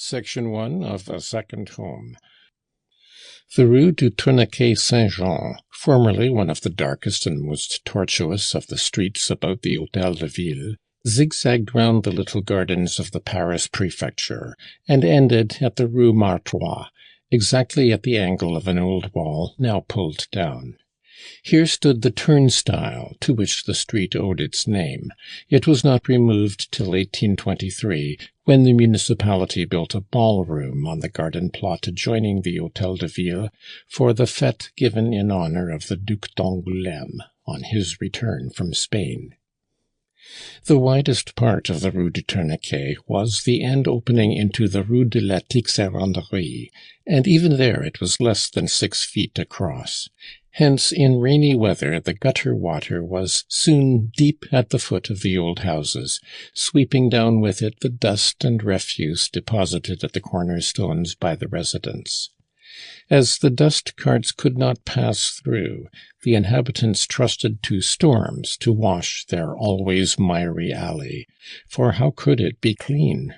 Section 1 of A Second Home. The Rue du Tourniquet Saint-Jean, formerly one of the darkest and most tortuous of the streets about the Hôtel de Ville, zigzagged round the little gardens of the Paris prefecture, and ended at the Rue Martroi, exactly at the angle of an old wall now pulled down. Here stood the turnstile to which the street owed its name. It was not removed till 1823, when the municipality built a ballroom on the garden plot adjoining the Hôtel de Ville for the fête given in honour of the Duc d'Angoulême on his return from Spain. The widest part of the Rue du Tourniquet was the end opening into the Rue de la Tixeranderie, and even there it was less than 6 feet across. Hence, in rainy weather, the gutter water was soon deep at the foot of the old houses, sweeping down with it the dust and refuse deposited at the cornerstones by the residents. As the dust carts could not pass through, the inhabitants trusted to storms to wash their always miry alley, for how could it be clean?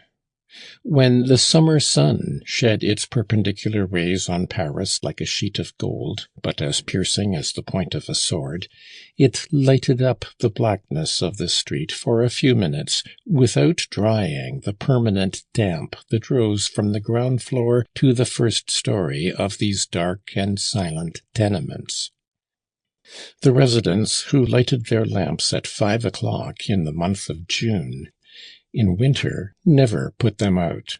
When the summer sun shed its perpendicular rays on Paris like a sheet of gold, but as piercing as the point of a sword, it lighted up the blackness of the street for a few minutes without drying the permanent damp that rose from the ground floor to the first story of these dark and silent tenements. The residents who lighted their lamps at 5 o'clock in the month of June in winter never put them out.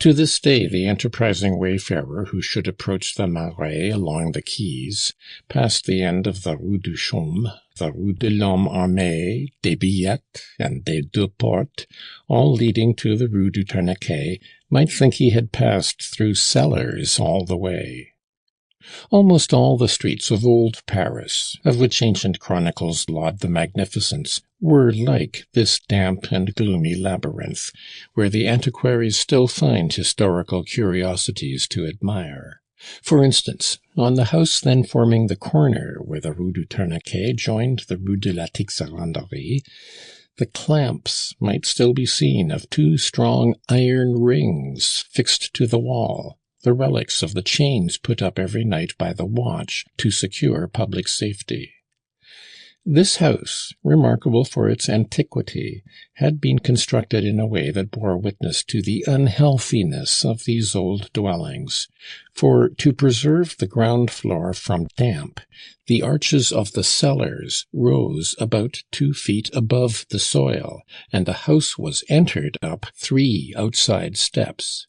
To this day the enterprising wayfarer who should approach the Marais along the quays, past the end of the Rue du Chaume, the Rue de l'Homme Armé, des Billettes, and des Deux Portes, all leading to the Rue du Tourniquet, might think he had passed through cellars all the way. Almost all the streets of old Paris, of which ancient chronicles laud the magnificence, were like this damp and gloomy labyrinth, where the antiquaries still find historical curiosities to admire. For instance, on the house then forming the corner where the Rue du Tourniquet joined the Rue de la Tixeranderie, the clamps might still be seen of 2 strong iron rings fixed to the wall, the relics of the chains put up every night by the watch to secure public safety. This house, remarkable for its antiquity, had been constructed in a way that bore witness to the unhealthiness of these old dwellings, for to preserve the ground floor from damp, the arches of the cellars rose about 2 feet above the soil, and the house was entered up 3 outside steps.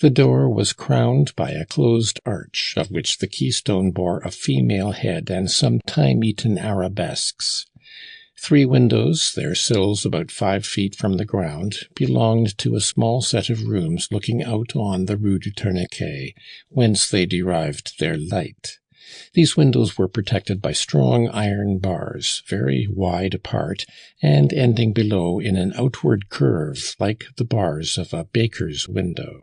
The door was crowned by a closed arch, of which the keystone bore a female head and some time-eaten arabesques. 3 windows, their sills about 5 feet from the ground, belonged to a small set of rooms looking out on the Rue du Tourniquet, whence they derived their light. These windows were protected by strong iron bars, very wide apart, and ending below in an outward curve like the bars of a baker's window.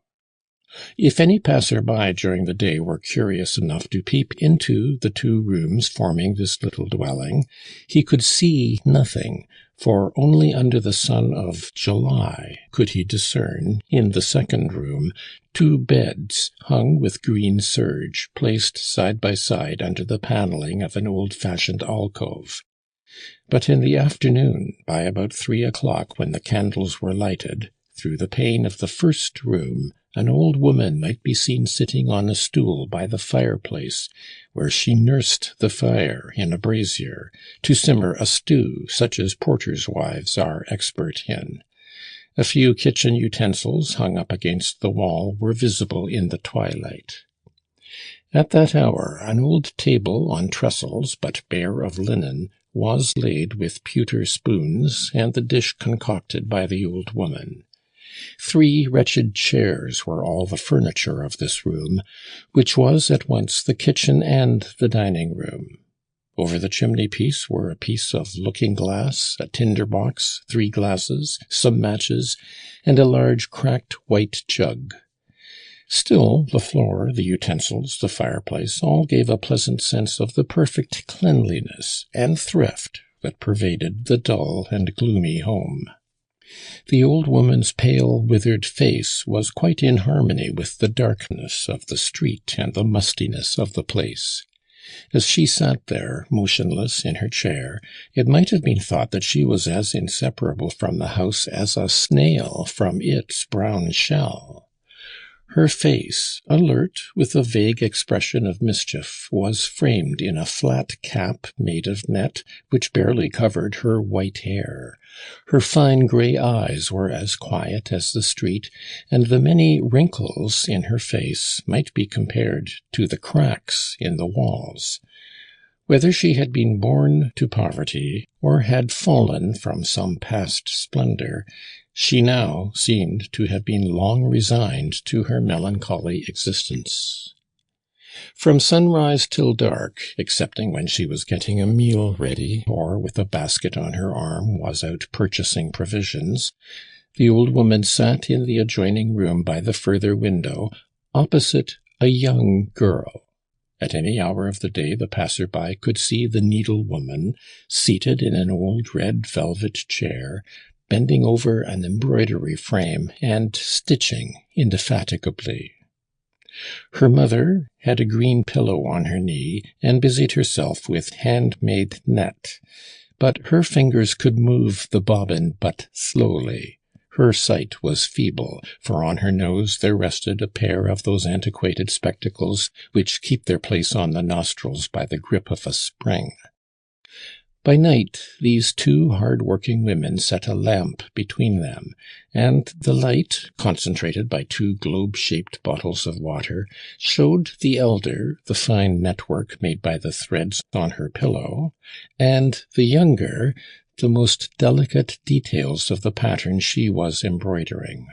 If any passer-by during the day were curious enough to peep into the 2 rooms forming this little dwelling, he could see nothing, for only under the sun of July could he discern, in the second room, 2 beds hung with green serge, placed side by side under the panelling of an old-fashioned alcove. But in the afternoon, by about 3 o'clock, when the candles were lighted, through the pane of the first room, an old woman might be seen sitting on a stool by the fireplace, where she nursed the fire in a brazier, to simmer a stew such as porters' wives are expert in. A few kitchen utensils hung up against the wall were visible in the twilight. At that hour an old table on trestles, but bare of linen, was laid with pewter spoons and the dish concocted by the old woman. 3 wretched chairs were all the furniture of this room, which was at once the kitchen and the dining-room. Over the chimney-piece were a piece of looking-glass, a tinder-box, 3 glasses, some matches, and a large cracked white jug. Still, the floor, the utensils, the fireplace, all gave a pleasant sense of the perfect cleanliness and thrift that pervaded the dull and gloomy home. The old woman's pale, withered face was quite in harmony with the darkness of the street and the mustiness of the place. As she sat there, motionless in her chair, it might have been thought that she was as inseparable from the house as a snail from its brown shell. Her face, alert, with a vague expression of mischief, was framed in a flat cap made of net, which barely covered her white hair. Her fine grey eyes were as quiet as the street, and the many wrinkles in her face might be compared to the cracks in the walls. Whether she had been born to poverty, or had fallen from some past splendor, she now seemed to have been long resigned to her melancholy existence. From sunrise till dark, excepting when she was getting a meal ready, or with a basket on her arm was out purchasing provisions, the old woman sat in the adjoining room by the further window, opposite a young girl. At any hour of the day the passer-by could see the needle-woman, seated in an old red velvet chair, bending over an embroidery frame and stitching indefatigably. Her mother had a green pillow on her knee and busied herself with hand-made net, but her fingers could move the bobbin but slowly. Her sight was feeble, for on her nose there rested a pair of those antiquated spectacles which keep their place on the nostrils by the grip of a spring. By night, these two hard-working women set a lamp between them, and the light, concentrated by two globe-shaped bottles of water, showed the elder the fine network made by the threads on her pillow, and the younger the most delicate details of the pattern she was embroidering.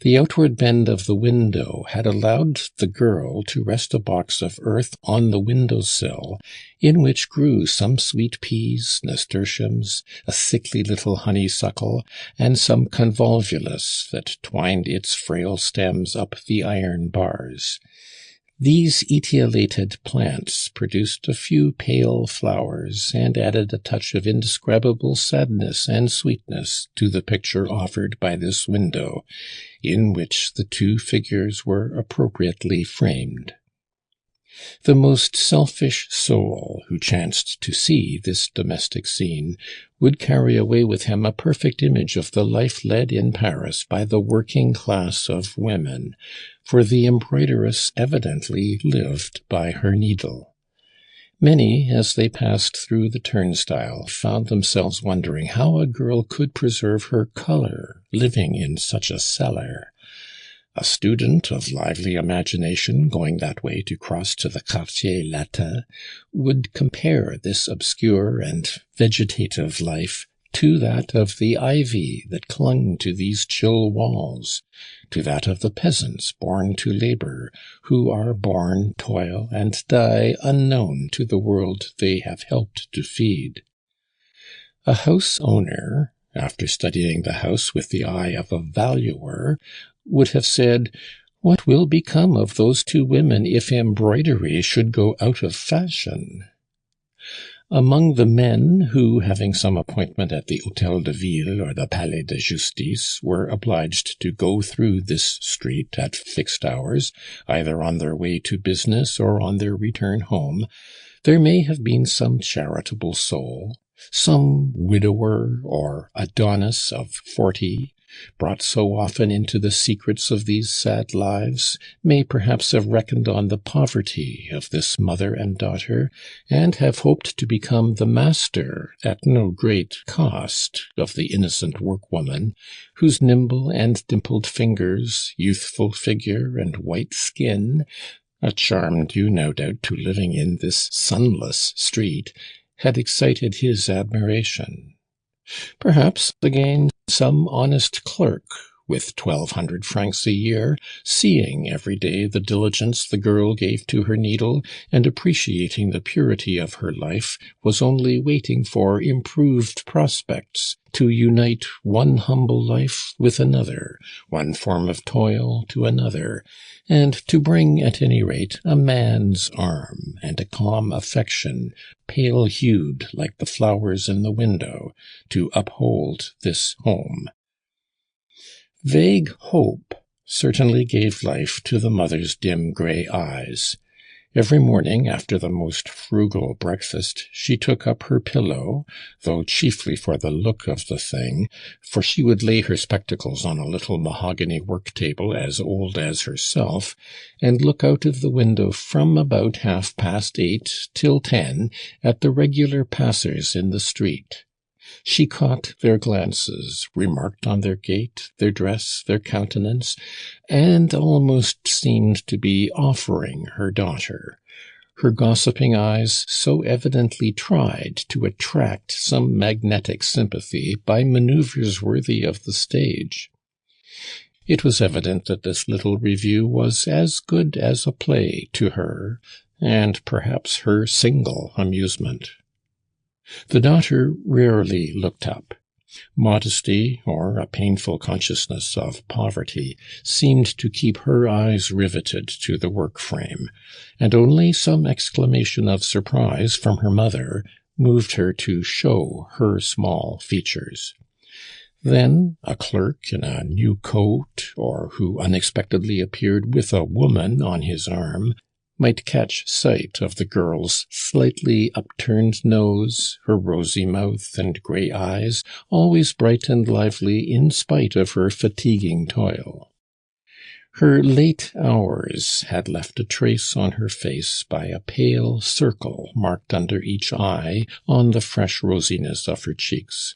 The outward bend of the window had allowed the girl to rest a box of earth on the window-sill, in which grew some sweet peas, nasturtiums, a sickly little honeysuckle, and some convolvulus that twined its frail stems up the iron bars. These etiolated plants produced a few pale flowers and added a touch of indescribable sadness and sweetness to the picture offered by this window, in which the two figures were appropriately framed. The most selfish soul who chanced to see this domestic scene would carry away with him a perfect image of the life led in Paris by the working class of women, for the embroideress evidently lived by her needle. Many, as they passed through the turnstile, found themselves wondering how a girl could preserve her colour living in such a cellar. A student of lively imagination going that way to cross to the Quartier Latin would compare this obscure and vegetative life to that of the ivy that clung to these chill walls, to that of the peasants born to labour, who are born, toil, and die unknown to the world they have helped to feed. A house owner, after studying the house with the eye of a valuer, would have said, "What will become of those two women if embroidery should go out of fashion?" Among the men who, having some appointment at the Hôtel de Ville or the Palais de Justice, were obliged to go through this street at fixed hours, either on their way to business or on their return home, there may have been some charitable soul, some widower or Adonis of 40, brought so often into the secrets of these sad lives, may perhaps have reckoned on the poverty of this mother and daughter, and have hoped to become the master, at no great cost, of the innocent workwoman, whose nimble and dimpled fingers, youthful figure, and white skin, a charm due no doubt to living in this sunless street, had excited his admiration. Perhaps, again, some honest clerk, with 1,200 francs a year, seeing every day the diligence the girl gave to her needle, and appreciating the purity of her life, was only waiting for improved prospects to unite one humble life with another, one form of toil to another, and to bring, at any rate, a man's arm and a calm affection, pale-hued like the flowers in the window, to uphold this home. Vague hope certainly gave life to the mother's dim grey eyes. Every morning, after the most frugal breakfast, she took up her pillow, though chiefly for the look of the thing, for she would lay her spectacles on a little mahogany work-table as old as herself, and look out of the window from about 8:30 till 10 at the regular passers in the street. She caught their glances, remarked on their gait, their dress, their countenance, and almost seemed to be offering her daughter. Her gossiping eyes so evidently tried to attract some magnetic sympathy by manoeuvres worthy of the stage. It was evident that this little review was as good as a play to her, and perhaps her single amusement. The daughter rarely looked up. Modesty, or a painful consciousness of poverty, seemed to keep her eyes riveted to the work-frame, and only some exclamation of surprise from her mother moved her to show her small features. Then a clerk in a new coat, or who unexpectedly appeared with a woman on his arm, might catch sight of the girl's slightly upturned nose, her rosy mouth and grey eyes, always bright and lively in spite of her fatiguing toil. Her late hours had left a trace on her face by a pale circle marked under each eye on the fresh rosiness of her cheeks.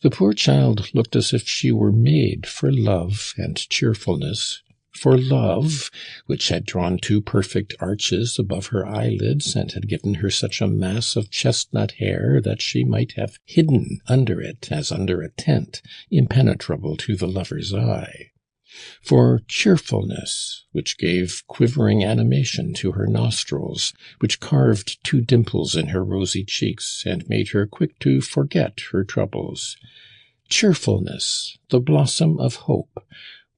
The poor child looked as if she were made for love and cheerfulness, for love, which had drawn 2 perfect arches above her eyelids and had given her such a mass of chestnut hair that she might have hidden under it as under a tent, impenetrable to the lover's eye. For cheerfulness, which gave quivering animation to her nostrils, which carved 2 dimples in her rosy cheeks and made her quick to forget her troubles. Cheerfulness, the blossom of hope,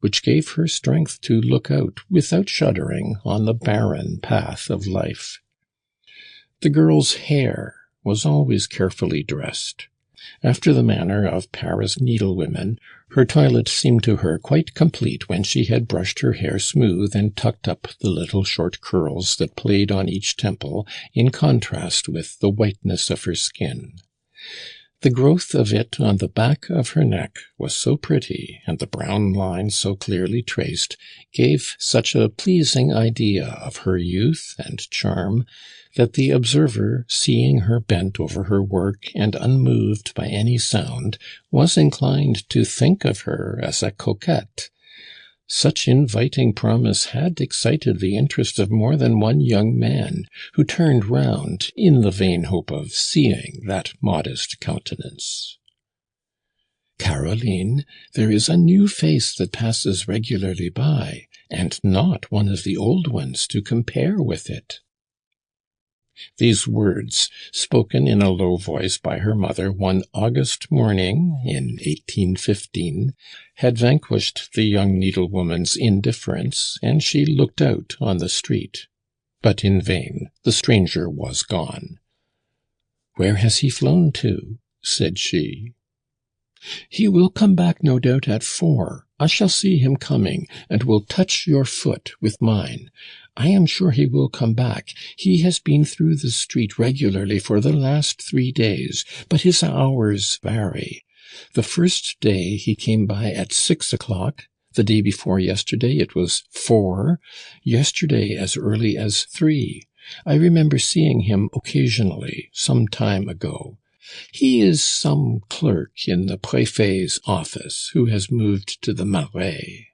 which gave her strength to look out without shuddering on the barren path of life. The girl's hair was always carefully dressed. After the manner of Paris needlewomen, her toilet seemed to her quite complete when she had brushed her hair smooth and tucked up the little short curls that played on each temple in contrast with the whiteness of her skin. The growth of it on the back of her neck was so pretty, and the brown lines so clearly traced, gave such a pleasing idea of her youth and charm, that the observer, seeing her bent over her work and unmoved by any sound, was inclined to think of her as a coquette. Such inviting promise had excited the interest of more than one young man, who turned round in the vain hope of seeing that modest countenance. "Caroline, there is a new face that passes regularly by, and not one of the old ones to compare with it." These words, spoken in a low voice by her mother one August morning in 1815, had vanquished the young needlewoman's indifference, and she looked out on the street. But in vain. The stranger was gone. "Where has he flown to?" said she. "He will come back, no doubt, at 4. I shall see him coming, and will touch your foot with mine. I am sure he will come back. He has been through the street regularly for the last 3 days, but his hours vary. The first day he came by at 6 o'clock. The day before yesterday it was 4. Yesterday as early as 3. I remember seeing him occasionally, some time ago. He is some clerk in the préfet's office who has moved to the Marais.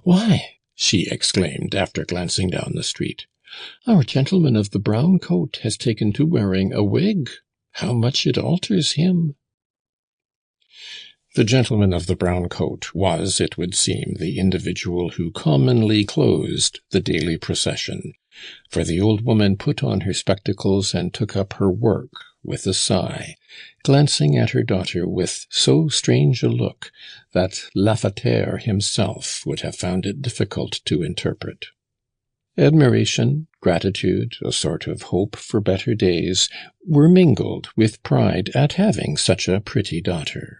Why," she exclaimed, after glancing down the street, "our gentleman of the brown coat has taken to wearing a wig. How much it alters him!" The gentleman of the brown coat was, it would seem, the individual who commonly closed the daily procession, for the old woman put on her spectacles and took up her work with a sigh, glancing at her daughter with so strange a look that Lafayette himself would have found it difficult to interpret. Admiration, gratitude, a sort of hope for better days, were mingled with pride at having such a pretty daughter.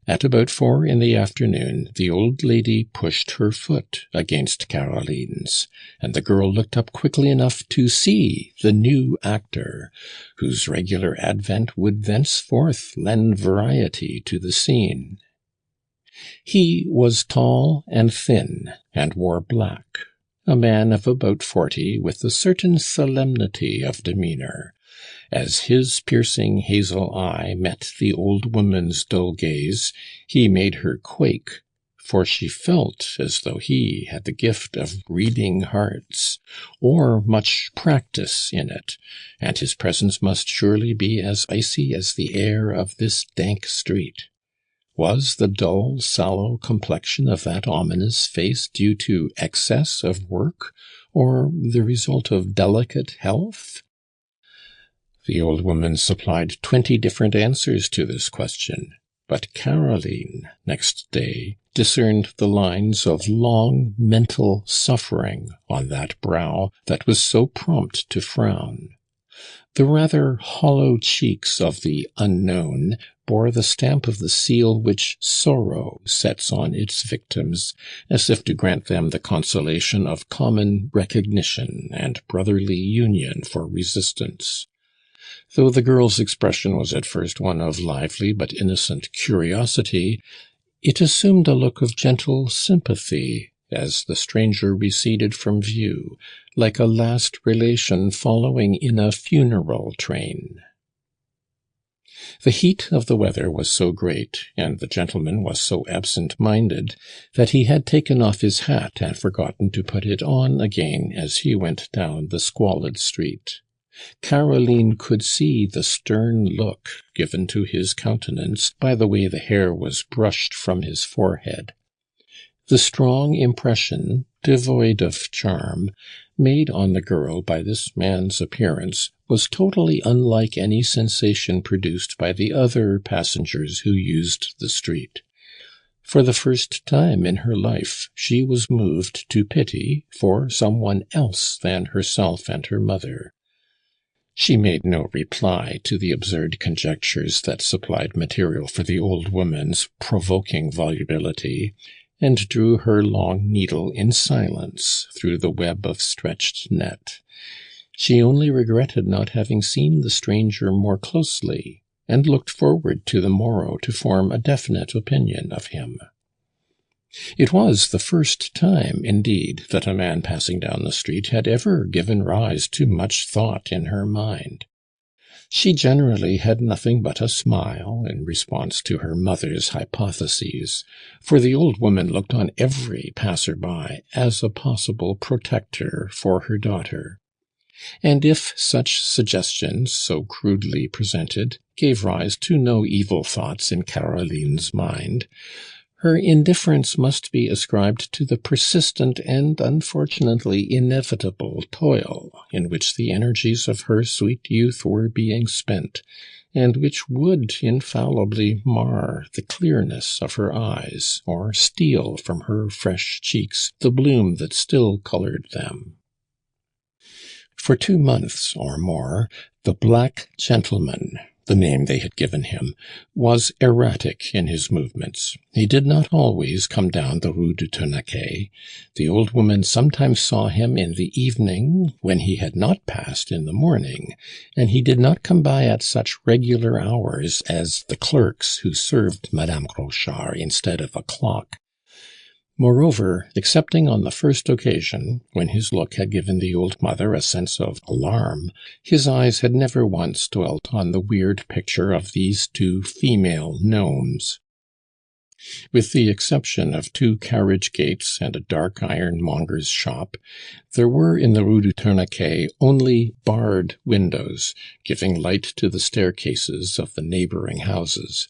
At about 4 in the afternoon, the old lady pushed her foot against Caroline's, and the girl looked up quickly enough to see the new actor, whose regular advent would thenceforth lend variety to the scene. He was tall and thin, and wore black, a man of about 40, with a certain solemnity of demeanour. As his piercing hazel eye met the old woman's dull gaze, he made her quake, for she felt as though he had the gift of reading hearts, or much practice in it, and his presence must surely be as icy as the air of this dank street. Was the dull, sallow complexion of that ominous face due to excess of work, or the result of delicate health? The old woman supplied 20 different answers to this question, but Caroline, next day, discerned the lines of long mental suffering on that brow that was so prompt to frown. The rather hollow cheeks of the unknown bore the stamp of the seal which sorrow sets on its victims, as if to grant them the consolation of common recognition and brotherly union for resistance. Though the girl's expression was at first one of lively but innocent curiosity, it assumed a look of gentle sympathy as the stranger receded from view, like a last relation following in a funeral train. The heat of the weather was so great, and the gentleman was so absent-minded, that he had taken off his hat and forgotten to put it on again as he went down the squalid street. Caroline could see the stern look given to his countenance by the way the hair was brushed from his forehead. The strong impression, devoid of charm, made on the girl by this man's appearance was totally unlike any sensation produced by the other passengers who used the street. For the first time in her life she was moved to pity for someone else than herself and her mother. She made no reply to the absurd conjectures that supplied material for the old woman's provoking volubility, and drew her long needle in silence through the web of stretched net. She only regretted not having seen the stranger more closely, and looked forward to the morrow to form a definite opinion of him. It was the first time, indeed, that a man passing down the street had ever given rise to much thought in her mind. She generally had nothing but a smile in response to her mother's hypotheses, for the old woman looked on every passer-by as a possible protector for her daughter. And if such suggestions, so crudely presented, gave rise to no evil thoughts in Caroline's mind, her indifference must be ascribed to the persistent and unfortunately inevitable toil in which the energies of her sweet youth were being spent, and which would infallibly mar the clearness of her eyes, or steal from her fresh cheeks the bloom that still coloured them. For 2 months or more, the black gentleman, the name they had given him, was erratic in his movements. He did not always come down the Rue du Tourniquet. The old woman sometimes saw him in the evening, when he had not passed in the morning, and he did not come by at such regular hours as the clerks who served Madame Crochard instead of a clock. Moreover, excepting on the first occasion, when his look had given the old mother a sense of alarm, his eyes had never once dwelt on the weird picture of these 2 female gnomes. With the exception of 2 carriage gates and a dark ironmonger's shop, there were in the Rue du Tourniquet only barred windows, giving light to the staircases of the neighbouring houses.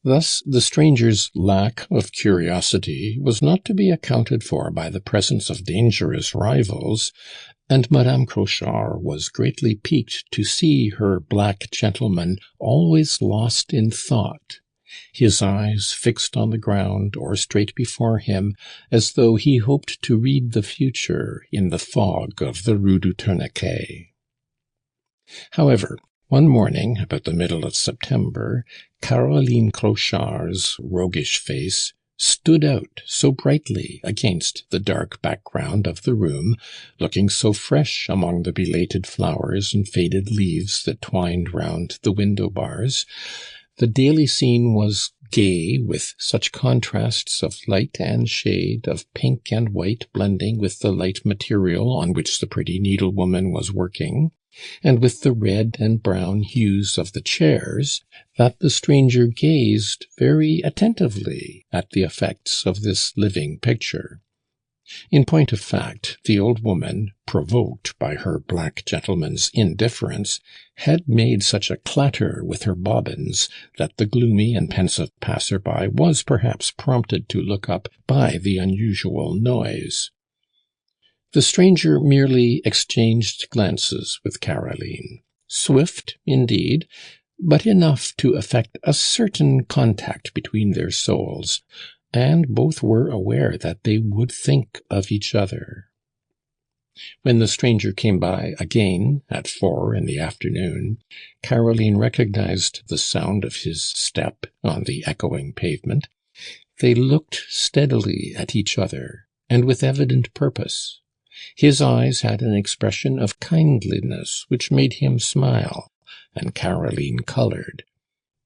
Thus the stranger's lack of curiosity was not to be accounted for by the presence of dangerous rivals, and Madame Crochard was greatly piqued to see her black gentleman always lost in thought, his eyes fixed on the ground or straight before him, as though he hoped to read the future in the fog of the Rue du Tourniquet. However, one morning, about the middle of September, Caroline Crochard's roguish face stood out so brightly against the dark background of the room, looking so fresh among the belated flowers and faded leaves that twined round the window bars. The daily scene was gay with such contrasts of light and shade, of pink and white blending with the light material on which the pretty needlewoman was working, and with the red and brown hues of the chairs, that the stranger gazed very attentively at the effects of this living picture. In point of fact, the old woman, provoked by her black gentleman's indifference, had made such a clatter with her bobbins that the gloomy and pensive passer-by was perhaps prompted to look up by the unusual noise. The stranger merely exchanged glances with Caroline, swift, indeed, but enough to effect a certain contact between their souls, and both were aware that they would think of each other. When the stranger came by again at 4 in the afternoon, Caroline recognized the sound of his step on the echoing pavement. They looked steadily at each other, and with evident purpose. His eyes had an expression of kindliness which made him smile, and Caroline colored.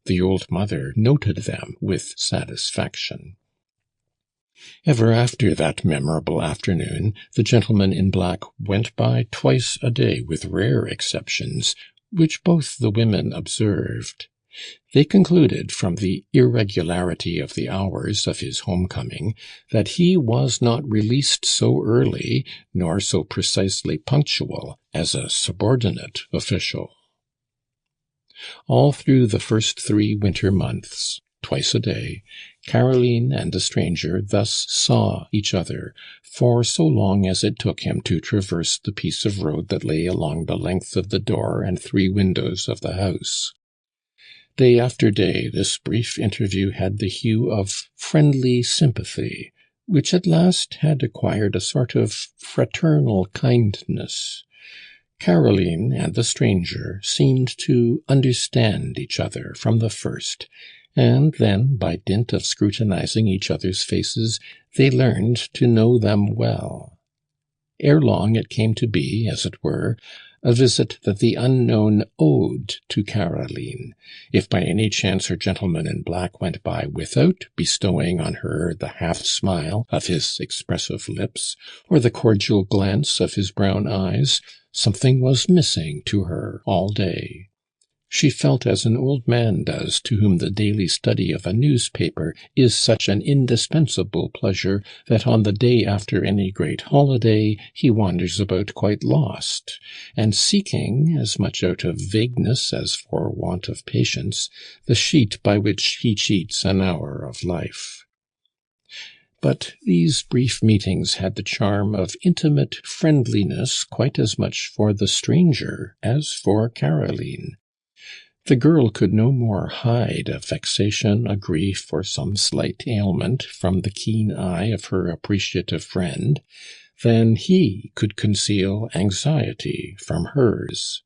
The old mother noted them with satisfaction. Ever after that memorable afternoon, the gentleman in black went by twice a day with rare exceptions, which both the women observed. They concluded from the irregularity of the hours of his homecoming that he was not released so early, nor so precisely punctual, as a subordinate official. All through the first 3 winter months, twice a day, Caroline and the stranger thus saw each other, for so long as it took him to traverse the piece of road that lay along the length of the door and 3 windows of the house. Day after day, this brief interview had the hue of friendly sympathy, which at last had acquired a sort of fraternal kindness. Caroline and the stranger seemed to understand each other from the first, and then, by dint of scrutinizing each other's faces, they learned to know them well. Ere long it came to be, as it were, a visit that the unknown owed to Caroline. If by any chance her gentleman in black went by without bestowing on her the half-smile of his expressive lips, or the cordial glance of his brown eyes, something was missing to her all day. She felt as an old man does to whom the daily study of a newspaper is such an indispensable pleasure that on the day after any great holiday he wanders about quite lost, and seeking, as much out of vagueness as for want of patience, the sheet by which he cheats an hour of life. But these brief meetings had the charm of intimate friendliness quite as much for the stranger as for Caroline. The girl could no more hide a vexation, a grief, or some slight ailment from the keen eye of her appreciative friend than he could conceal anxiety from hers.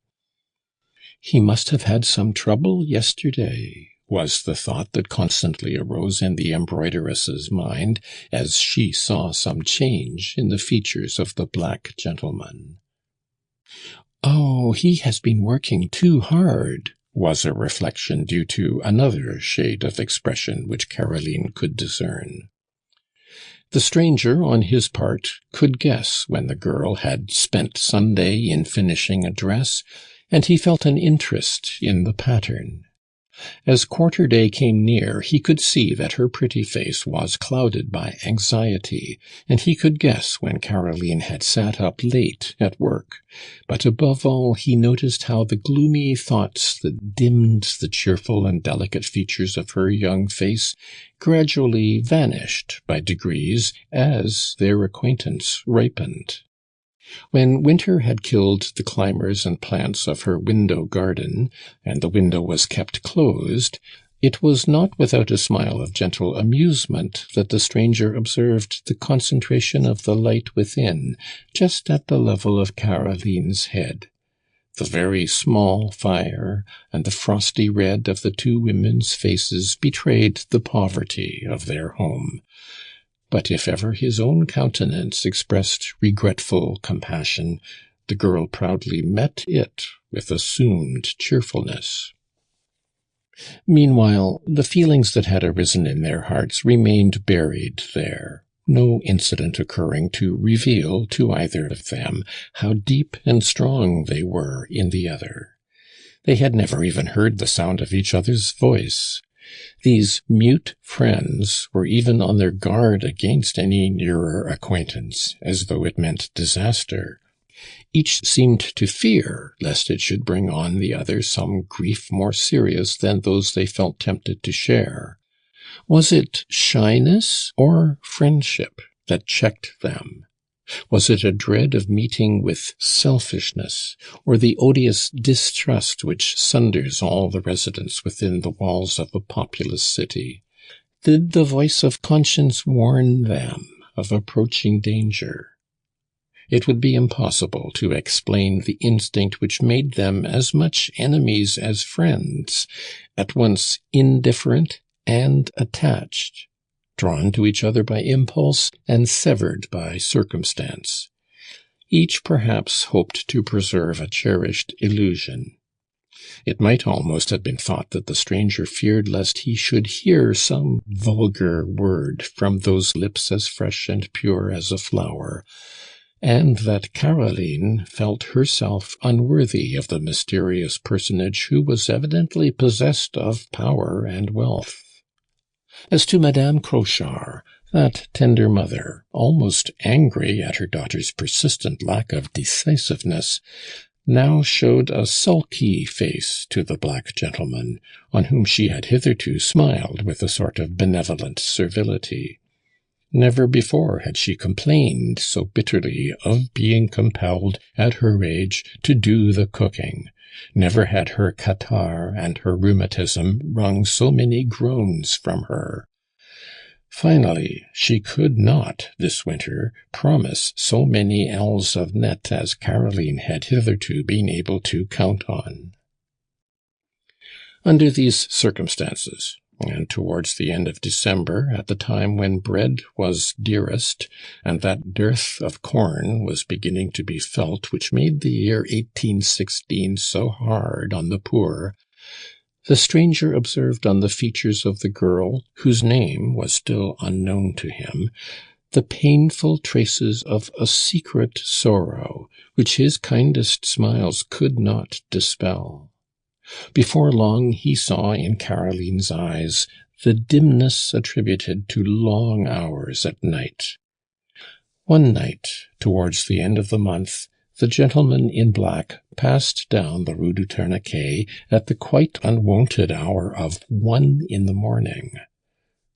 "He must have had some trouble yesterday," was the thought that constantly arose in the embroideress's mind as she saw some change in the features of the black gentleman. "Oh, he has been working too hard," was a reflection due to another shade of expression which Caroline could discern. The stranger, on his part, could guess when the girl had spent Sunday in finishing a dress, and he felt an interest in the pattern. As quarter-day came near, he could see that her pretty face was clouded by anxiety, and he could guess when Caroline had sat up late at work. But above all, he noticed how the gloomy thoughts that dimmed the cheerful and delicate features of her young face gradually vanished by degrees as their acquaintance ripened. When winter had killed the climbers and plants of her window garden, and the window was kept closed, it was not without a smile of gentle amusement that the stranger observed the concentration of the light within, just at the level of Caroline's head. The very small fire and the frosty red of the two women's faces betrayed the poverty of their home. But if ever his own countenance expressed regretful compassion, the girl proudly met it with assumed cheerfulness. Meanwhile, the feelings that had arisen in their hearts remained buried there, no incident occurring to reveal to either of them how deep and strong they were in the other. They had never even heard the sound of each other's voice. These mute friends were even on their guard against any nearer acquaintance, as though it meant disaster. Each seemed to fear lest it should bring on the other some grief more serious than those they felt tempted to share. Was it shyness or friendship that checked them? Was it a dread of meeting with selfishness, or the odious distrust which sunders all the residents within the walls of a populous city? Did the voice of conscience warn them of approaching danger? It would be impossible to explain the instinct which made them as much enemies as friends, at once indifferent and attached, drawn to each other by impulse and severed by circumstance. Each perhaps hoped to preserve a cherished illusion. It might almost have been thought that the stranger feared lest he should hear some vulgar word from those lips as fresh and pure as a flower, and that Caroline felt herself unworthy of the mysterious personage who was evidently possessed of power and wealth. As to Madame Crochard, that tender mother, almost angry at her daughter's persistent lack of decisiveness, now showed a sulky face to the black gentleman, on whom she had hitherto smiled with a sort of benevolent servility. Never before had she complained so bitterly of being compelled, at her age, to do the cooking. Never had her catarrh and her rheumatism wrung so many groans from her. Finally, she could not, this winter, promise so many ells of net as Caroline had hitherto been able to count on. Under these circumstances, and towards the end of December, at the time when bread was dearest, and that dearth of corn was beginning to be felt which made the year 1816 so hard on the poor, the stranger observed on the features of the girl, whose name was still unknown to him, the painful traces of a secret sorrow which his kindest smiles could not dispel. Before long he saw in Caroline's eyes the dimness attributed to long hours at night. One night, towards the end of the month, the gentleman in black passed down the Rue du Tourniquet at the quite unwonted hour of 1 a.m.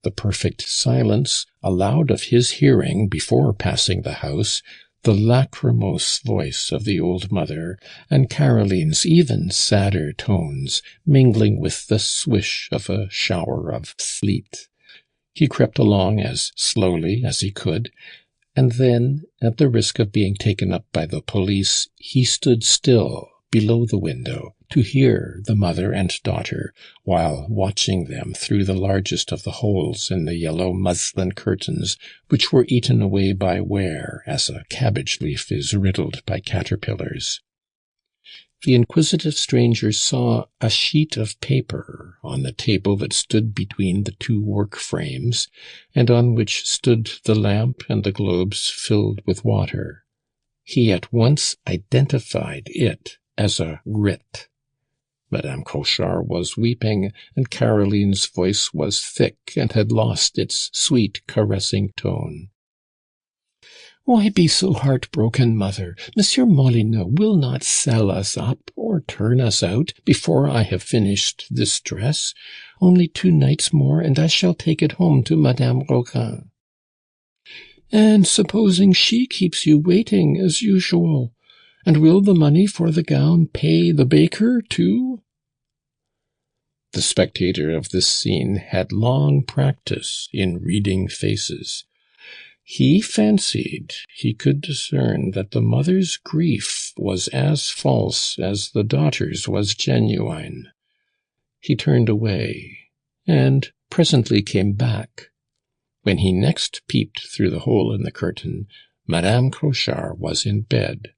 The perfect silence allowed of his hearing, before passing the house, the lachrymose voice of the old mother, and Caroline's even sadder tones, mingling with the swish of a shower of sleet. He crept along as slowly as he could, and then, at the risk of being taken up by the police, he stood still below the window to hear the mother and daughter, while watching them through the largest of the holes in the yellow muslin curtains, which were eaten away by wear, as a cabbage leaf is riddled by caterpillars. The inquisitive stranger saw a sheet of paper on the table that stood between the two work frames, and on which stood the lamp and the globes filled with water. He at once identified it as a writ. Madame Crochard was weeping, and Caroline's voice was thick and had lost its sweet, caressing tone. "Why be so heartbroken, mother? Monsieur Molyneux will not sell us up or turn us out before I have finished this dress. Only 2 nights more, and I shall take it home to Madame Roquin." "And supposing she keeps you waiting as usual? And will the money for the gown pay the baker too?" The spectator of this scene had long practice in reading faces. He fancied he could discern that the mother's grief was as false as the daughter's was genuine. He turned away, and presently came back. When he next peeped through the hole in the curtain, Madame Crochard was in bed.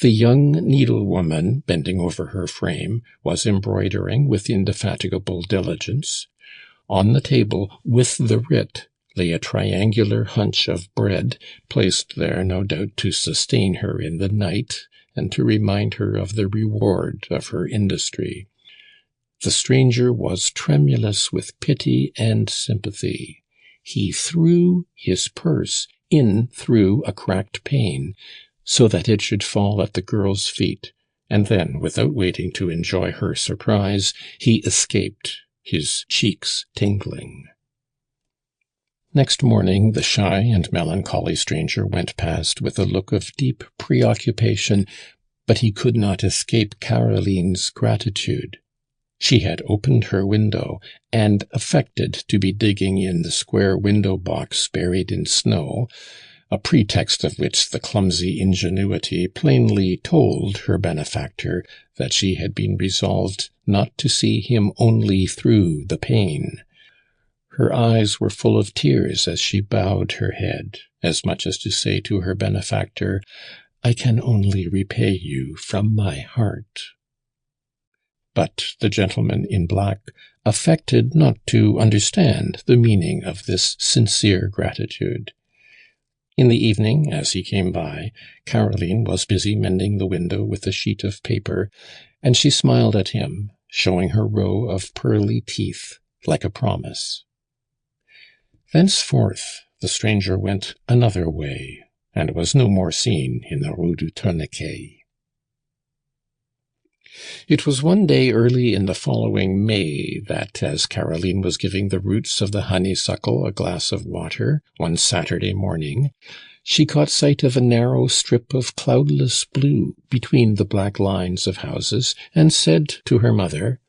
The young needlewoman, bending over her frame, was embroidering with indefatigable diligence. On the table, with the writ, lay a triangular hunch of bread, placed there, no doubt, to sustain her in the night, and to remind her of the reward of her industry. The stranger was tremulous with pity and sympathy. He threw his purse in through a cracked pane, so that it should fall at the girl's feet, and then, without waiting to enjoy her surprise, he escaped, his cheeks tingling. Next morning the shy and melancholy stranger went past with a look of deep preoccupation, but he could not escape Caroline's gratitude. She had opened her window, and affected to be digging in the square window box buried in snow, a pretext of which the clumsy ingenuity plainly told her benefactor that she had been resolved not to see him only through the pane. Her eyes were full of tears as she bowed her head, as much as to say to her benefactor, "I can only repay you from my heart." But the gentleman in black affected not to understand the meaning of this sincere gratitude. In the evening, as he came by, Caroline was busy mending the window with a sheet of paper, and she smiled at him, showing her row of pearly teeth like a promise. Thenceforth the stranger went another way, and was no more seen in the Rue du Tourniquet. It was one day early in the following May that, as Caroline was giving the roots of the honeysuckle a glass of water, one Saturday morning, she caught sight of a narrow strip of cloudless blue between the black lines of houses, and said to her mother,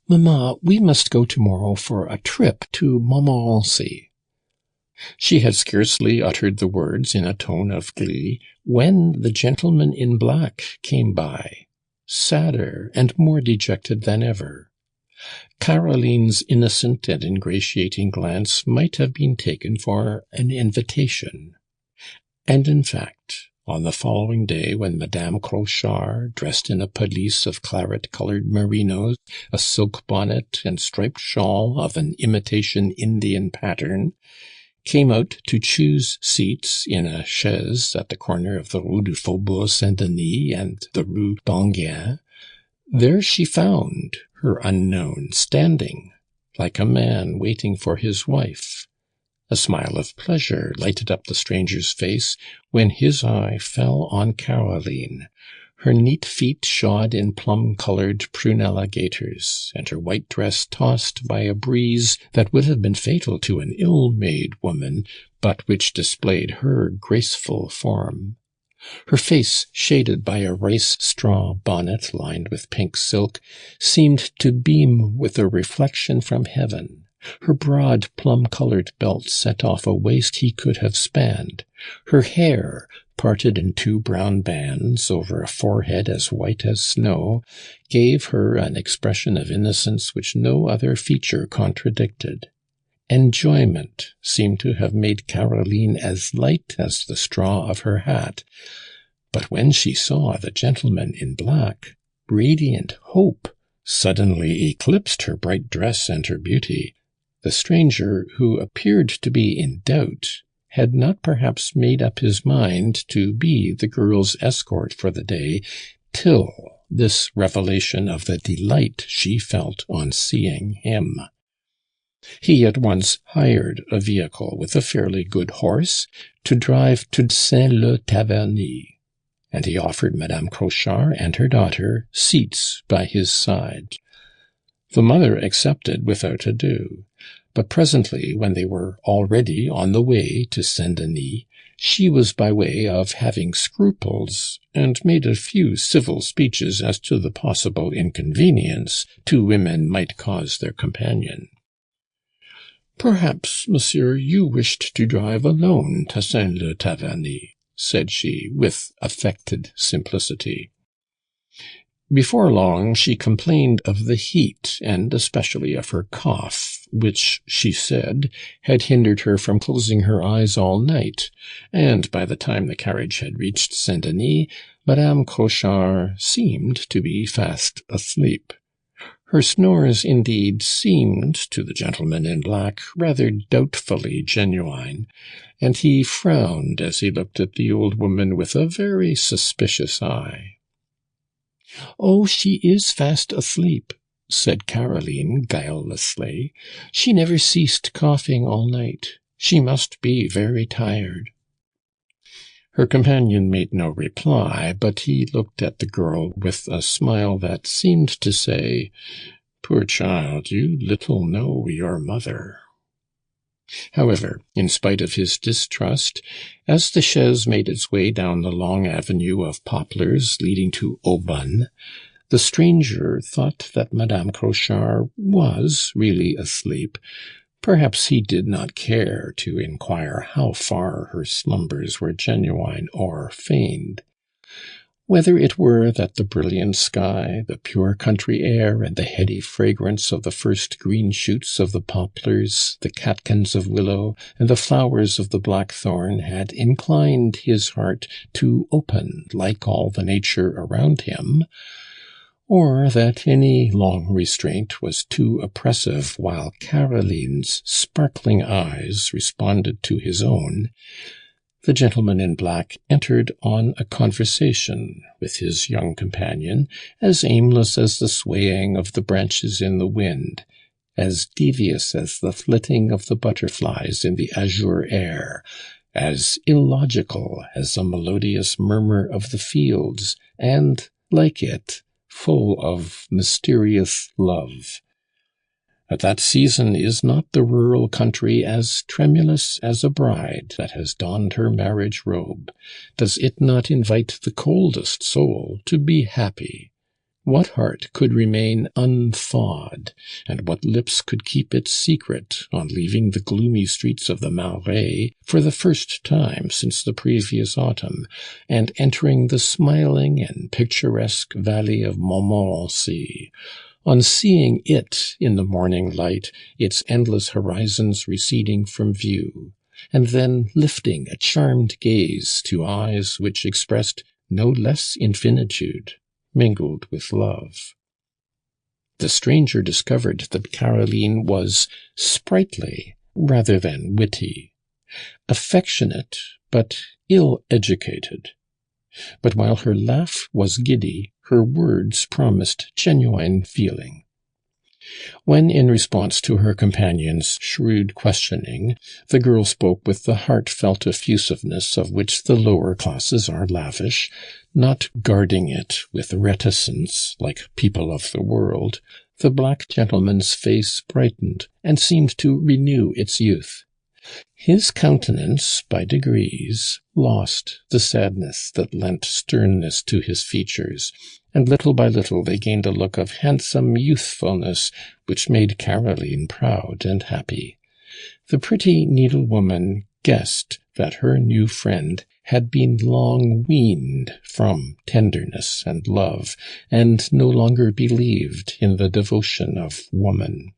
"Mamma, we must go tomorrow for a trip to Montmorency." She had scarcely uttered the words in a tone of glee, when the gentleman in black came by, sadder and more dejected than ever. Caroline's innocent and ingratiating glance might have been taken for an invitation. And in fact, on the following day, when Madame Crochard, dressed in a pelisse of claret-coloured merinos, a silk bonnet, and striped shawl of an imitation Indian pattern, came out to choose seats in a chaise at the corner of the Rue du Faubourg Saint-Denis and the Rue d'Enghien, there she found her unknown standing, like a man waiting for his wife. A smile of pleasure lighted up the stranger's face when his eye fell on Caroline, her neat feet shod in plum-coloured prunella gaiters, and her white dress tossed by a breeze that would have been fatal to an ill-made woman, but which displayed her graceful form. Her face, shaded by a rice-straw bonnet lined with pink silk, seemed to beam with a reflection from heaven. Her broad plum-coloured belt set off a waist he could have spanned. Her hair, parted in 2 brown bands over a forehead as white as snow, gave her an expression of innocence which no other feature contradicted. Enjoyment seemed to have made Caroline as light as the straw of her hat. But when she saw the gentleman in black, radiant hope suddenly eclipsed her bright dress and her beauty. The stranger, who appeared to be in doubt, had not perhaps made up his mind to be the girl's escort for the day, till this revelation of the delight she felt on seeing him. He at once hired a vehicle with a fairly good horse to drive to Saint-Le-Taverny, and he offered Madame Crochard and her daughter seats by his side. The mother accepted without ado, but presently, when they were already on the way to Saint-Denis, she was by way of having scruples, and made a few civil speeches as to the possible inconvenience two women might cause their companion. "Perhaps, monsieur, you wished to drive alone to Saint-Le-Taverny," said she, with affected simplicity. Before long she complained of the heat, and especially of her cough, which, she said, had hindered her from closing her eyes all night, and by the time the carriage had reached Saint-Denis, Madame Crochard seemed to be fast asleep. Her snores, indeed, seemed to the gentleman in black rather doubtfully genuine, and he frowned as he looked at the old woman with a very suspicious eye. "Oh, she is fast asleep," said Caroline guilelessly. "She never ceased coughing all night. She must be very tired." Her companion made no reply, but he looked at the girl with a smile that seemed to say, "Poor child, you little know your mother." However, in spite of his distrust, as the chaise made its way down the long avenue of poplars leading to Aubonne, the stranger thought that Madame Crochard was really asleep. Perhaps he did not care to inquire how far her slumbers were genuine or feigned. Whether it were that the brilliant sky, the pure country air, and the heady fragrance of the first green shoots of the poplars, the catkins of willow, and the flowers of the blackthorn had inclined his heart to open like all the nature around him, or that any long restraint was too oppressive while Caroline's sparkling eyes responded to his own, the gentleman in black entered on a conversation with his young companion, as aimless as the swaying of the branches in the wind, as devious as the flitting of the butterflies in the azure air, as illogical as a melodious murmur of the fields, and, like it, full of mysterious love. At that season is not the rural country as tremulous as a bride that has donned her marriage robe? Does it not invite the coldest soul to be happy? What heart could remain unthawed, and what lips could keep its secret on leaving the gloomy streets of the Marais for the first time since the previous autumn, and entering the smiling and picturesque valley of Montmorency, on seeing it in the morning light, its endless horizons receding from view, and then lifting a charmed gaze to eyes which expressed no less infinitude, mingled with love? The stranger discovered that Caroline was sprightly rather than witty, affectionate but ill-educated. But while her laugh was giddy, her words promised genuine feeling. When, in response to her companion's shrewd questioning, the girl spoke with the heartfelt effusiveness of which the lower classes are lavish, not guarding it with reticence like people of the world, the black gentleman's face brightened and seemed to renew its youth. His countenance, by degrees, lost the sadness that lent sternness to his features, and little by little they gained a look of handsome youthfulness which made Caroline proud and happy. The pretty needlewoman guessed that her new friend had been long weaned from tenderness and love, and no longer believed in the devotion of woman.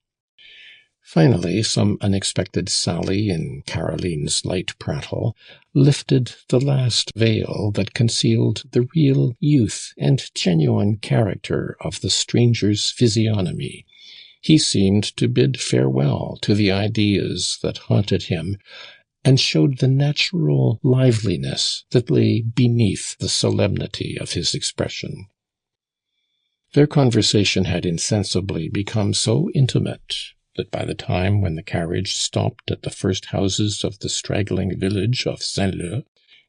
Finally, some unexpected sally in Caroline's light prattle lifted the last veil that concealed the real youth and genuine character of the stranger's physiognomy. He seemed to bid farewell to the ideas that haunted him, and showed the natural liveliness that lay beneath the solemnity of his expression. Their conversation had insensibly become so intimate that by the time when the carriage stopped at the first houses of the straggling village of Saint-Leu,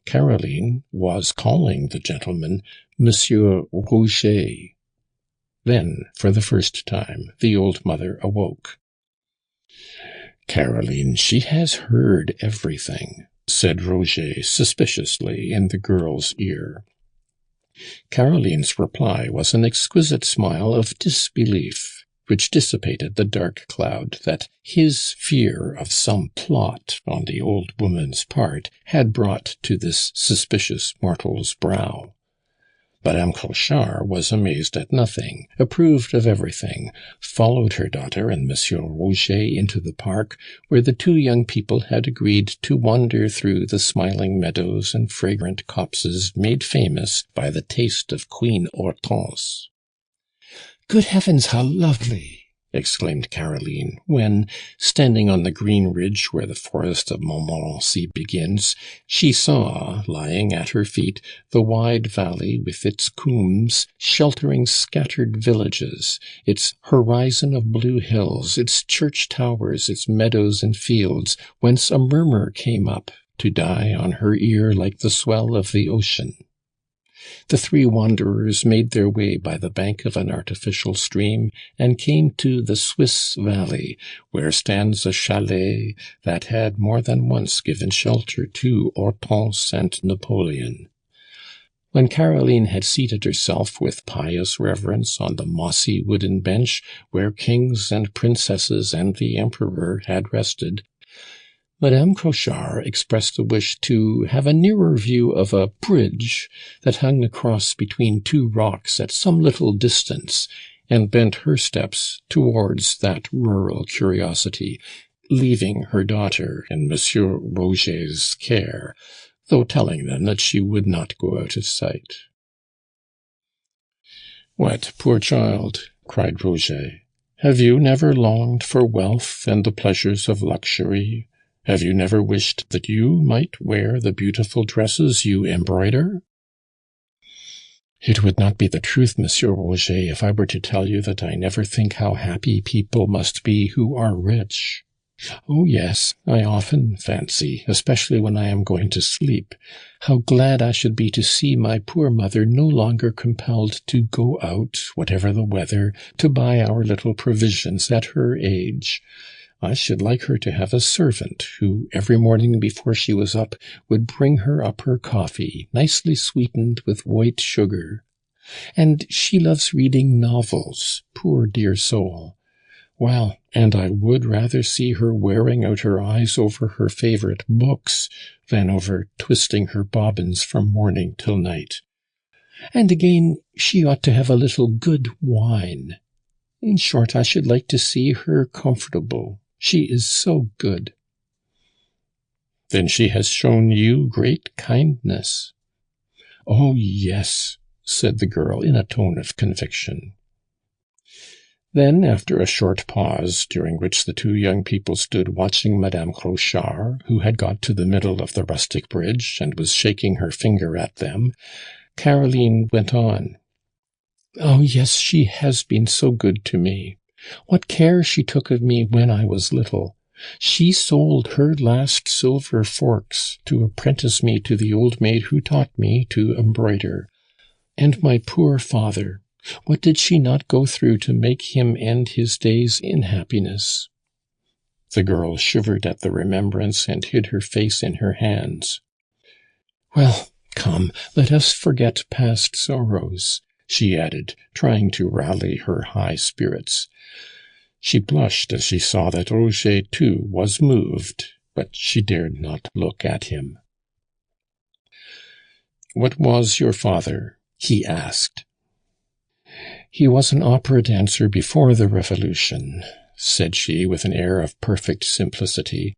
Caroline was calling the gentleman Monsieur Rouget. Then, for the first time, the old mother awoke. "Caroline, she has heard everything," said Rouget suspiciously in the girl's ear. Caroline's reply was an exquisite smile of disbelief, which dissipated the dark cloud that his fear of some plot on the old woman's part had brought to this suspicious mortal's brow. Madame Crochard was amazed at nothing, approved of everything, followed her daughter and Monsieur Rouget into the park, where the two young people had agreed to wander through the smiling meadows and fragrant copses made famous by the taste of Queen Hortense. "Good heavens, how lovely!" exclaimed Caroline, when, standing on the green ridge where the forest of Montmorency begins, she saw, lying at her feet, the wide valley with its coombes, sheltering scattered villages, its horizon of blue hills, its church towers, its meadows and fields, whence a murmur came up, to die on her ear like the swell of the ocean. The three wanderers made their way by the bank of an artificial stream and came to the Swiss valley, where stands a chalet that had more than once given shelter to Hortense and Napoleon. When Caroline had seated herself with pious reverence on the mossy wooden bench where kings and princesses and the emperor had rested, Madame Crochard expressed a wish to have a nearer view of a bridge that hung across between two rocks at some little distance, and bent her steps towards that rural curiosity, leaving her daughter in Monsieur Rouget's care, though telling them that she would not go out of sight. "What, poor child," cried Rouget, "have you never longed for wealth and the pleasures of luxury? Have you never wished that you might wear the beautiful dresses you embroider?" "It would not be the truth, Monsieur Rouget, if I were to tell you that I never think how happy people must be who are rich. Oh, yes, I often fancy, especially when I am going to sleep, how glad I should be to see my poor mother no longer compelled to go out, whatever the weather, to buy our little provisions at her age. I should like her to have a servant who, every morning before she was up, would bring her up her coffee, nicely sweetened with white sugar. And she loves reading novels, poor dear soul. Well, and I would rather see her wearing out her eyes over her favourite books than over twisting her bobbins from morning till night. And again, she ought to have a little good wine. In short, I should like to see her comfortable. She is so good." "Then she has shown you great kindness." "Oh, yes," said the girl in a tone of conviction. Then, after a short pause, during which the two young people stood watching Madame Crochard, who had got to the middle of the rustic bridge and was shaking her finger at them, Caroline went on. "Oh, yes, she has been so good to me. What care she took of me when I was little. She sold her last silver forks to apprentice me to the old maid who taught me to embroider. And my poor father, what did she not go through to make him end his days in happiness?" The girl shivered at the remembrance and hid her face in her hands. "Well, come, let us forget past sorrows," she added, trying to rally her high spirits. She blushed as she saw that Rouget, too, was moved, but she dared not look at him. "What was your father?" he asked. "He was an opera dancer before the Revolution," said she with an air of perfect simplicity,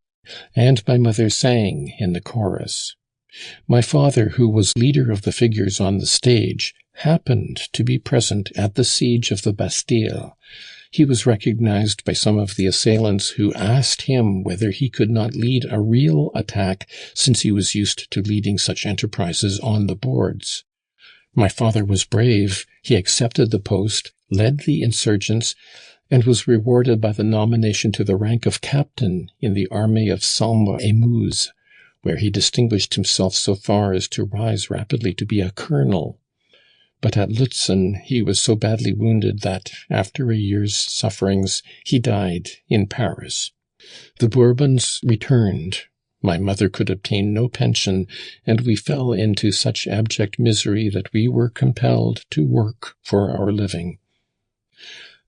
"and my mother sang in the chorus. My father, who was leader of the figures on the stage, happened to be present at the siege of the Bastille. He was recognized by some of the assailants, who asked him whether he could not lead a real attack, since he was used to leading such enterprises on the boards. My father was brave. He accepted the post, led the insurgents, and was rewarded by the nomination to the rank of captain in the army of Sambre-et-Meuse, where he distinguished himself so far as to rise rapidly to be a colonel. But at Lutzen he was so badly wounded that, after a year's sufferings, he died in Paris. The Bourbons returned. My mother could obtain no pension, and we fell into such abject misery that we were compelled to work for our living.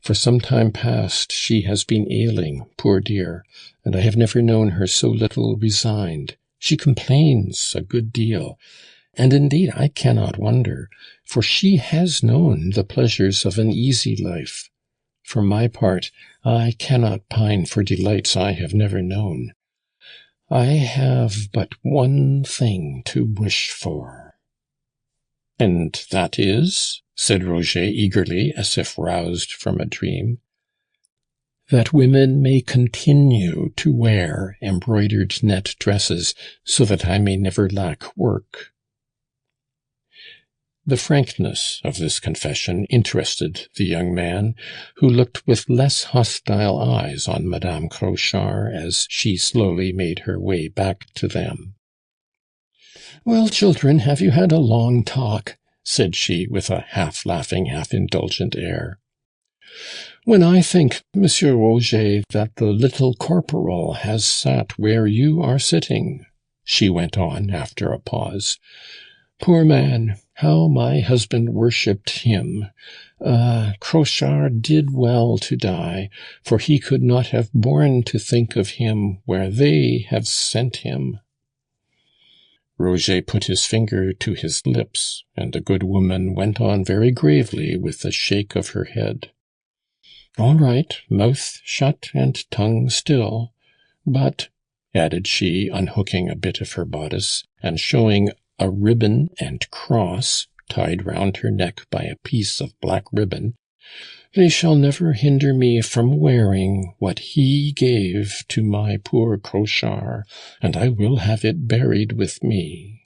For some time past she has been ailing, poor dear, and I have never known her so little resigned. She complains a good deal, and indeed I cannot wonder, for she has known the pleasures of an easy life. For my part, I cannot pine for delights I have never known. I have but one thing to wish for." "And that is?" said Roger eagerly, as if roused from a dream. "That women may continue to wear embroidered net dresses, so that I may never lack work." The frankness of this confession interested the young man, who looked with less hostile eyes on Madame Crochard as she slowly made her way back to them. "Well, children, have you had a long talk?" said she, with a half-laughing, half-indulgent air. "When I think, Monsieur Roger, that the little corporal has sat where you are sitting," she went on after a pause. "Poor man, how my husband worshipped him! Crochard did well to die, for he could not have borne to think of him where they have sent him." Roger put his finger to his lips, and the good woman went on very gravely with a shake of her head. "All right, mouth shut and tongue still. But," added she, unhooking a bit of her bodice, and showing a ribbon and cross tied round her neck by a piece of black ribbon, "they shall never hinder me from wearing what he gave to my poor Crochard, and I will have it buried with me."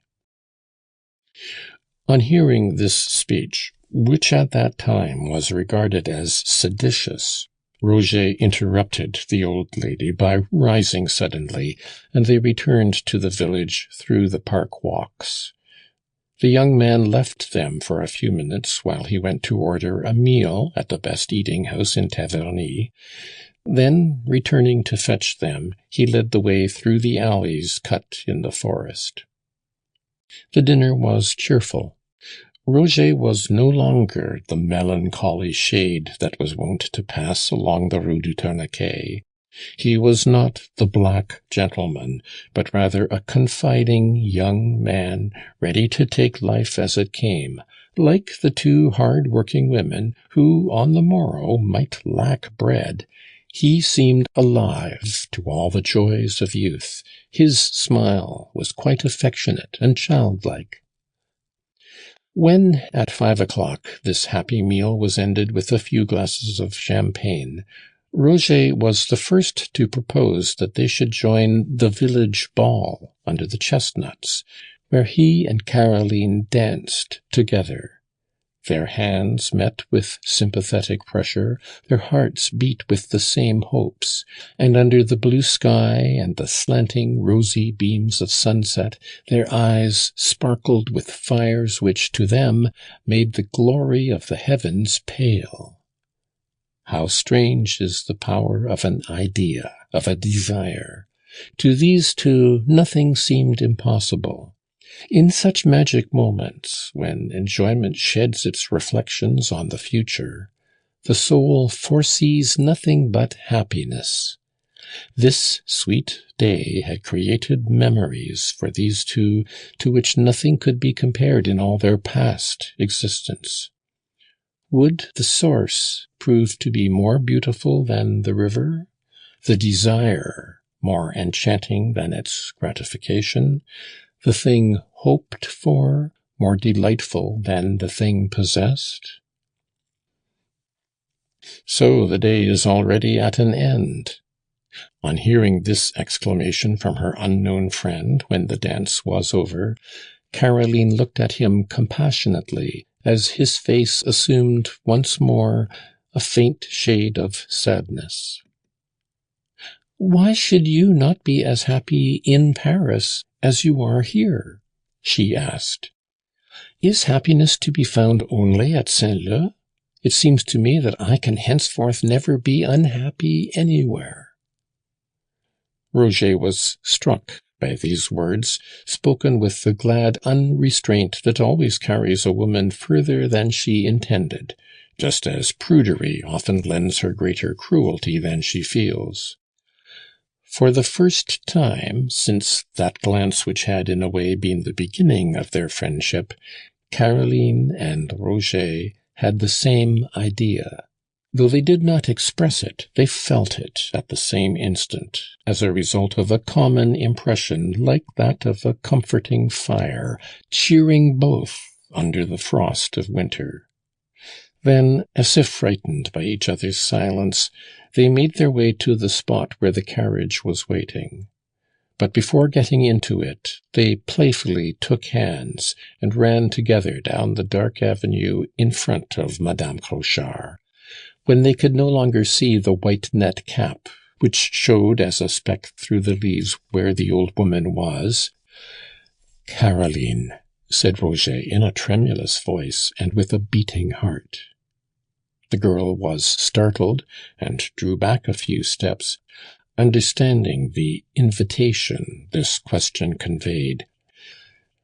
On hearing this speech, which at that time was regarded as seditious, Roger interrupted the old lady by rising suddenly, and they returned to the village through the park walks. The young man left them for a few minutes while he went to order a meal at the best eating-house in Taverny. Then, returning to fetch them, he led the way through the alleys cut in the forest. The dinner was cheerful. Roger was no longer the melancholy shade that was wont to pass along the Rue du Tourniquet. He was not the black gentleman, but rather a confiding young man, ready to take life as it came, like the two hard-working women who, on the morrow, might lack bread. He seemed alive to all the joys of youth. His smile was quite affectionate and childlike. When, at 5 o'clock, this happy meal was ended with a few glasses of champagne, Roger was the first to propose that they should join the village ball under the chestnuts, where he and Caroline danced together. Their hands met with sympathetic pressure, their hearts beat with the same hopes, and under the blue sky and the slanting rosy beams of sunset, their eyes sparkled with fires which, to them, made the glory of the heavens pale. How strange is the power of an idea, of a desire! To these two nothing seemed impossible. In such magic moments, when enjoyment sheds its reflections on the future, the soul foresees nothing but happiness. This sweet day had created memories for these two to which nothing could be compared in all their past existence. Would the source prove to be more beautiful than the river, the desire more enchanting than its gratification, the thing hoped for more delightful than the thing possessed? So the day is already at an end. On hearing this exclamation from her unknown friend when the dance was over, Caroline looked at him compassionately, as his face assumed once more a faint shade of sadness. "Why should you not be as happy in Paris as you are here?" she asked. "Is happiness to be found only at Saint-Leu? It seems to me that I can henceforth never be unhappy anywhere." Roger was struck by these words, spoken with the glad unrestraint that always carries a woman further than she intended, just as prudery often lends her greater cruelty than she feels. For the first time since that glance which had in a way been the beginning of their friendship, Caroline and Roger had the same idea. Though they did not express it, they felt it at the same instant, as a result of a common impression like that of a comforting fire, cheering both under the frost of winter. Then, as if frightened by each other's silence, they made their way to the spot where the carriage was waiting. But before getting into it, they playfully took hands and ran together down the dark avenue in front of Madame Crochard. When they could no longer see the white net cap, which showed as a speck through the leaves where the old woman was, "Caroline," said Roger in a tremulous voice and with a beating heart. The girl was startled and drew back a few steps, understanding the invitation this question conveyed.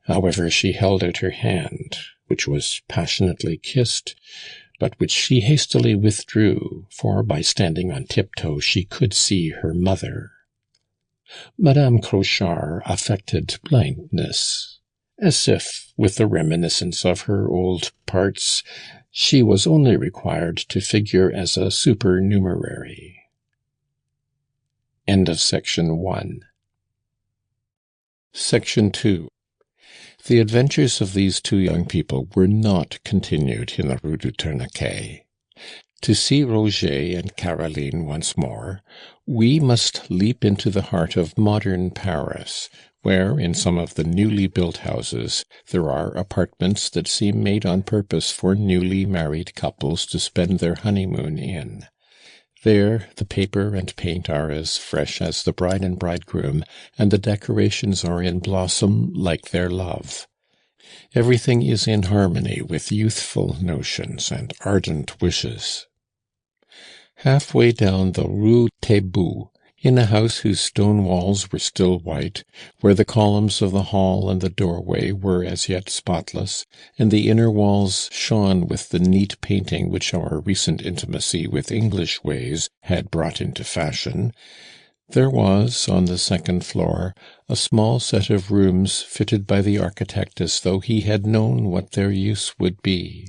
However, she held out her hand, which was passionately kissed, but which she hastily withdrew, for by standing on tiptoe she could see her mother. Madame Crochard affected blindness, as if, with the reminiscence of her old parts, she was only required to figure as a supernumerary. End of section 1. Section 2. The adventures of these two young people were not continued in the Rue du Tourniquet. To see Roger and Caroline once more, we must leap into the heart of modern Paris, where, in some of the newly built houses, there are apartments that seem made on purpose for newly married couples to spend their honeymoon in. There the paper and paint are as fresh as the bride and bridegroom, and the decorations are in blossom like their love. Everything is in harmony with youthful notions and ardent wishes. Halfway down the Rue Taitbout, in a house whose stone walls were still white, where the columns of the hall and the doorway were as yet spotless, and the inner walls shone with the neat painting which our recent intimacy with English ways had brought into fashion, there was, on the second floor, a small set of rooms fitted by the architect as though he had known what their use would be.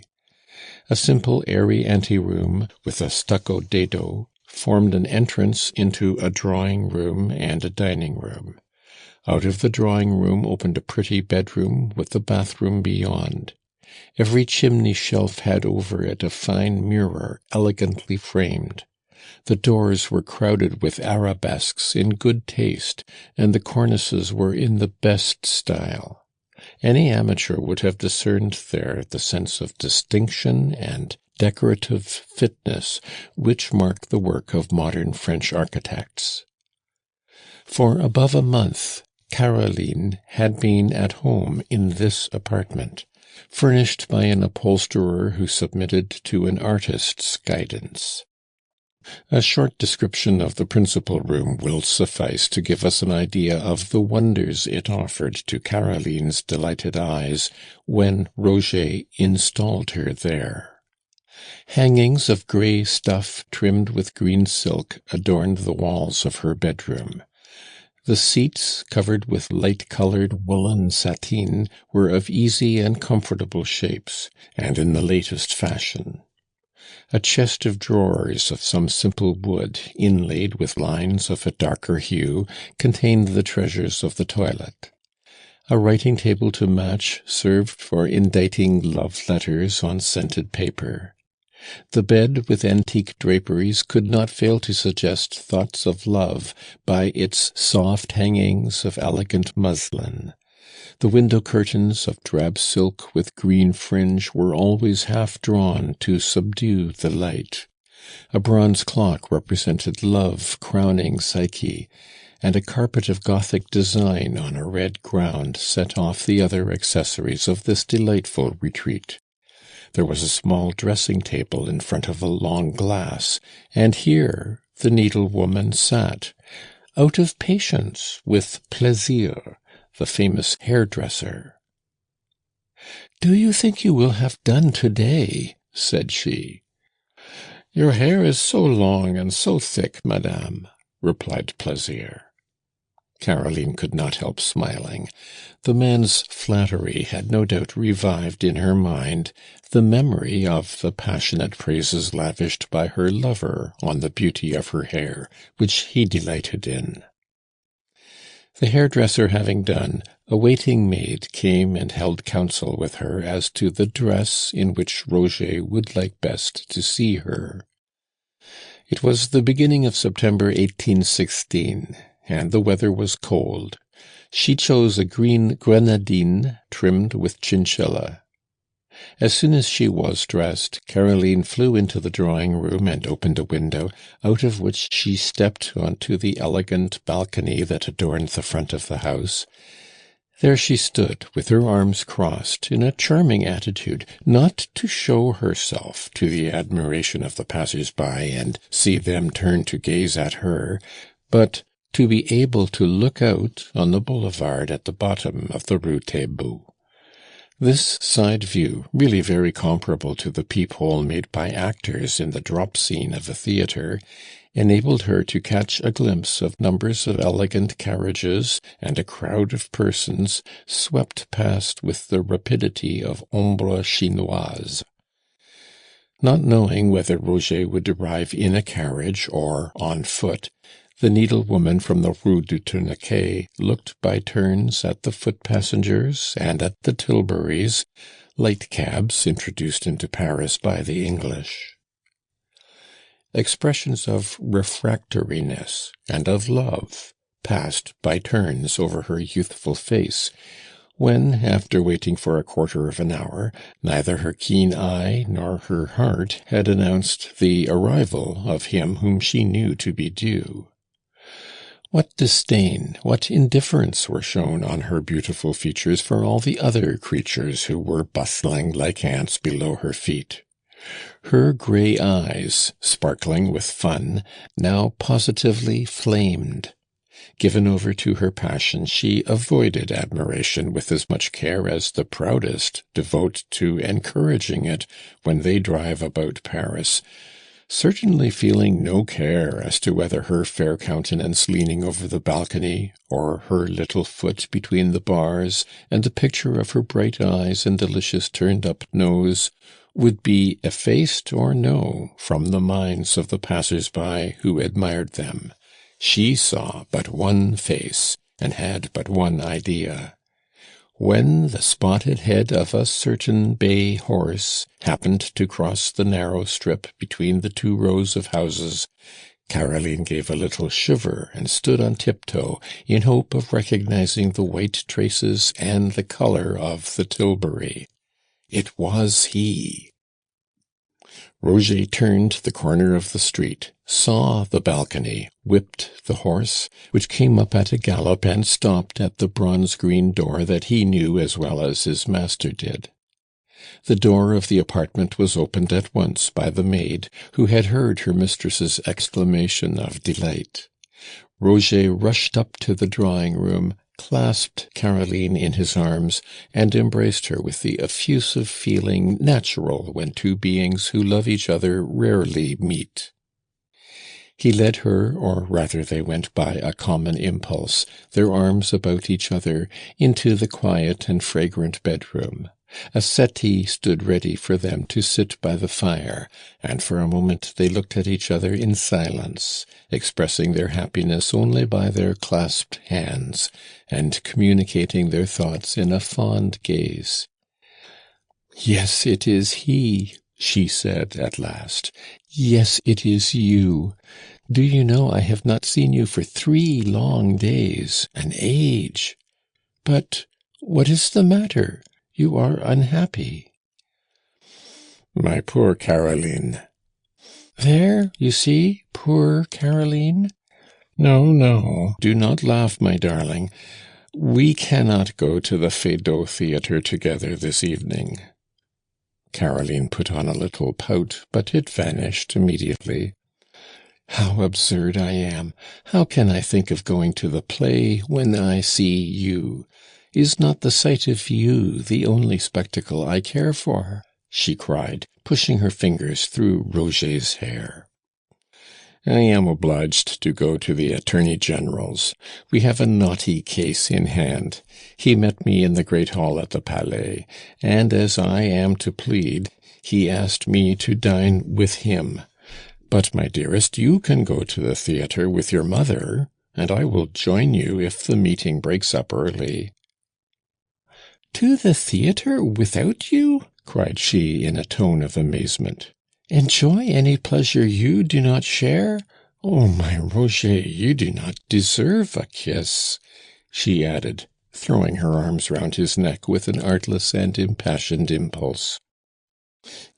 A simple airy anteroom with a stucco dado formed an entrance into a drawing-room and a dining-room. Out of the drawing-room opened a pretty bedroom with a bathroom beyond. Every chimney-shelf had over it a fine mirror elegantly framed. The doors were crowded with arabesques in good taste, and the cornices were in the best style. Any amateur would have discerned there the sense of distinction and decorative fitness which mark the work of modern French architects. For above a month, Caroline had been at home in this apartment, furnished by an upholsterer who submitted to an artist's guidance. A short description of the principal room will suffice to give us an idea of the wonders it offered to Caroline's delighted eyes when Roger installed her there. Hangings of grey stuff trimmed with green silk adorned the walls of her bedroom. The seats, covered with light-coloured woolen sateen, were of easy and comfortable shapes, and in the latest fashion. A chest of drawers of some simple wood, inlaid with lines of a darker hue, contained the treasures of the toilet. A writing table to match served for inditing love letters on scented paper. The bed with antique draperies could not fail to suggest thoughts of love by its soft hangings of elegant muslin. The window curtains of drab silk with green fringe were always half drawn to subdue the light. A bronze clock represented Love crowning Psyche, and a carpet of Gothic design on a red ground set off the other accessories of this delightful retreat. There was a small dressing-table in front of a long glass, and here the needlewoman sat, out of patience with Plaisir, the famous hairdresser. "Do you think you will have done to-day?" said she. "Your hair is so long and so thick, madame," replied Plaisir. Caroline could not help smiling. The man's flattery had no doubt revived in her mind the memory of the passionate praises lavished by her lover on the beauty of her hair, which he delighted in. The hairdresser having done, a waiting maid came and held counsel with her as to the dress in which Roger would like best to see her. It was the beginning of September 1816, and the weather was cold. She chose a green grenadine trimmed with chinchilla. As soon as she was dressed, Caroline flew into the drawing-room and opened a window, out of which she stepped onto the elegant balcony that adorned the front of the house. There she stood, with her arms crossed, in a charming attitude, not to show herself to the admiration of the passers-by and see them turn to gaze at her, but to be able to look out on the boulevard at the bottom of the Rue Taitbout. This side view, really very comparable to the peephole made by actors in the drop scene of a theatre, enabled her to catch a glimpse of numbers of elegant carriages and a crowd of persons swept past with the rapidity of ombre chinoise. Not knowing whether Roger would arrive in a carriage or on foot, the needlewoman from the Rue du Tourniquet looked by turns at the foot-passengers and at the tilburys, light cabs introduced into Paris by the English. Expressions of refractoriness and of love passed by turns over her youthful face, when, after waiting for a quarter of an hour, neither her keen eye nor her heart had announced the arrival of him whom she knew to be due. What disdain, what indifference were shown on her beautiful features for all the other creatures who were bustling like ants below her feet. Her grey eyes, sparkling with fun, now positively flamed. Given over to her passion, she avoided admiration with as much care as the proudest devote to encouraging it when they drive about Paris, certainly feeling no care as to whether her fair countenance leaning over the balcony, or her little foot between the bars, and the picture of her bright eyes and delicious turned-up nose, would be effaced or no from the minds of the passers-by who admired them. She saw but one face, and had but one idea. When the spotted head of a certain bay horse happened to cross the narrow strip between the two rows of houses, Caroline gave a little shiver and stood on tiptoe, in hope of recognizing the white traces and the colour of the tilbury. It was he. Roger turned the corner of the street, saw the balcony, whipped the horse, which came up at a gallop and stopped at the bronze-green door that he knew as well as his master did. The door of the apartment was opened at once by the maid, who had heard her mistress's exclamation of delight. Roger rushed up to the drawing-room, clasped Caroline in his arms, and embraced her with the effusive feeling natural when two beings who love each other rarely meet. He led her, or rather they went by a common impulse, their arms about each other, into the quiet and fragrant bedroom. A settee stood ready for them to sit by the fire, and for a moment they looked at each other in silence, expressing their happiness only by their clasped hands, and communicating their thoughts in a fond gaze. "Yes, it is he," she said at last. "Yes, it is you. Do you know I have not seen you for 3 long days, an age. But What is the matter? You are unhappy." "My poor Caroline." "There, you see, poor Caroline." "No, no, do not laugh, my darling. We cannot go to the Feydeau Theatre together this evening." Caroline put on a little pout, but it vanished immediately. "How absurd I am! How can I think of going to the play when I see you? Is not the sight of you the only spectacle I care for?" she cried, pushing her fingers through Roger's hair. "I am obliged to go to the Attorney General's. We have a naughty case in hand. He met me in the great hall at the Palais, and as I am to plead, he asked me to dine with him. But, my dearest, you can go to the theatre with your mother, and I will join you if the meeting breaks up early." "To the theatre without you?" cried she in a tone of amazement. "Enjoy any pleasure you do not share? Oh, my Roger, you do not deserve a kiss," she added, throwing her arms round his neck with an artless and impassioned impulse.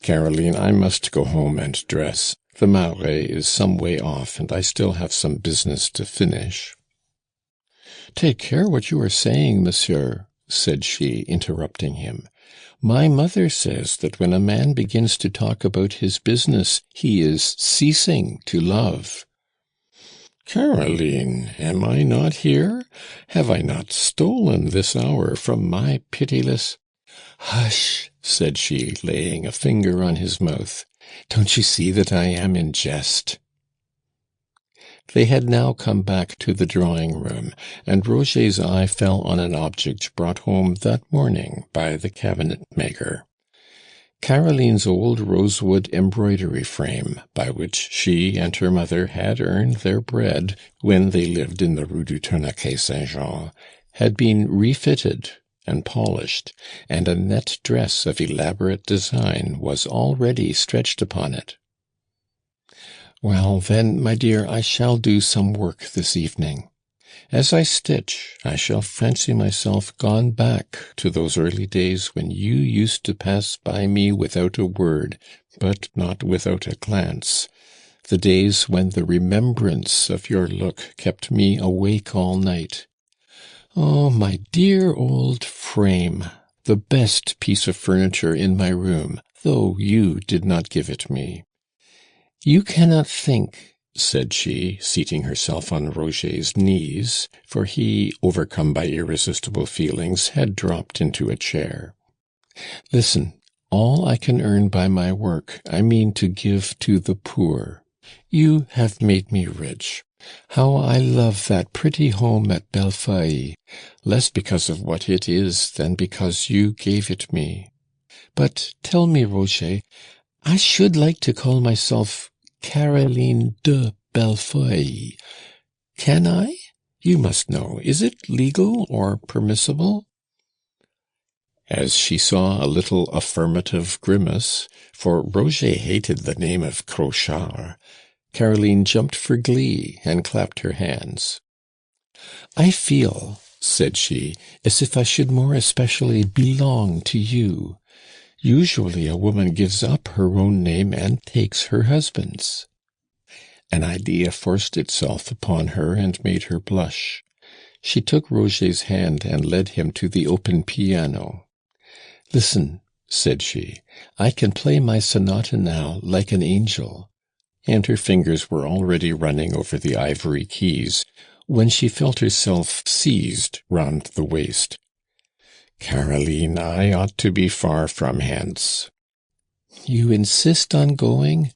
"Caroline, I must go home and dress. The Marais is some way off, and I still have some business to finish." "Take care what you are saying, monsieur," said she, interrupting him. "My mother says that when a man begins to talk about his business, he is ceasing to love." "Caroline, am I not here? Have I not stolen this hour from my pitiless—" "Hush," said she, laying a finger on his mouth. "Don't you see that I am in jest?" They had now come back to the drawing-room, and Roger's eye fell on an object brought home that morning by the cabinet-maker. Caroline's old rosewood embroidery frame, by which she and her mother had earned their bread when they lived in the Rue du Tourniquet Saint-Jean, had been refitted and polished, and a net dress of elaborate design was already stretched upon it. "Well, then, my dear, I shall do some work this evening. As I stitch, I shall fancy myself gone back to those early days when you used to pass by me without a word, but not without a glance, the days when the remembrance of your look kept me awake all night. Oh, my dear old frame, the best piece of furniture in my room, though you did not give it me. You cannot think," said she, seating herself on Roger's knees, for he, overcome by irresistible feelings, had dropped into a chair. "Listen, all I can earn by my work, I mean to give to the poor. You have made me rich. How I love that pretty home at Bellefeuille, less because of what it is than because you gave it me. But tell me, Roger, I should like to call myself Caroline de Bellefeuille. Can I? You must know. Is it legal or permissible?" As she saw a little affirmative grimace, for Roger hated the name of Crochard, Caroline jumped for glee and clapped her hands. "I feel," said she, "as if I should more especially belong to you. Usually a woman gives up her own name and takes her husband's." An idea forced itself upon her and made her blush. She took Roger's hand and led him to the open piano. "Listen," said she, "I can play my sonata now like an angel." And her fingers were already running over the ivory keys, when she felt herself seized round the waist. "Caroline, I ought to be far from hence." "You insist on going?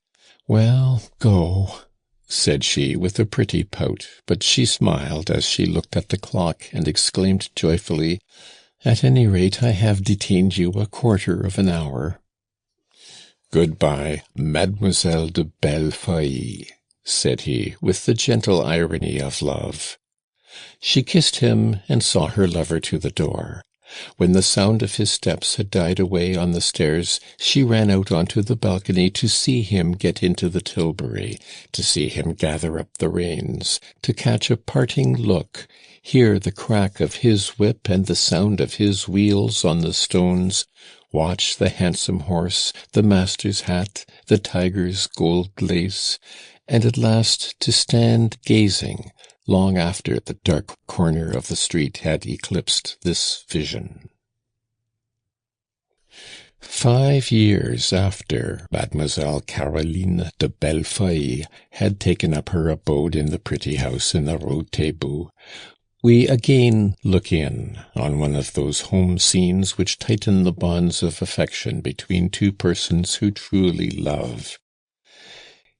Well, go," said she, with a pretty pout, but she smiled as she looked at the clock and exclaimed joyfully, "At any rate, I have detained you a quarter of an hour." "Good-bye, Mademoiselle de Bellefeuille," said he, with the gentle irony of love. She kissed him and saw her lover to the door. When the sound of his steps had died away on the stairs, she ran out onto the balcony to see him get into the tilbury, to see him gather up the reins, to catch a parting look, hear the crack of his whip and the sound of his wheels on the stones, watch the handsome horse, the master's hat, the tiger's gold lace, and at last to stand gazing, long after the dark corner of the street had eclipsed this vision. 5 years after Mademoiselle Caroline de Bellefeuille had taken up her abode in the pretty house in the Rue Taitbout, we again look in on one of those home scenes which tighten the bonds of affection between two persons who truly love.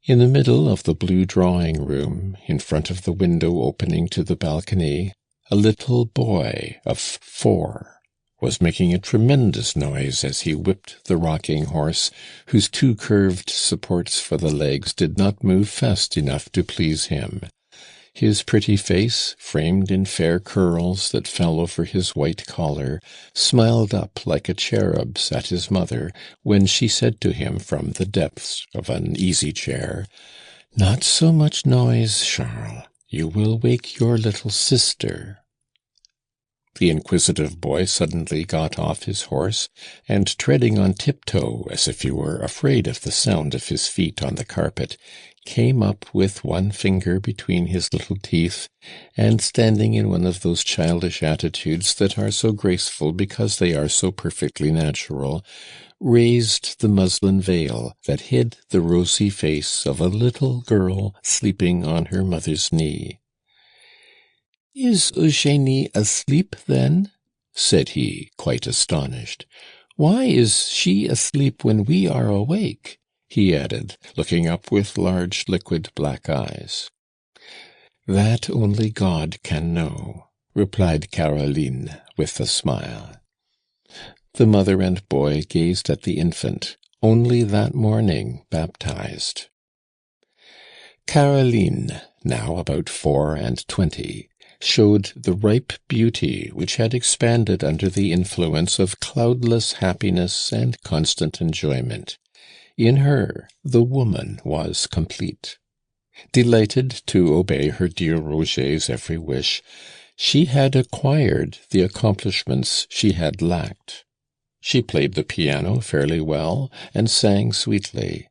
In the middle of the blue drawing-room, in front of the window opening to the balcony, a little boy of 4 was making a tremendous noise as he whipped the rocking horse, whose 2 curved supports for the legs did not move fast enough to please him. His pretty face, framed in fair curls that fell over his white collar, smiled up like a cherub's at his mother when she said to him from the depths of an easy-chair, "Not so much noise, Charles. You will wake your little sister." The inquisitive boy suddenly got off his horse, and treading on tiptoe, as if he were afraid of the sound of his feet on the carpet, came up with one finger between his little teeth, and standing in one of those childish attitudes that are so graceful because they are so perfectly natural, raised the muslin veil that hid the rosy face of a little girl sleeping on her mother's knee. "Is Eugenie asleep, then?" said he, quite astonished. "Why is she asleep when we are awake?" he added, looking up with large liquid black eyes. "That only God can know," replied Caroline with a smile. The mother and boy gazed at the infant, only that morning baptized. Caroline, now about 24, showed the ripe beauty which had expanded under the influence of cloudless happiness and constant enjoyment. In her, the woman was complete. Delighted to obey her dear Roger's every wish, she had acquired the accomplishments she had lacked. She played the piano fairly well, and sang sweetly.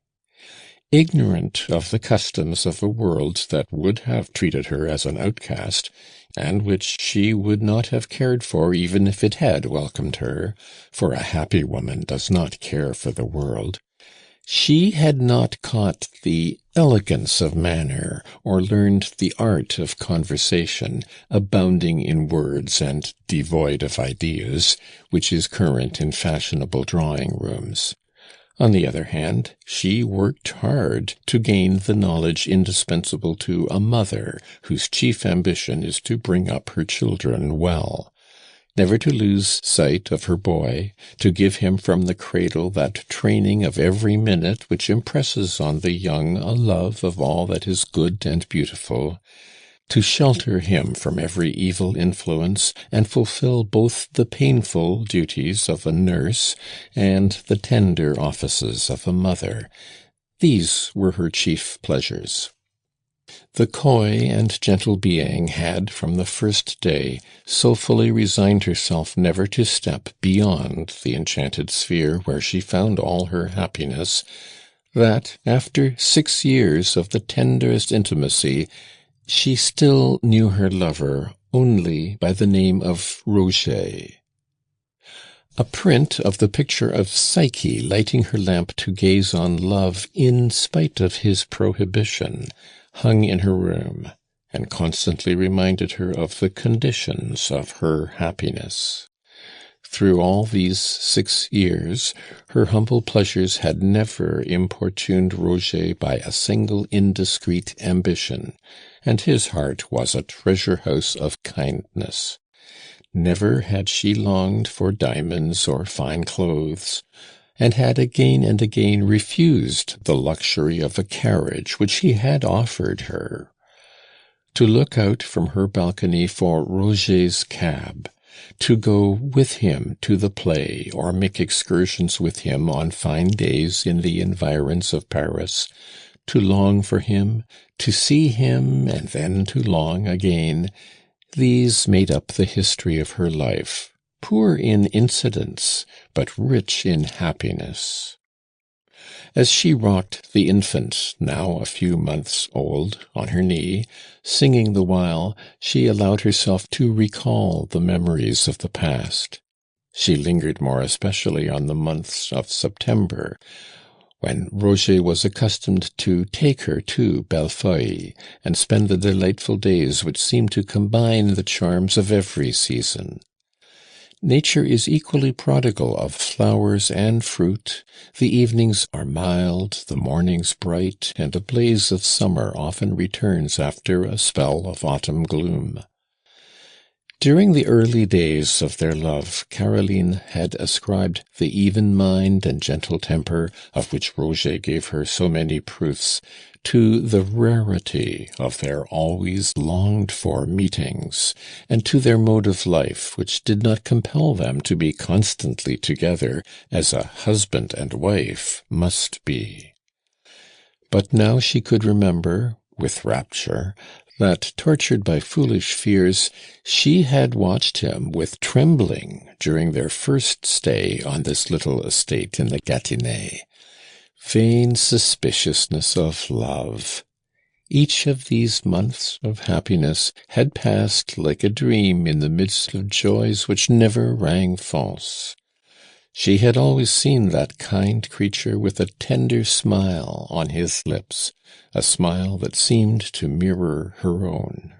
Ignorant of the customs of a world that would have treated her as an outcast, and which she would not have cared for even if it had welcomed her, for a happy woman does not care for the world, she had not caught the elegance of manner, or learned the art of conversation, abounding in words and devoid of ideas, which is current in fashionable drawing-rooms. On the other hand, she worked hard to gain the knowledge indispensable to a mother whose chief ambition is to bring up her children well. Never to lose sight of her boy, to give him from the cradle that training of every minute which impresses on the young a love of all that is good and beautiful, to shelter him from every evil influence, and fulfill both the painful duties of a nurse and the tender offices of a mother. These were her chief pleasures. The coy and gentle being had, from the first day, so fully resigned herself never to step beyond the enchanted sphere where she found all her happiness, that, after 6 years of the tenderest intimacy, she still knew her lover only by the name of Roger. A print of the picture of Psyche lighting her lamp to gaze on love in spite of his prohibition hung in her room, and constantly reminded her of the conditions of her happiness. Through all these 6 years, her humble pleasures had never importuned Roger by a single indiscreet ambition, and his heart was a treasure-house of kindness. Never had she longed for diamonds or fine clothes, and had again and again refused the luxury of a carriage which he had offered her. To look out from her balcony for Roger's cab, to go with him to the play, or make excursions with him on fine days in the environs of Paris, to long for him, to see him, and then to long again, These made up the history of her life, poor in incidents, but rich in happiness. As she rocked the infant, now a few months old, on her knee, singing the while, she allowed herself to recall the memories of the past. She lingered more especially on the months of September, when Roger was accustomed to take her to Bellefeuille and spend the delightful days which seemed to combine the charms of every season. Nature is equally prodigal of flowers and fruit. The evenings are mild, the mornings bright, and a blaze of summer often returns after a spell of autumn gloom. During the early days of their love, Caroline had ascribed the even mind and gentle temper, of which Roger gave her so many proofs, to the rarity of their always longed-for meetings, and to their mode of life, which did not compel them to be constantly together, as a husband and wife must be. But now she could remember, with rapture, that, tortured by foolish fears, she had watched him with trembling during their first stay on this little estate in the Gâtinais. Vain suspiciousness of love. Each of these months of happiness had passed like a dream in the midst of joys which never rang false. She had always seen that kind creature with a tender smile on his lips, a smile that seemed to mirror her own.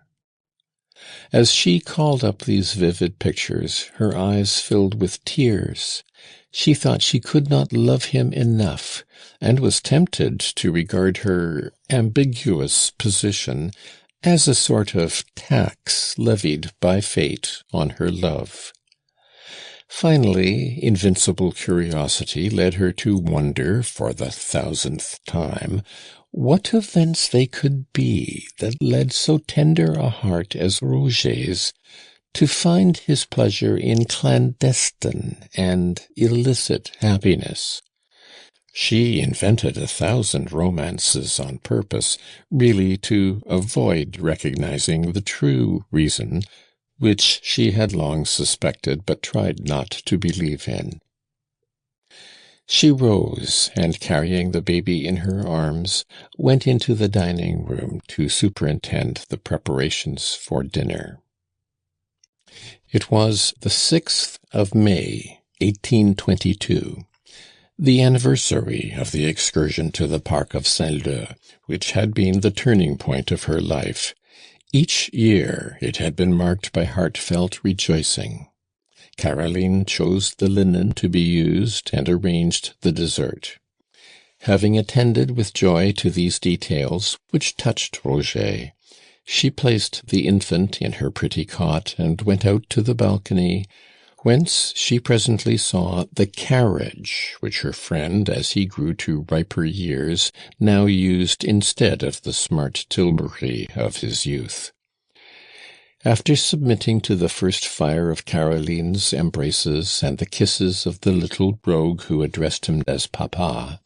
As she called up these vivid pictures, her eyes filled with tears. She thought she could not love him enough, and was tempted to regard her ambiguous position as a sort of tax levied by fate on her love. Finally, invincible curiosity led her to wonder, for the 1000th time, what events they could be that led so tender a heart as Roger's to find his pleasure in clandestine and illicit happiness. She invented 1,000 romances on purpose, really to avoid recognizing the true reason, which she had long suspected but tried not to believe in. She rose, and carrying the baby in her arms, went into the dining-room to superintend the preparations for dinner. It was the 6th of May, 1822, the anniversary of the excursion to the Park of Saint-Leu, which had been the turning point of her life. Each year it had been marked by heartfelt rejoicing. Caroline chose the linen to be used and arranged the dessert. Having attended with joy to these details, which touched Roger, she placed the infant in her pretty cot and went out to the balcony, whence she presently saw the carriage which her friend, as he grew to riper years, now used instead of the smart tilbury of his youth. After submitting to the first fire of Caroline's embraces and the kisses of the little rogue who addressed him as Papa,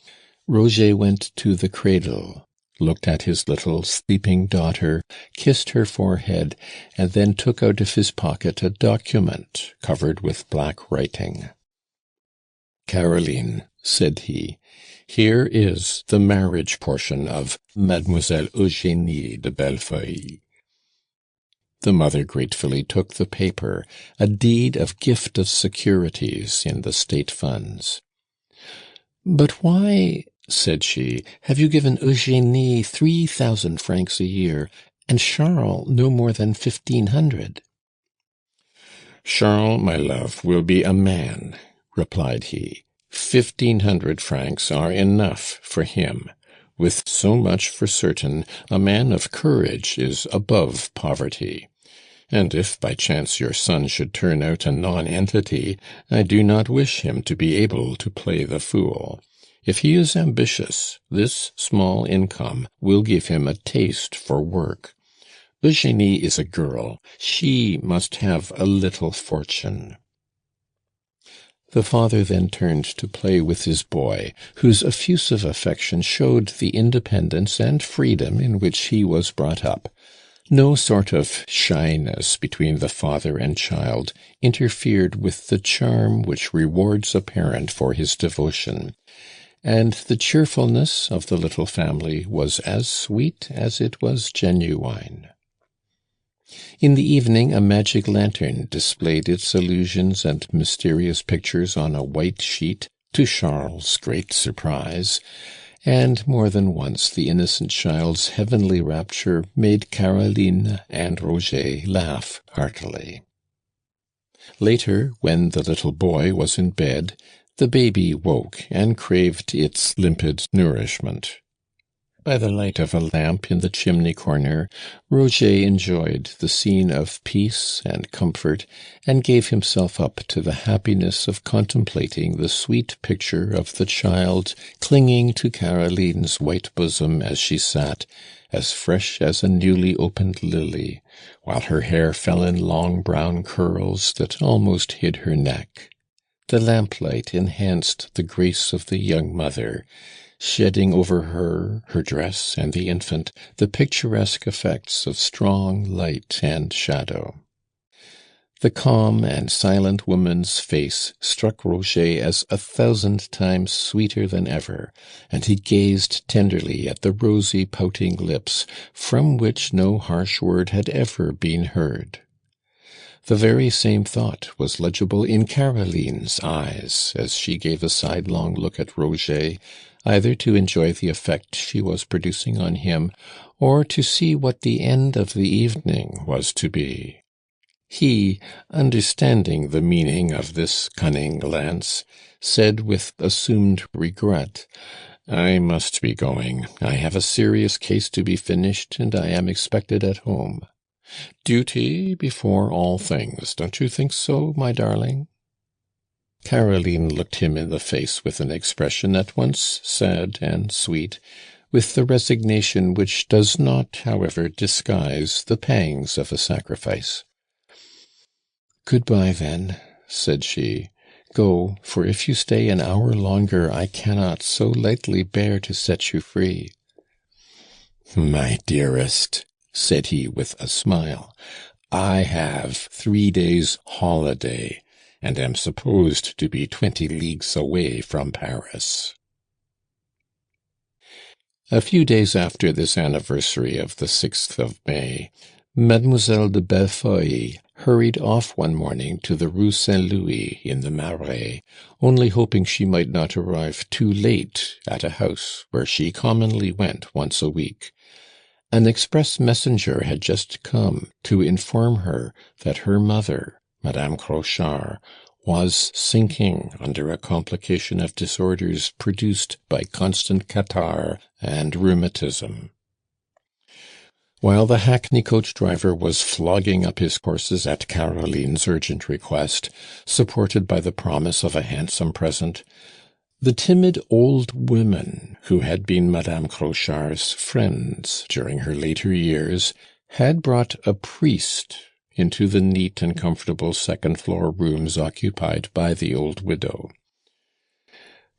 Roger went to the cradle, looked at his little sleeping daughter, kissed her forehead, and then took out of his pocket a document covered with black writing. "Caroline," said he, "here is the marriage portion of Mademoiselle Eugénie de Bellefeuille." The mother gratefully took the paper, a deed of gift of securities in the state funds. "But why," said she, "have you given Eugénie 3,000 francs a year, and Charles no more than 1,500? "Charles, my love, will be a man," replied he. 1,500 francs are enough for him. With so much for certain, a man of courage is above poverty. And if by chance your son should turn out a nonentity, I do not wish him to be able to play the fool. If he is ambitious, this small income will give him a taste for work. Eugénie is a girl. She must have a little fortune." The father then turned to play with his boy, whose effusive affection showed the independence and freedom in which he was brought up. No sort of shyness between the father and child interfered with the charm which rewards a parent for his devotion, and the cheerfulness of the little family was as sweet as it was genuine. In the evening a magic lantern displayed its illusions and mysterious pictures on a white sheet, to Charles's great surprise, and more than once the innocent child's heavenly rapture made Caroline and Roger laugh heartily. Later, when the little boy was in bed, the baby woke and craved its limpid nourishment. By the light of a lamp in the chimney corner, Roger enjoyed the scene of peace and comfort, and gave himself up to the happiness of contemplating the sweet picture of the child clinging to Caroline's white bosom as she sat, as fresh as a newly opened lily, while her hair fell in long brown curls that almost hid her neck. The lamplight enhanced the grace of the young mother, shedding over her, her dress, and the infant, the picturesque effects of strong light and shadow. The calm and silent woman's face struck Roger as 1,000 times sweeter than ever, and he gazed tenderly at the rosy pouting lips, from which no harsh word had ever been heard. The very same thought was legible in Caroline's eyes, as she gave a sidelong look at Roger, either to enjoy the effect she was producing on him, or to see what the end of the evening was to be. He, understanding the meaning of this cunning glance, said with assumed regret, "I must be going. I have a serious case to be finished, and I am expected at home. Duty before all things, don't you think so, my darling?" Caroline looked him in the face with an expression at once sad and sweet, with the resignation which does not, however, disguise the pangs of a sacrifice. "Good-bye, then," said she. "Go, for if you stay an hour longer, I cannot so lightly bear to set you free." "My dearest," said he with a smile, "I have 3 days' holiday, and am supposed to be 20 leagues away from Paris." A few days after this anniversary of the 6th of May, Mademoiselle de Bellefeuille hurried off one morning to the Rue Saint-Louis in the Marais, only hoping she might not arrive too late at a house where she commonly went once a week. An express messenger had just come to inform her that her mother, Madame Crochard, was sinking under a complication of disorders produced by constant catarrh and rheumatism. While the hackney coach driver was flogging up his horses at Caroline's urgent request, supported by the promise of a handsome present, the timid old women who had been Madame Crochard's friends during her later years had brought a priest into the neat and comfortable second-floor rooms occupied by the old widow.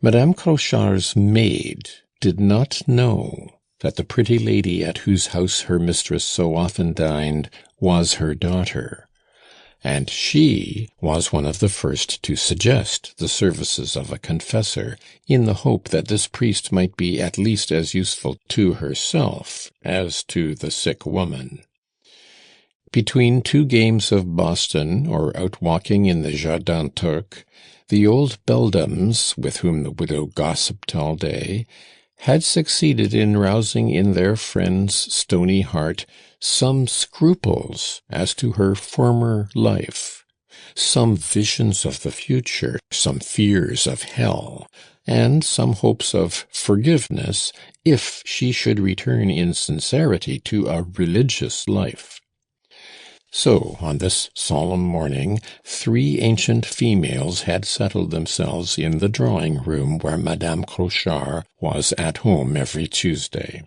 Madame Crochard's maid did not know that the pretty lady at whose house her mistress so often dined was her daughter, and she was one of the first to suggest the services of a confessor, in the hope that this priest might be at least as useful to herself as to the sick woman. Between 2 games of Boston, or out walking in the Jardin Turc, the old beldams, with whom the widow gossiped all day, had succeeded in rousing in their friend's stony heart some scruples as to her former life, some visions of the future, some fears of hell, and some hopes of forgiveness if she should return in sincerity to a religious life. So, on this solemn morning, 3 ancient females had settled themselves in the drawing-room where Madame Crochard was at home every Tuesday.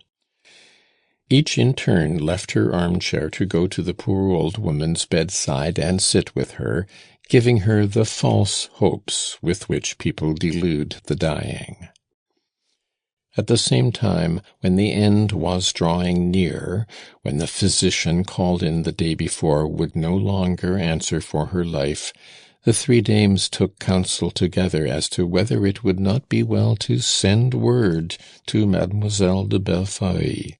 Each in turn left her armchair to go to the poor old woman's bedside and sit with her, giving her the false hopes with which people delude the dying. At the same time, when the end was drawing near, when the physician called in the day before would no longer answer for her life, the three dames took counsel together as to whether it would not be well to send word to Mademoiselle de Bellefeuille.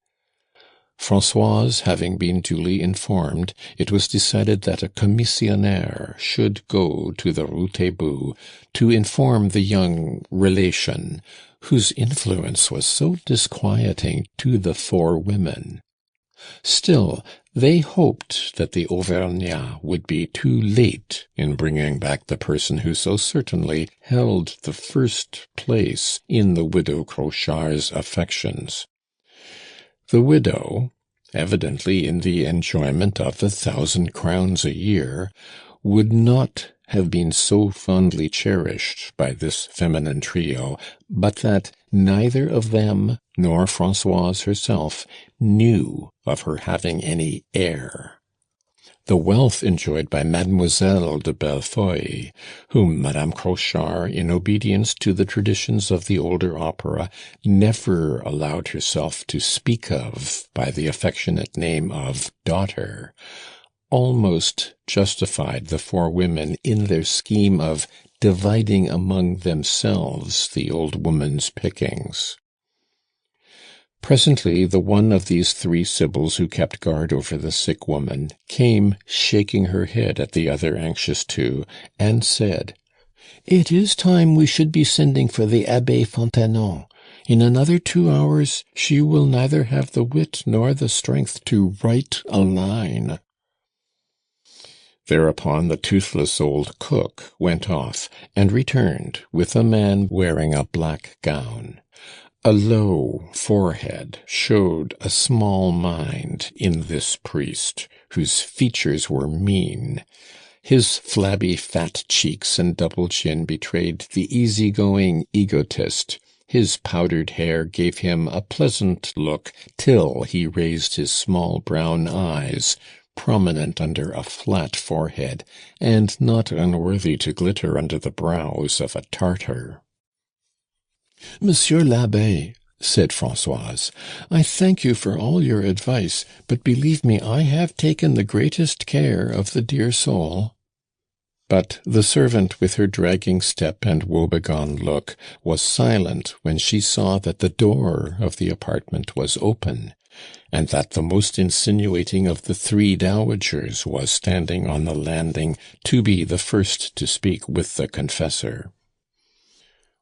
Françoise having been duly informed, it was decided that a commissionnaire should go to the Rue Taitbout to inform the young relation, whose influence was so disquieting to the four women. Still, they hoped that the Auvergnat would be too late in bringing back the person who so certainly held the first place in the widow Crochard's affections. The widow, evidently in the enjoyment of 1,000 crowns a year, would not have been so fondly cherished by this feminine trio, but that neither of them nor Françoise herself knew of her having any heir. The wealth enjoyed by Mademoiselle de Bellefeuille, whom Madame Crochard, in obedience to the traditions of the older opera, never allowed herself to speak of by the affectionate name of daughter, almost justified the four women in their scheme of dividing among themselves the old woman's pickings. Presently the one of these three Sibyls who kept guard over the sick woman came shaking her head at the other anxious two, and said, "It is time we should be sending for the Abbé Fontanon. In another 2 hours she will neither have the wit nor the strength to write a line." Thereupon the toothless old cook went off, and returned with a man wearing a black gown. A low forehead showed a small mind in this priest, whose features were mean. His flabby fat cheeks and double chin betrayed the easy-going egotist. His powdered hair gave him a pleasant look till he raised his small brown eyes, prominent under a flat forehead, and not unworthy to glitter under the brows of a Tartar. "Monsieur l'Abbé," said Françoise, "I thank you for all your advice, but believe me, I have taken the greatest care of the dear soul." But the servant, with her dragging step and woebegone look, was silent when she saw that the door of the apartment was open, and that the most insinuating of the three dowagers was standing on the landing to be the first to speak with the confessor.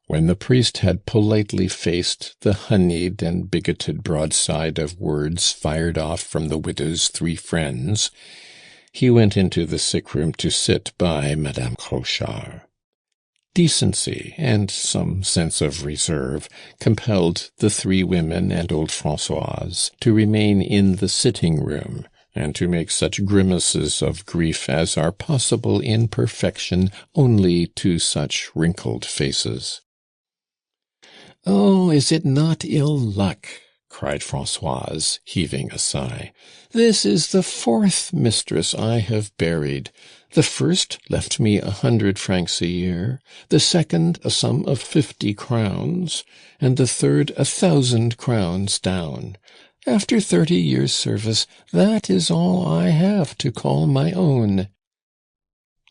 When the priest had politely faced the honeyed and bigoted broadside of words fired off from the widow's three friends, he went into the sick-room to sit by Madame Crochard. Decency and some sense of reserve compelled the three women and old Françoise to remain in the sitting-room, and to make such grimaces of grief as are possible in perfection only to such wrinkled faces. "Oh, is it not ill luck?" cried Françoise, heaving a sigh. "This is the 4th mistress I have buried. The first left me 100 francs a year, the second a sum of 50 crowns, and the third 1,000 crowns down. After 30 years' service, that is all I have to call my own."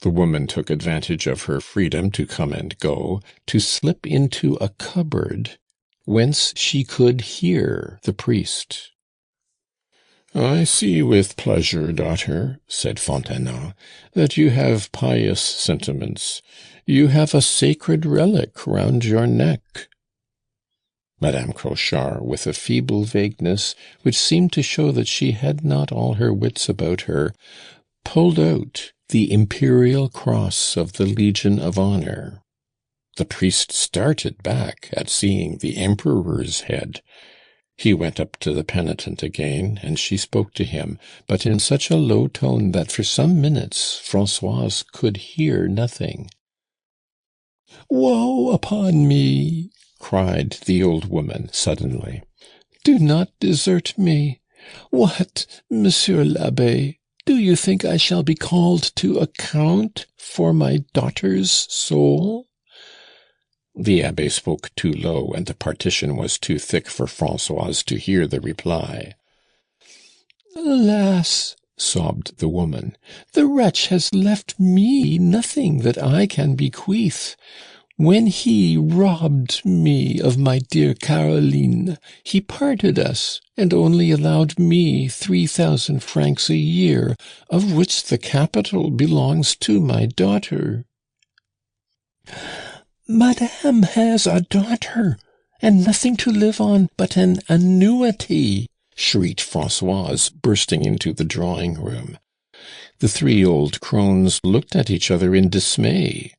The woman took advantage of her freedom to come and go, to slip into a cupboard, whence she could hear the priest. "I see with pleasure, daughter," said Fontanon, "that you have pious sentiments. You have a sacred relic round your neck." Madame Crochard, with a feeble vagueness, which seemed to show that she had not all her wits about her, pulled out the imperial cross of the Legion of Honor. The priest started back at seeing the emperor's head. He went up to the penitent again, and she spoke to him, but in such a low tone that for some minutes Françoise could hear nothing. "Woe upon me!" cried the old woman suddenly. "Do not desert me. What, Monsieur l'Abbé, do you think I shall be called to account for my daughter's soul?" The abbe spoke too low, and the partition was too thick for Françoise to hear the reply. "Alas," sobbed the woman, "the wretch has left me nothing that I can bequeath. When he robbed me of my dear Caroline, he parted us, and only allowed me 3,000 francs a year, of which the capital belongs to my daughter." "Madame has a daughter, and nothing to live on but an annuity," shrieked Françoise, bursting into the drawing-room. The three old crones looked at each other in dismay.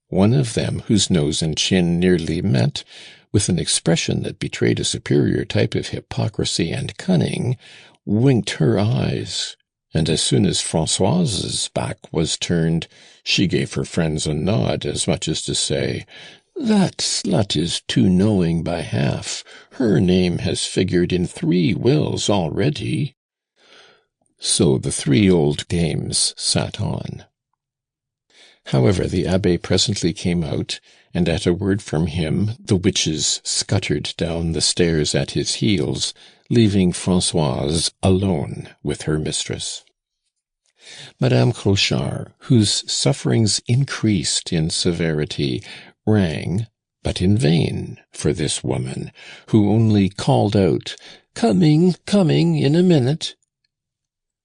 One of them, whose nose and chin nearly met, with an expression that betrayed a superior type of hypocrisy and cunning, winked her eyes, and as soon as Françoise's back was turned, she gave her friends a nod, as much as to say, "That slut is too knowing by half. Her name has figured in 3 wills already." So the 3 old dames sat on. However, the abbe presently came out, and at a word from him the witches scuttered down the stairs at his heels, leaving Françoise alone with her mistress. Madame Crochard, whose sufferings increased in severity, rang, but in vain, for this woman, who only called out, "Coming, coming, in a minute."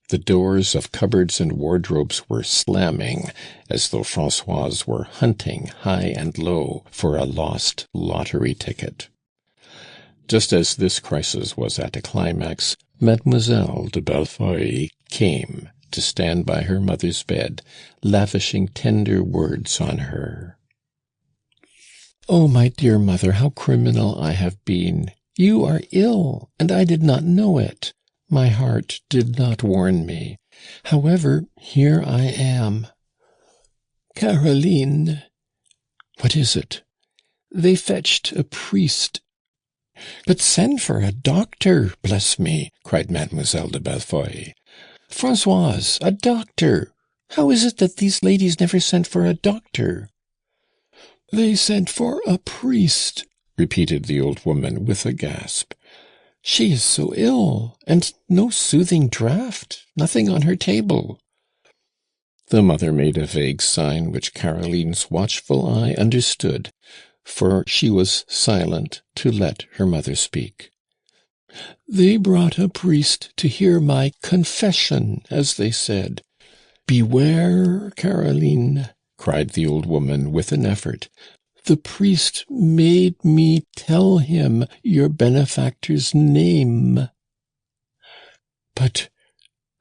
The doors of cupboards and wardrobes were slamming, as though Françoise were hunting high and low for a lost lottery ticket. Just as this crisis was at a climax, Mademoiselle de Bellefeuille came to stand by her mother's bed, lavishing tender words on her. "Oh, my dear mother, how criminal I have been! You are ill, and I did not know it. My heart did not warn me. However, here I am. Caroline—" "What is it?" "They fetched a priest." "But send for a doctor, bless me!" cried Mademoiselle de Bellefeuille. "Françoise, a doctor! How is it that these ladies never sent for a doctor?" "They sent for a priest," repeated the old woman with a gasp. "She is so ill, and no soothing draught, nothing on her table." The mother made a vague sign which Caroline's watchful eye understood, for she was silent to let her mother speak. "They brought a priest to hear my confession, as they said. Beware, Caroline," cried the old woman with an effort. "The priest made me tell him your benefactor's name." "But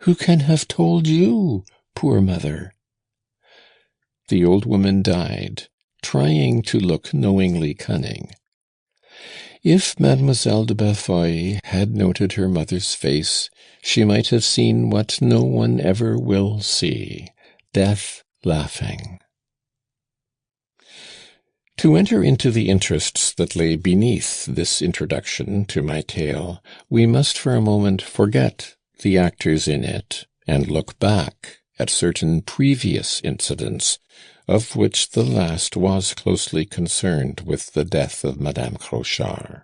who can have told you, poor mother?" The old woman died, trying to look knowingly cunning. If Mademoiselle de Bellefeuille had noted her mother's face, she might have seen what no one ever will see, death laughing. To enter into the interests that lay beneath this introduction to my tale, we must for a moment forget the actors in it and look back at certain previous incidents, of which the last was closely concerned with the death of Madame Crochard.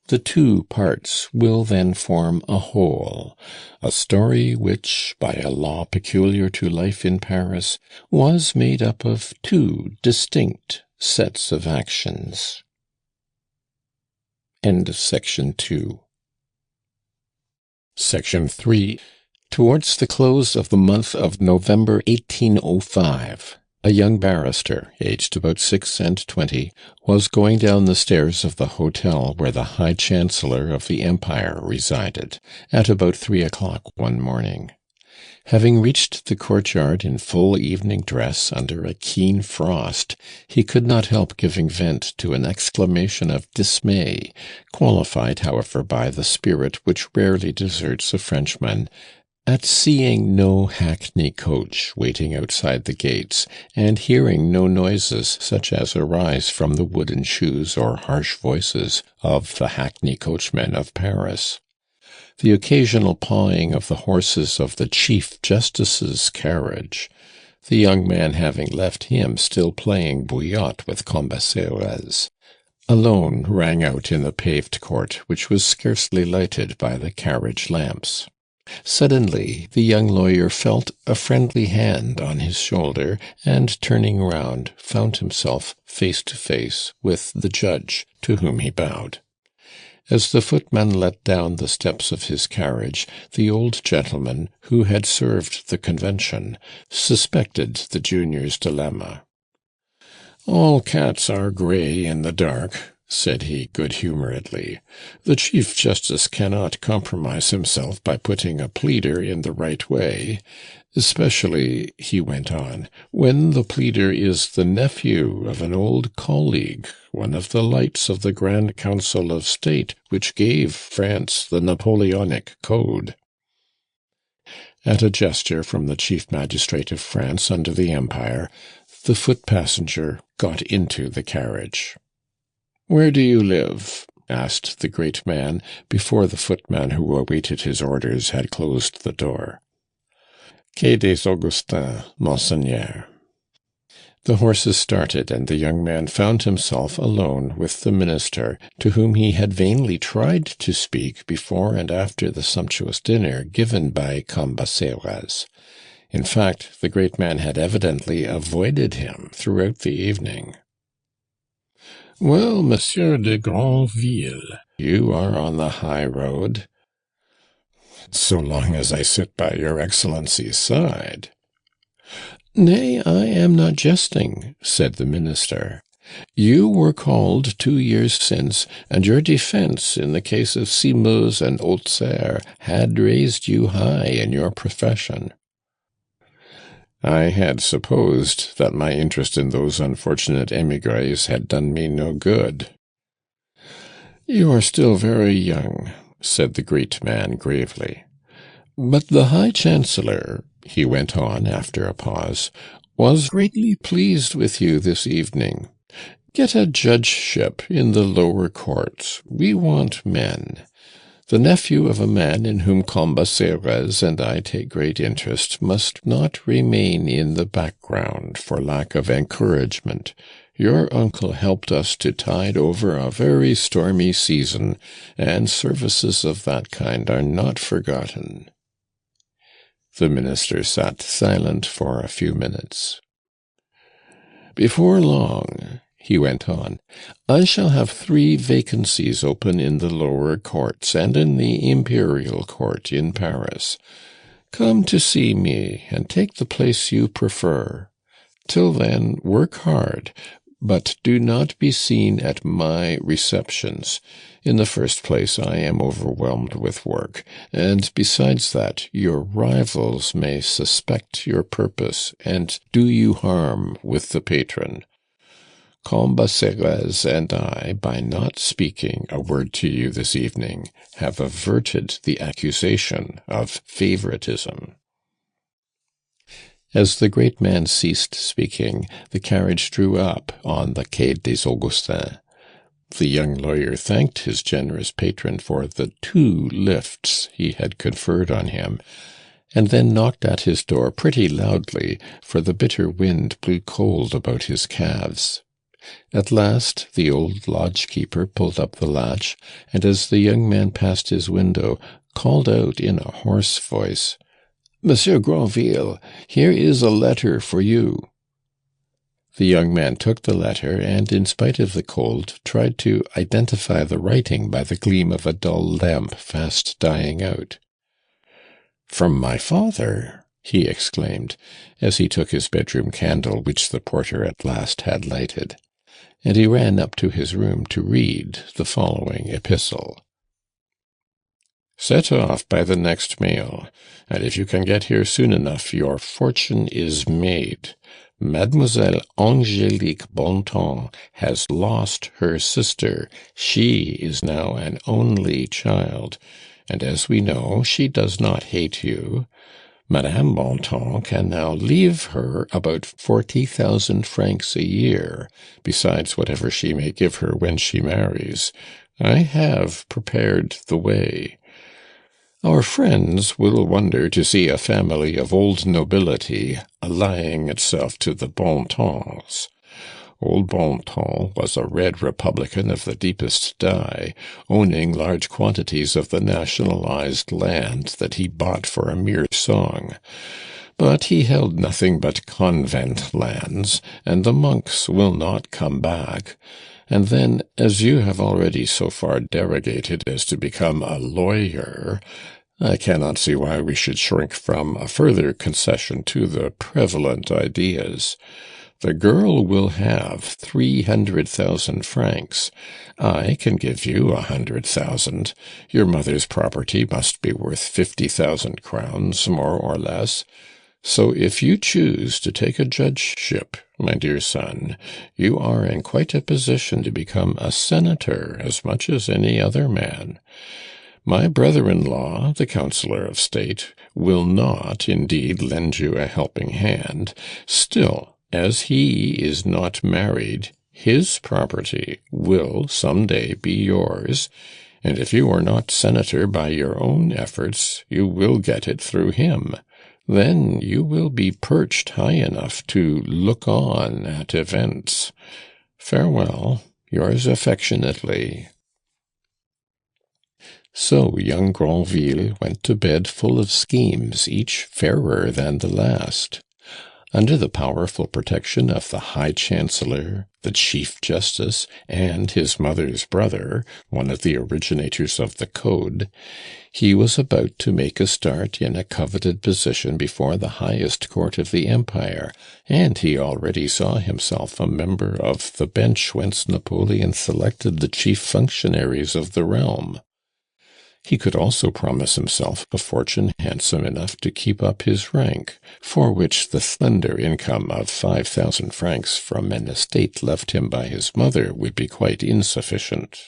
The 2 parts will then form a whole, a story which, by a law peculiar to life in Paris, was made up of 2 distinct sets of actions. End of section 2. Section 3. Towards the close of the month of November 1805, a young barrister, aged about 26, was going down the stairs of the hotel where the High Chancellor of the Empire resided, at about 3 o'clock one morning. Having reached the courtyard in full evening dress under a keen frost, he could not help giving vent to an exclamation of dismay, qualified, however, by the spirit which rarely deserts a Frenchman, at seeing no hackney coach waiting outside the gates, and hearing no noises such as arise from the wooden shoes or harsh voices of the hackney coachmen of Paris. The occasional pawing of the horses of the Chief Justice's carriage, the young man having left him still playing bouillotte with Cambacérès. Alone rang out in the paved court, which was scarcely lighted by the carriage lamps. Suddenly the young lawyer felt a friendly hand on his shoulder, and turning round, found himself face to face with the judge, to whom he bowed. As the footman let down the steps of his carriage, the old gentleman, who had served the convention, suspected the junior's dilemma. "All cats are grey in the dark," said he good-humouredly. "The Chief Justice cannot compromise himself by putting a pleader in the right way, especially," he went on, "when the pleader is the nephew of an old colleague, one of the lights of the Grand Council of State which gave France the Napoleonic Code." At a gesture from the Chief Magistrate of France under the Empire, the foot-passenger got into the carriage. "Where do you live?" asked the great man, before the footman who awaited his orders had closed the door. "Quai des Augustins, monseigneur." The horses started, and the young man found himself alone with the minister, to whom he had vainly tried to speak before and after the sumptuous dinner given by Cambacérès. In fact, the great man had evidently avoided him throughout the evening. "Well, Monsieur de Granville, you are on the high road." "So long as I sit by your Excellency's side." "Nay, I am not jesting," said the minister. "You were called 2 years since, and your defence in the case of Simeuse and Haute-Serre had raised you high in your profession." "I had supposed that my interest in those unfortunate émigrés had done me no good." "You are still very young," said the great man gravely. "But the High Chancellor," he went on after a pause, "was greatly pleased with you this evening. Get a judgeship in the lower courts. We want men. The nephew of a man in whom Cambacérès and I take great interest must not remain in the background for lack of encouragement. Your uncle helped us to tide over a very stormy season, and services of that kind are not forgotten." The minister sat silent for a few minutes. "Before long," he went on, "I shall have 3 vacancies open in the lower courts and in the imperial court in Paris. Come to see me, and take the place you prefer. Till then, work hard, but do not be seen at my receptions. In the first place, I am overwhelmed with work, and besides that, your rivals may suspect your purpose and do you harm with the patron. Cambacérès and I, by not speaking a word to you this evening, have averted the accusation of favoritism." As the great man ceased speaking, the carriage drew up on the Quai des Augustins. The young lawyer thanked his generous patron for the 2 lifts he had conferred on him, and then knocked at his door pretty loudly, for the bitter wind blew cold about his calves. At last the old lodge-keeper pulled up the latch, and as the young man passed his window, called out in a hoarse voice, "Monsieur Granville, here is a letter for you." The young man took the letter, and, in spite of the cold, tried to identify the writing by the gleam of a dull lamp fast dying out. "From my father!" he exclaimed, as he took his bedroom candle, which the porter at last had lighted, and he ran up to his room to read the following epistle. "Set off by the next mail, and if you can get here soon enough, your fortune is made. Mademoiselle Angélique Bontemps has lost her sister. She is now an only child, and as we know, she does not hate you. Madame Bontemps can now leave her about 40,000 francs a year, besides whatever she may give her when she marries. I have prepared the way. Our friends will wonder to see a family of old nobility allying itself to the Bontons. Old Bonton was a red republican of the deepest dye, owning large quantities of the nationalized land that he bought for a mere song. But he held nothing but convent lands, and the monks will not come back. And then, as you have already so far derogated as to become a lawyer, I cannot see why we should shrink from a further concession to the prevalent ideas. The girl will have 300,000 francs. I can give you 100,000. Your mother's property must be worth 50,000 crowns, more or less. So if you choose to take a judgeship, my dear son, you are in quite a position to become a senator as much as any other man. My brother-in-law, the Councillor of State, will not indeed lend you a helping hand. Still, as he is not married, his property will some day be yours, and if you are not senator by your own efforts, you will get it through him. Then you will be perched high enough to look on at events. Farewell, yours affectionately. So young Granville went to bed full of schemes, each fairer than the last. Under the powerful protection of the High Chancellor, the Chief Justice, and his mother's brother, one of the originators of the Code, he was about to make a start in a coveted position before the highest court of the empire, and he already saw himself a member of the bench whence Napoleon selected the chief functionaries of the realm. He could also promise himself a fortune handsome enough to keep up his rank, for which the slender income of 5,000 francs from an estate left him by his mother would be quite insufficient.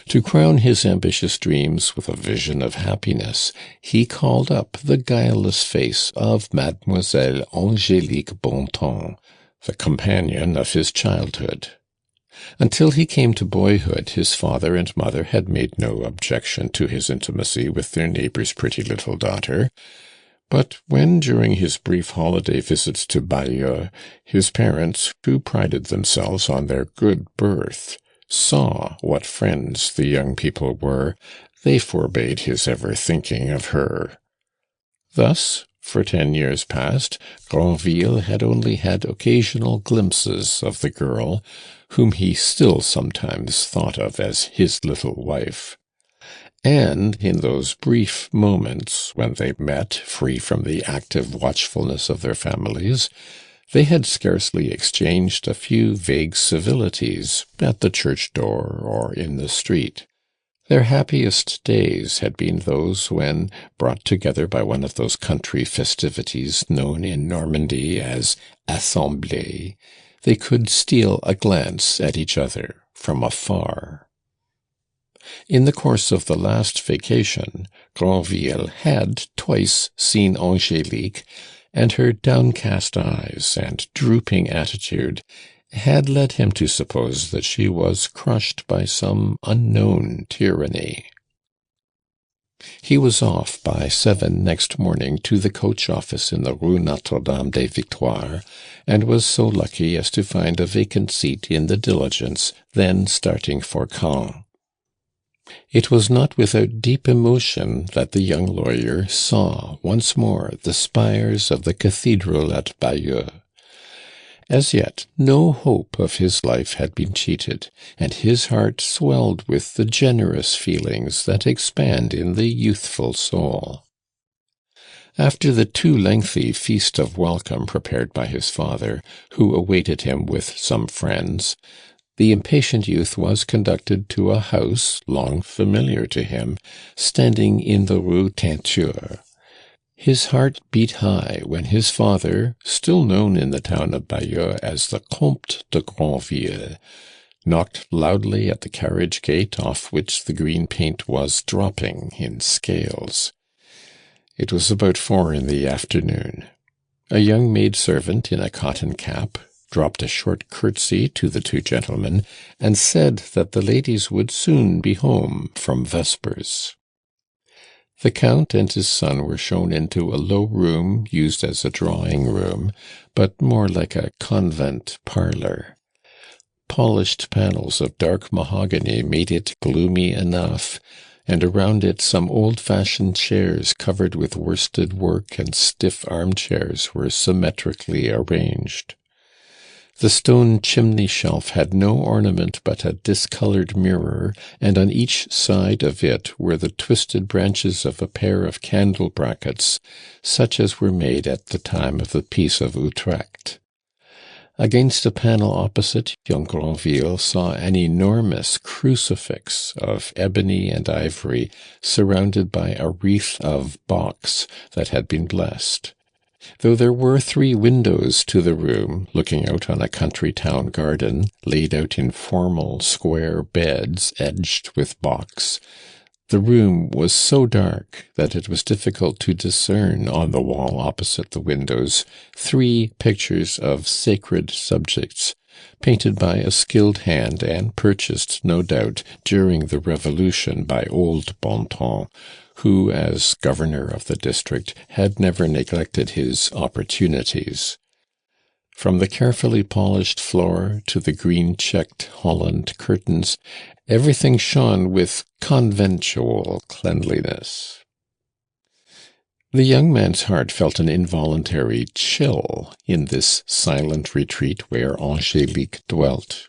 To crown his ambitious dreams with a vision of happiness, he called up the guileless face of Mademoiselle Angélique Bontemps, the companion of his childhood. Until he came to boyhood, his father and mother had made no objection to his intimacy with their neighbor's pretty little daughter. But when, during his brief holiday visits to Bayeux, his parents, who prided themselves on their good birth, saw what friends the young people were, they forbade his ever thinking of her. Thus, for 10 years past, Granville had only had occasional glimpses of the girl, whom he still sometimes thought of as his little wife. And in those brief moments when they met, free from the active watchfulness of their families, they had scarcely exchanged a few vague civilities at the church door or in the street. Their happiest days had been those when, brought together by one of those country festivities known in Normandy as assemblées, they could steal a glance at each other from afar. In the course of the last vacation, Granville had twice seen Angélique, and her downcast eyes and drooping attitude had led him to suppose that she was crushed by some unknown tyranny. He was off by 7 next morning to the coach office in the Rue Notre-Dame-des-Victoires, and was so lucky as to find a vacant seat in the diligence, then starting for Caen. It was not without deep emotion that the young lawyer saw once more the spires of the cathedral at Bayeux. As yet, no hope of his life had been cheated, and his heart swelled with the generous feelings that expand in the youthful soul. After the too lengthy feast of welcome prepared by his father, who awaited him with some friends, the impatient youth was conducted to a house, long familiar to him, standing in the Rue Teinture. His heart beat high when his father, still known in the town of Bayeux as the Comte de Granville, knocked loudly at the carriage gate off which the green paint was dropping in scales. It was about 4 in the afternoon. A young maid-servant in a cotton cap dropped a short curtsy to the 2 gentlemen, and said that the ladies would soon be home from vespers. The Count and his son were shown into a low room used as a drawing-room, but more like a convent parlour. Polished panels of dark mahogany made it gloomy enough, and around it some old-fashioned chairs covered with worsted work and stiff armchairs were symmetrically arranged. The stone chimney-shelf had no ornament but a discoloured mirror, and on each side of it were the twisted branches of a pair of candle-brackets, such as were made at the time of the Peace of Utrecht. Against a panel opposite, young Granville saw an enormous crucifix of ebony and ivory, surrounded by a wreath of box that had been blessed. Though there were 3 windows to the room, looking out on a country town garden, laid out in formal square beds edged with box, the room was so dark that it was difficult to discern on the wall opposite the windows 3 pictures of sacred subjects, painted by a skilled hand and purchased, no doubt, during the Revolution by old Bontemps, who, as governor of the district, had never neglected his opportunities. From the carefully polished floor to the green-checked Holland curtains, everything shone with conventual cleanliness. The young man's heart felt an involuntary chill in this silent retreat where Angélique dwelt.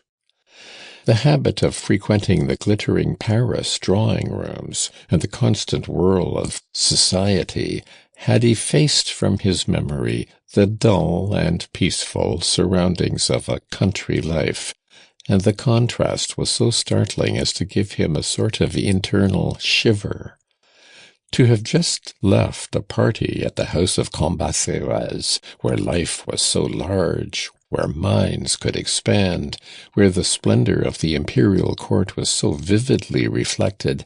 The habit of frequenting the glittering Paris drawing-rooms and the constant whirl of society had effaced from his memory the dull and peaceful surroundings of a country life, and the contrast was so startling as to give him a sort of internal shiver. To have just left a party at the house of Cambacérès, where life was so large, where minds could expand, where the splendor of the imperial court was so vividly reflected,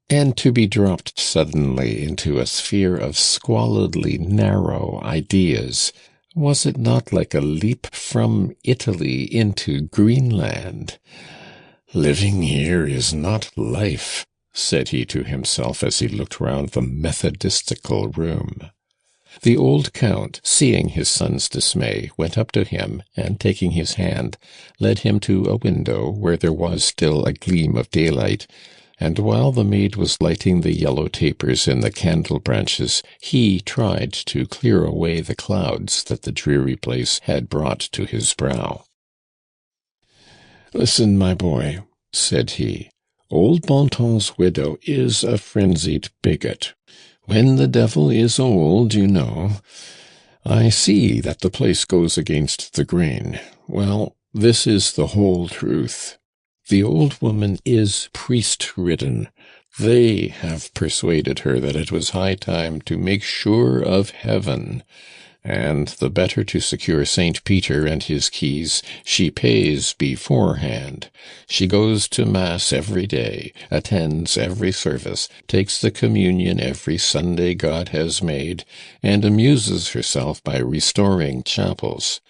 and to be dropped suddenly into a sphere of squalidly narrow ideas, was it not like a leap from Italy into Greenland? "Living here is not life," said he to himself as he looked round the methodistical room. The old Count, seeing his son's dismay, went up to him, and, taking his hand, led him to a window where there was still a gleam of daylight, and while the maid was lighting the yellow tapers in the candle branches, he tried to clear away the clouds that the dreary place had brought to his brow. "Listen, my boy," said he. "Old Bontemps' widow is a frenzied bigot. When the devil is old, you know. I see that the place goes against the grain. Well, this is the whole truth. The old woman is priest-ridden. They have persuaded her that it was high time to make sure of heaven, and the better to secure St. Peter and his keys, she pays beforehand. She goes to Mass every day, attends every service, takes the communion every Sunday God has made, and amuses herself by restoring chapels.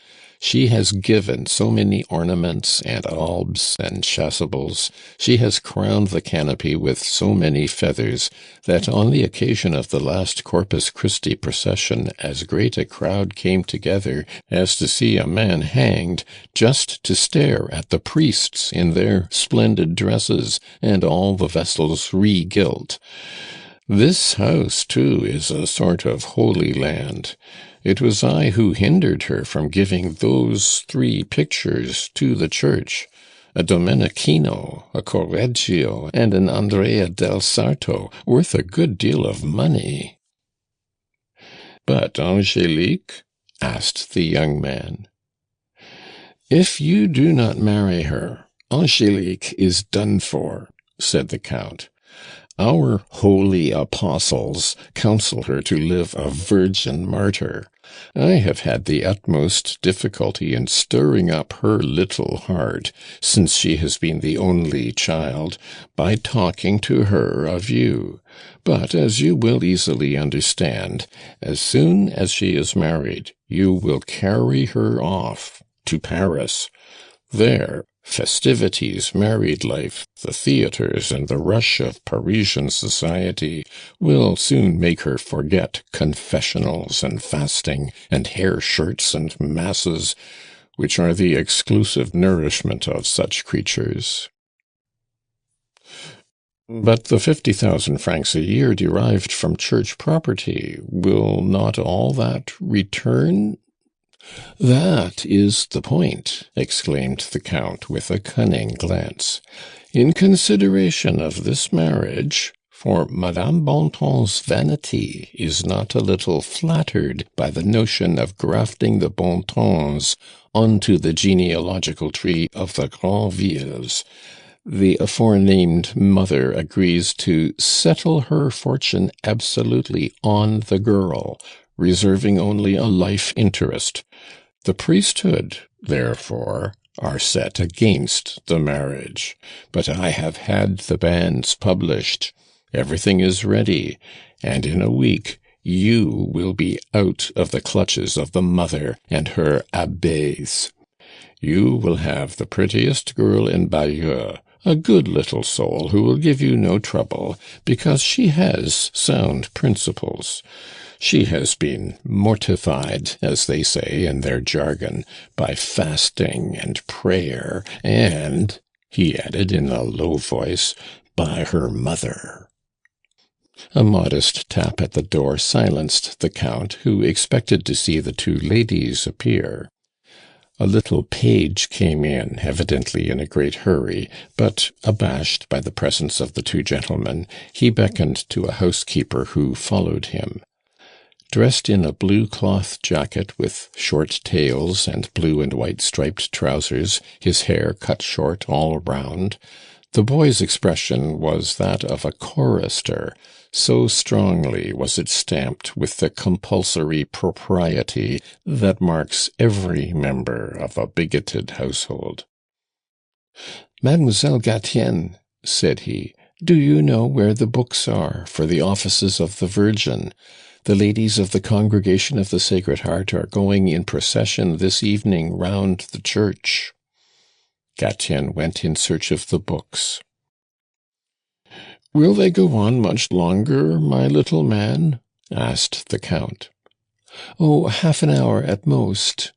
She has given so many ornaments and albs and chasubles, she has crowned the canopy with so many feathers, that on the occasion of the last Corpus Christi procession as great a crowd came together as to see a man hanged, just to stare at the priests in their splendid dresses, and all the vessels re-gilt. This house, too, is a sort of holy land. It was I who hindered her from giving those 3 pictures to the church, a Domenichino, a Correggio, and an Andrea del Sarto, worth a good deal of money." "But Angélique?" asked the young man. "If you do not marry her, Angélique is done for," said the Count. "Our holy apostles counsel her to live a virgin martyr. I have had the utmost difficulty in stirring up her little heart, since she has been the only child, by talking to her of you. But, as you will easily understand, as soon as she is married, you will carry her off to Paris. There Festivities, married life, the theatres, and the rush of Parisian society will soon make her forget confessionals and fasting and hair shirts and masses, which are the exclusive nourishment of such creatures. But the 50,000 francs a year derived from church property, will not all that return? That is the point, exclaimed the Count with a cunning glance. In consideration of this marriage, for Madame Bontemps' vanity is not a little flattered by the notion of grafting the Bontemps onto the genealogical tree of the Granvilles, the aforenamed mother agrees to settle her fortune absolutely on the girl, reserving only a life interest. The priesthood, therefore, are set against the marriage. But I have had the banns published. Everything is ready, and in a week you will be out of the clutches of the mother and her abbés. You will have the prettiest girl in Bayeux, a good little soul who will give you no trouble, because she has sound principles. She has been mortified, as they say in their jargon, by fasting and prayer, and, he added in a low voice, by her mother. A modest tap at the door silenced the Count, who expected to see the two ladies appear. A little page came in, evidently in a great hurry, but, abashed by the presence of the two gentlemen, he beckoned to a housekeeper who followed him. Dressed in a blue cloth jacket with short tails and blue and white striped trousers, his hair cut short all round, the boy's expression was that of a chorister, so strongly was it stamped with the compulsory propriety that marks every member of a bigoted household. "Mademoiselle Gatienne," said he, "do you know where the books are for the offices of the Virgin? The ladies of the Congregation of the Sacred Heart are going in procession this evening round the church." Gatienne went in search of the books. "Will they go on much longer, my little man?" asked the Count. "Oh, half an hour at most."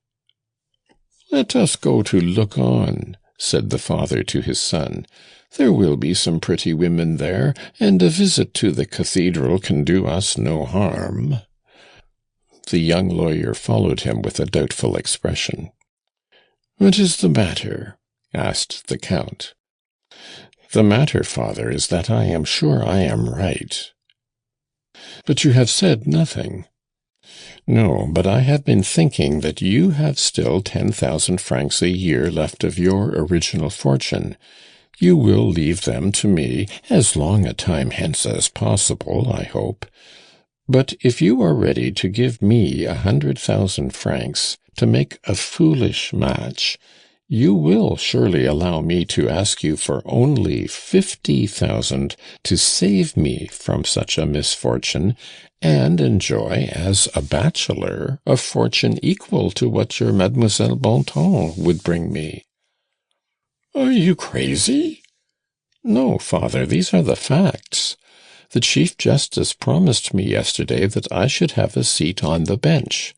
"Let us go to look on," said the father to his son. "There will be some pretty women there, and a visit to the cathedral can do us no harm." The young lawyer followed him with a doubtful expression. "What is the matter?" asked the Count. "The matter, father, is that I am sure I am right." "But you have said nothing." "No, but I have been thinking that you have still 10,000 francs a year left of your original fortune. You will leave them to me as long a time hence as possible, I hope. But if you are ready to give me 100,000 francs to make a foolish match, you will surely allow me to ask you for only 50,000 to save me from such a misfortune, and enjoy, as a bachelor, a fortune equal to what your Mademoiselle Bontemps would bring me." "Are you crazy?" "No, father, these are the facts. The Chief Justice promised me yesterday that I should have a seat on the bench.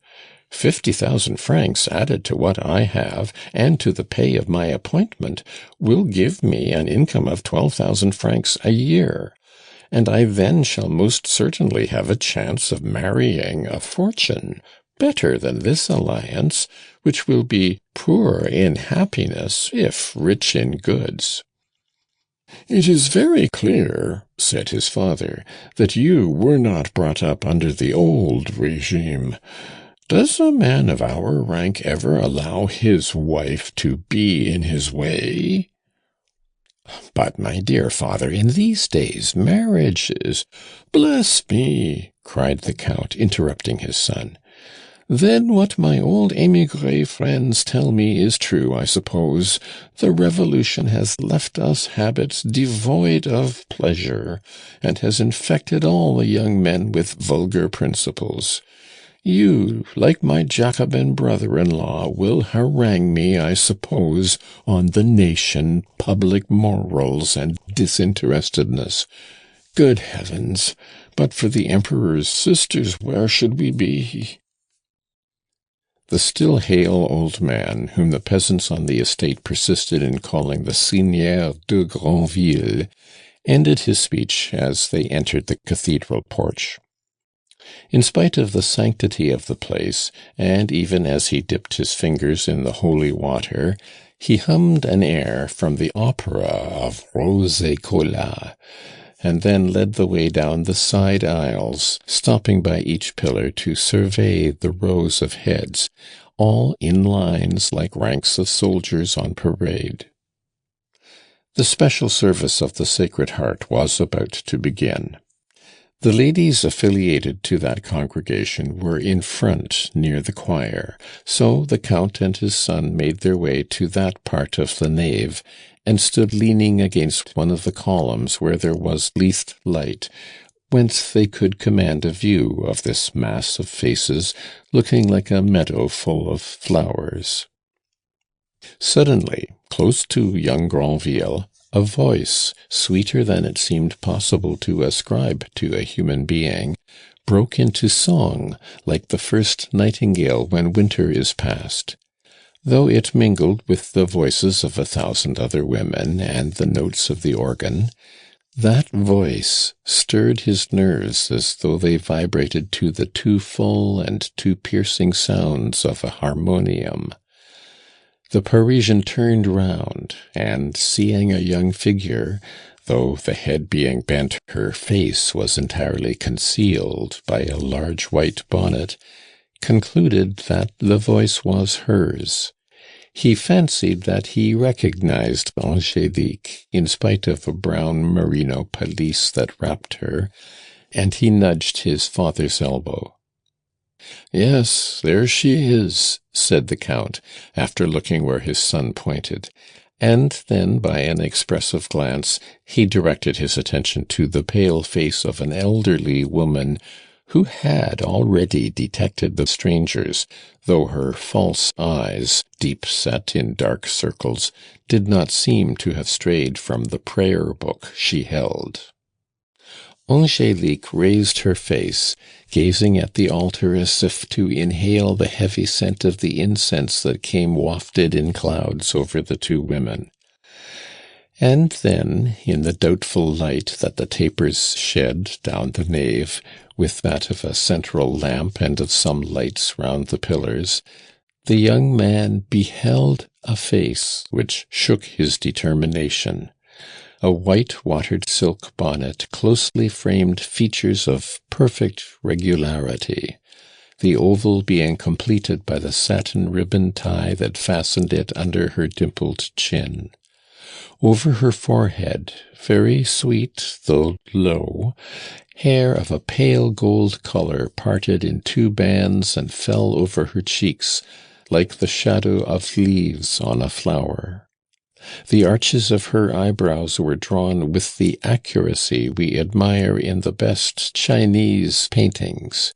50,000 francs added to what I have, and to the pay of my appointment, will give me an income of 12,000 francs a year, and I then shall most certainly have a chance of marrying a fortune, better than this alliance, which will be poor in happiness, if rich in goods." "It is very clear," said his father, "that you were not brought up under the old regime. Does a man of our rank ever allow his wife to be in his way?" "But, my dear father, in these days marriage is—" "Bless me!" cried the Count, interrupting his son. "Then what my old émigré friends tell me is true, I suppose. The Revolution has left us habits devoid of pleasure, and has infected all the young men with vulgar principles. You, like my Jacobin brother-in-law, will harangue me, I suppose, on the nation, public morals, and disinterestedness. Good heavens! But for the Emperor's sisters, where should we be?" The still hale old man, whom the peasants on the estate persisted in calling the Seigneur de Granville, ended his speech as they entered the cathedral porch. In spite of the sanctity of the place, and even as he dipped his fingers in the holy water, he hummed an air from the opera of Rose et Colas, and then led the way down the side aisles, stopping by each pillar to survey the rows of heads, all in lines like ranks of soldiers on parade. The special service of the Sacred Heart was about to begin. The ladies affiliated to that congregation were in front near the choir, so the Count and his son made their way to that part of the nave, and stood leaning against one of the columns where there was least light, whence they could command a view of this mass of faces, looking like a meadow full of flowers. Suddenly, close to young Granville, a voice, sweeter than it seemed possible to ascribe to a human being, broke into song, like the first nightingale when winter is past. Though it mingled with the voices of 1,000 other women and the notes of the organ, that voice stirred his nerves as though they vibrated to the too full and too piercing sounds of a harmonium. The Parisian turned round, and seeing a young figure, though the head being bent, her face was entirely concealed by a large white bonnet, concluded that the voice was hers. He fancied that he recognized Angélique, in spite of a brown merino pelisse that wrapped her, and he nudged his father's elbow. "Yes, there she is," said the Count, after looking where his son pointed, and then, by an expressive glance, he directed his attention to the pale face of an elderly woman who had already detected the strangers, though her false eyes, deep set in dark circles, did not seem to have strayed from the prayer book she held. Angélique raised her face, gazing at the altar as if to inhale the heavy scent of the incense that came wafted in clouds over the two women. And then, in the doubtful light that the tapers shed down the nave, with that of a central lamp and of some lights round the pillars, the young man beheld a face which shook his determination. A white watered silk bonnet closely framed features of perfect regularity, the oval being completed by the satin ribbon tie that fastened it under her dimpled chin. Over her forehead, very sweet though low, hair of a pale gold colour parted in 2 bands and fell over her cheeks like the shadow of leaves on a flower. The arches of her eyebrows were drawn with the accuracy we admire in the best Chinese paintings.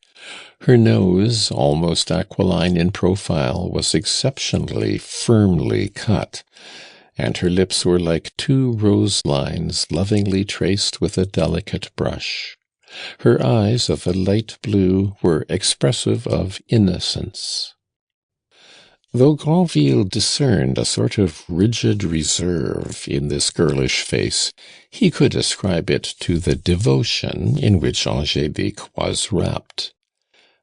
Her nose, almost aquiline in profile, was exceptionally firmly cut, and her lips were like 2 rose lines lovingly traced with a delicate brush. Her eyes, of a light blue, were expressive of innocence. Though Granville discerned a sort of rigid reserve in this girlish face, he could ascribe it to the devotion in which Angélique was wrapped.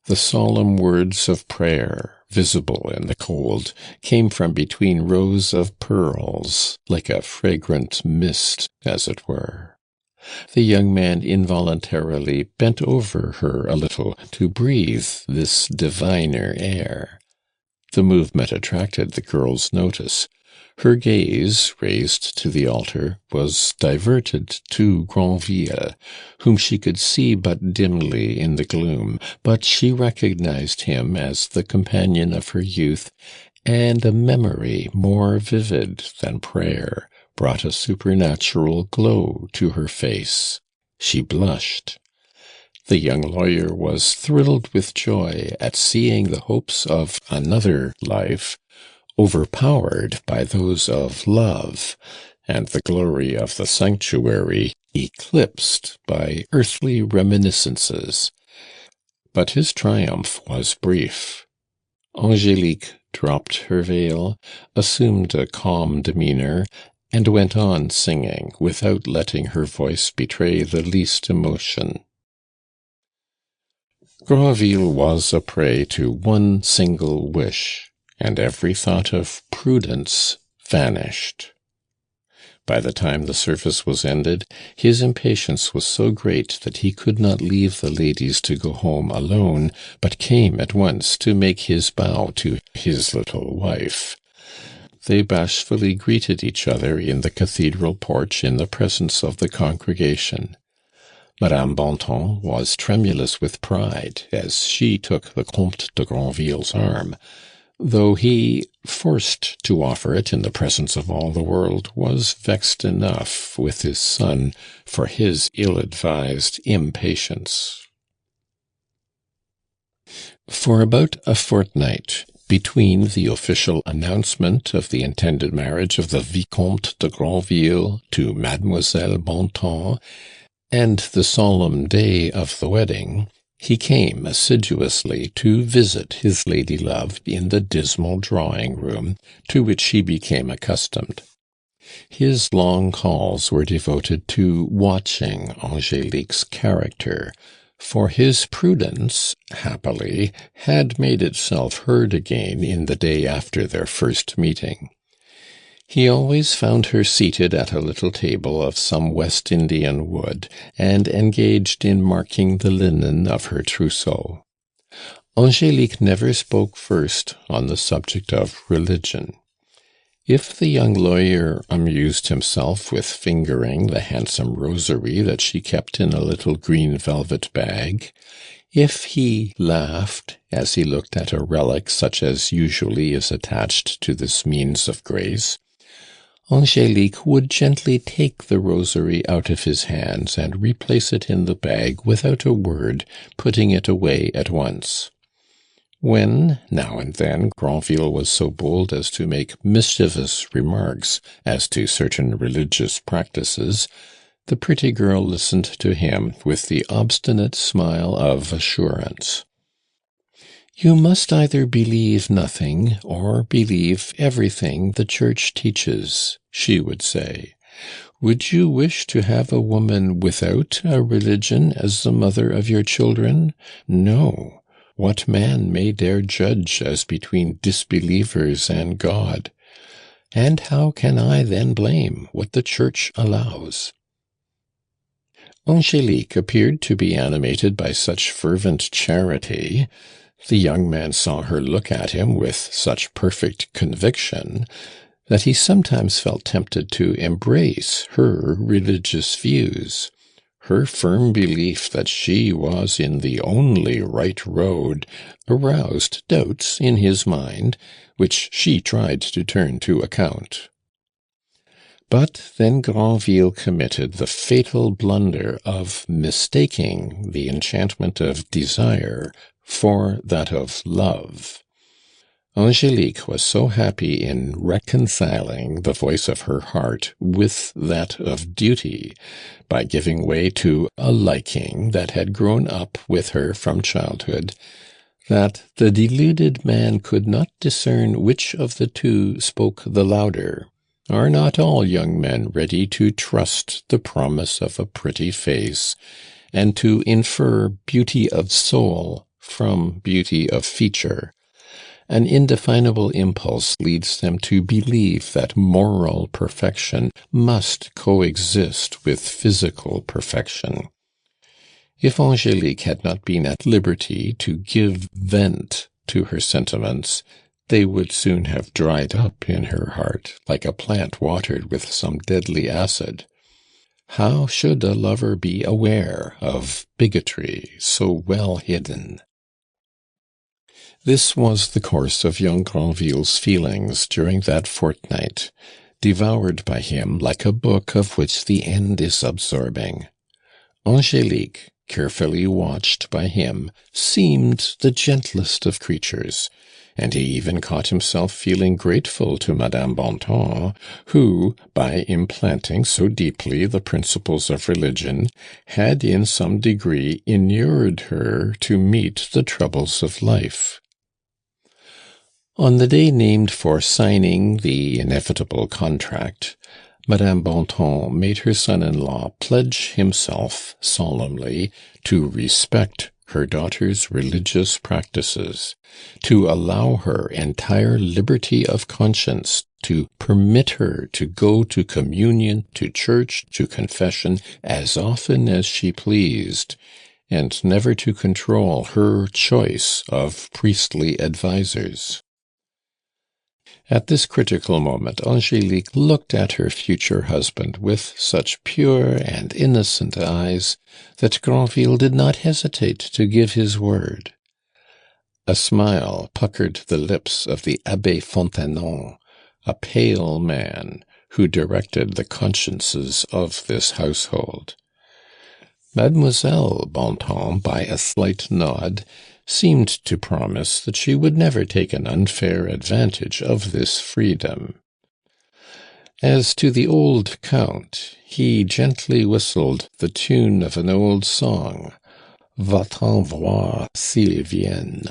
The solemn words of prayer, visible in the cold, came from between rows of pearls, like a fragrant mist, as it were. The young man involuntarily bent over her a little to breathe this diviner air. The movement attracted the girl's notice. Her gaze, raised to the altar, was diverted to Granville, whom she could see but dimly in the gloom, but she recognized him as the companion of her youth, and a memory more vivid than prayer brought a supernatural glow to her face. She blushed. The young lawyer was thrilled with joy at seeing the hopes of another life overpowered by those of love, and the glory of the sanctuary eclipsed by earthly reminiscences. But his triumph was brief. Angélique dropped her veil, assumed a calm demeanor, and went on singing without letting her voice betray the least emotion. Granville was a prey to one single wish, and every thought of prudence vanished. By the time the service was ended, his impatience was so great that he could not leave the ladies to go home alone, but came at once to make his bow to his little wife. They bashfully greeted each other in the cathedral porch in the presence of the congregation. Madame Bontemps was tremulous with pride as she took the Comte de Granville's arm, though he, forced to offer it in the presence of all the world, was vexed enough with his son for his ill-advised impatience. For about a fortnight, between the official announcement of the intended marriage of the Vicomte de Granville to Mademoiselle Bontemps and the solemn day of the wedding, he came assiduously to visit his lady-love in the dismal drawing-room, to which he became accustomed. His long calls were devoted to watching Angélique's character, for his prudence, happily, had made itself heard again in the day after their first meeting. He always found her seated at a little table of some West Indian wood, and engaged in marking the linen of her trousseau. Angélique never spoke first on the subject of religion. If the young lawyer amused himself with fingering the handsome rosary that she kept in a little green velvet bag, if he laughed as he looked at a relic such as usually is attached to this means of grace, Angélique would gently take the rosary out of his hands and replace it in the bag without a word, putting it away at once. When, now and then, Granville was so bold as to make mischievous remarks as to certain religious practices, the pretty girl listened to him with the obstinate smile of assurance. "You must either believe nothing or believe everything the Church teaches," she would say. "Would you wish to have a woman without a religion as the mother of your children? No. What man may dare judge as between disbelievers and God? And how can I then blame what the Church allows?" Angélique appeared to be animated by such fervent charity, the young man saw her look at him with such perfect conviction, that he sometimes felt tempted to embrace her religious views. Her firm belief that she was in the only right road aroused doubts in his mind, which she tried to turn to account. But then Granville committed the fatal blunder of mistaking the enchantment of desire for that of love. Angélique was so happy in reconciling the voice of her heart with that of duty, by giving way to a liking that had grown up with her from childhood, that the deluded man could not discern which of the two spoke the louder. Are not all young men ready to trust the promise of a pretty face, and to infer beauty of soul from beauty of feature? An indefinable impulse leads them to believe that moral perfection must coexist with physical perfection. If Angélique had not been at liberty to give vent to her sentiments, they would soon have dried up in her heart, like a plant watered with some deadly acid. How should a lover be aware of bigotry so well hidden? This was the course of young Granville's feelings during that fortnight, devoured by him like a book of which the end is absorbing. Angélique, carefully watched by him, seemed the gentlest of creatures, and he even caught himself feeling grateful to Madame Bontemps, who, by implanting so deeply the principles of religion, had in some degree inured her to meet the troubles of life. On the day named for signing the inevitable contract, Madame Bontemps made her son-in-law pledge himself solemnly to respect her daughter's religious practices, to allow her entire liberty of conscience, to permit her to go to communion, to church, to confession, as often as she pleased, and never to control her choice of priestly advisers. At this critical moment, Angélique looked at her future husband with such pure and innocent eyes that Granville did not hesitate to give his word. A smile puckered the lips of the Abbé Fontanon, a pale man who directed the consciences of this household. Mademoiselle Bontemps, by a slight nod, seemed to promise that she would never take an unfair advantage of this freedom. As to the old Count, he gently whistled the tune of an old song, Va-t'en voir s'ils viennent.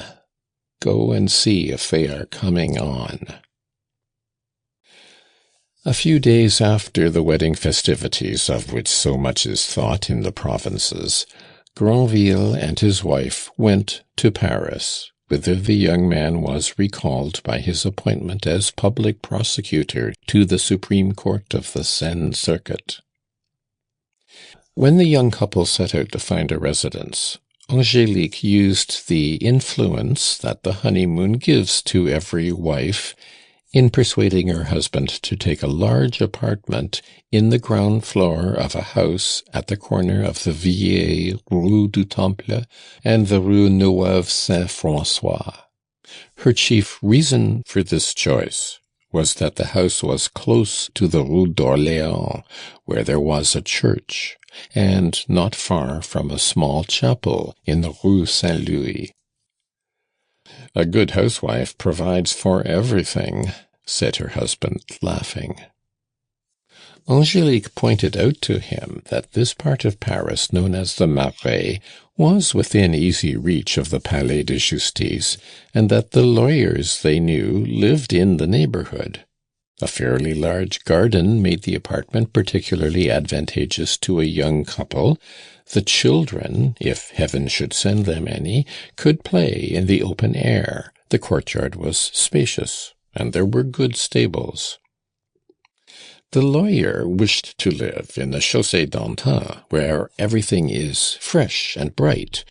Go and see if they are coming on. A few days after the wedding festivities, of which so much is thought in the provinces, Granville and his wife went to Paris, whither the young man was recalled by his appointment as public prosecutor to the Supreme Court of the Seine Circuit. When the young couple set out to find a residence, Angélique used the influence that the honeymoon gives to every wife in persuading her husband to take a large apartment in the ground floor of a house at the corner of the Vieille Rue du Temple and the Rue Neuve Saint-François. Her chief reason for this choice was that the house was close to the Rue d'Orléans, where there was a church, and not far from a small chapel in the Rue Saint-Louis. "A good housewife provides for everything," said her husband, laughing. Angélique pointed out to him that this part of Paris, known as the Marais, was within easy reach of the Palais de Justice, and that the lawyers they knew lived in the neighbourhood. A fairly large garden made the apartment particularly advantageous to a young couple. The children, if heaven should send them any, could play in the open air. The courtyard was spacious, and there were good stables. The lawyer wished to live in the Chaussée d'Antin, where everything is fresh and bright,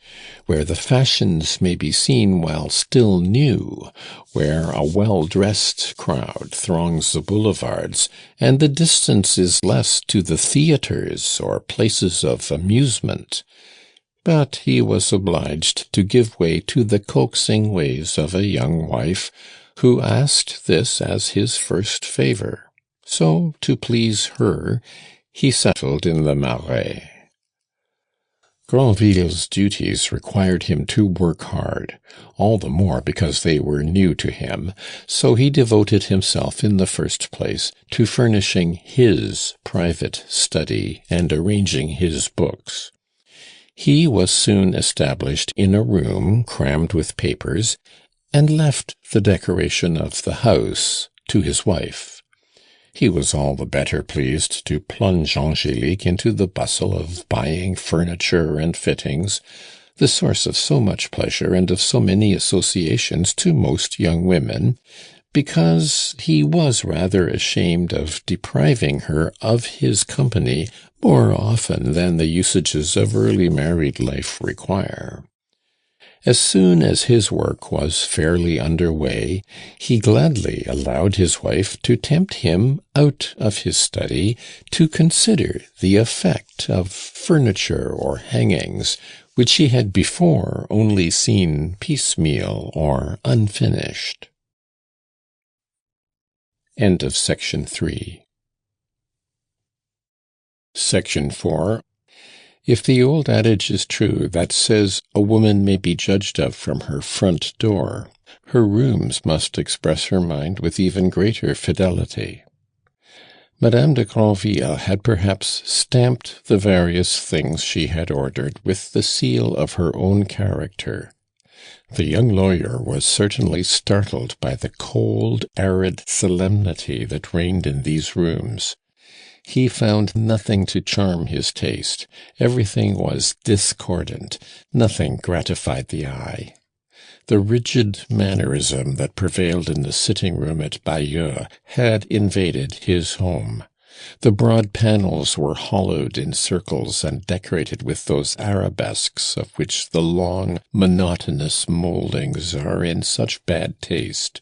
where the fashions may be seen while still new, where a well-dressed crowd throngs the boulevards, and the distance is less to the theatres or places of amusement. But he was obliged to give way to the coaxing ways of a young wife, who asked this as his first favour. So, to please her, he settled in the Marais. Granville's duties required him to work hard, all the more because they were new to him, so he devoted himself in the first place to furnishing his private study and arranging his books. He was soon established in a room crammed with papers, and left the decoration of the house to his wife. He was all the better pleased to plunge Angélique into the bustle of buying furniture and fittings, the source of so much pleasure and of so many associations to most young women, because he was rather ashamed of depriving her of his company more often than the usages of early married life require. As soon as his work was fairly under way, he gladly allowed his wife to tempt him out of his study to consider the effect of furniture or hangings, which he had before only seen piecemeal or unfinished. End of section 3. Section 4. If the old adage is true that says a woman may be judged of from her front door, her rooms must express her mind with even greater fidelity. Madame de Granville had perhaps stamped the various things she had ordered with the seal of her own character. The young lawyer was certainly startled by the cold, arid solemnity that reigned in these rooms. He found nothing to charm his taste. Everything was discordant. Nothing gratified the eye. The rigid mannerism that prevailed in the sitting-room at Bayeux had invaded his home. The broad panels were hollowed in circles and decorated with those arabesques of which the long, monotonous mouldings are in such bad taste.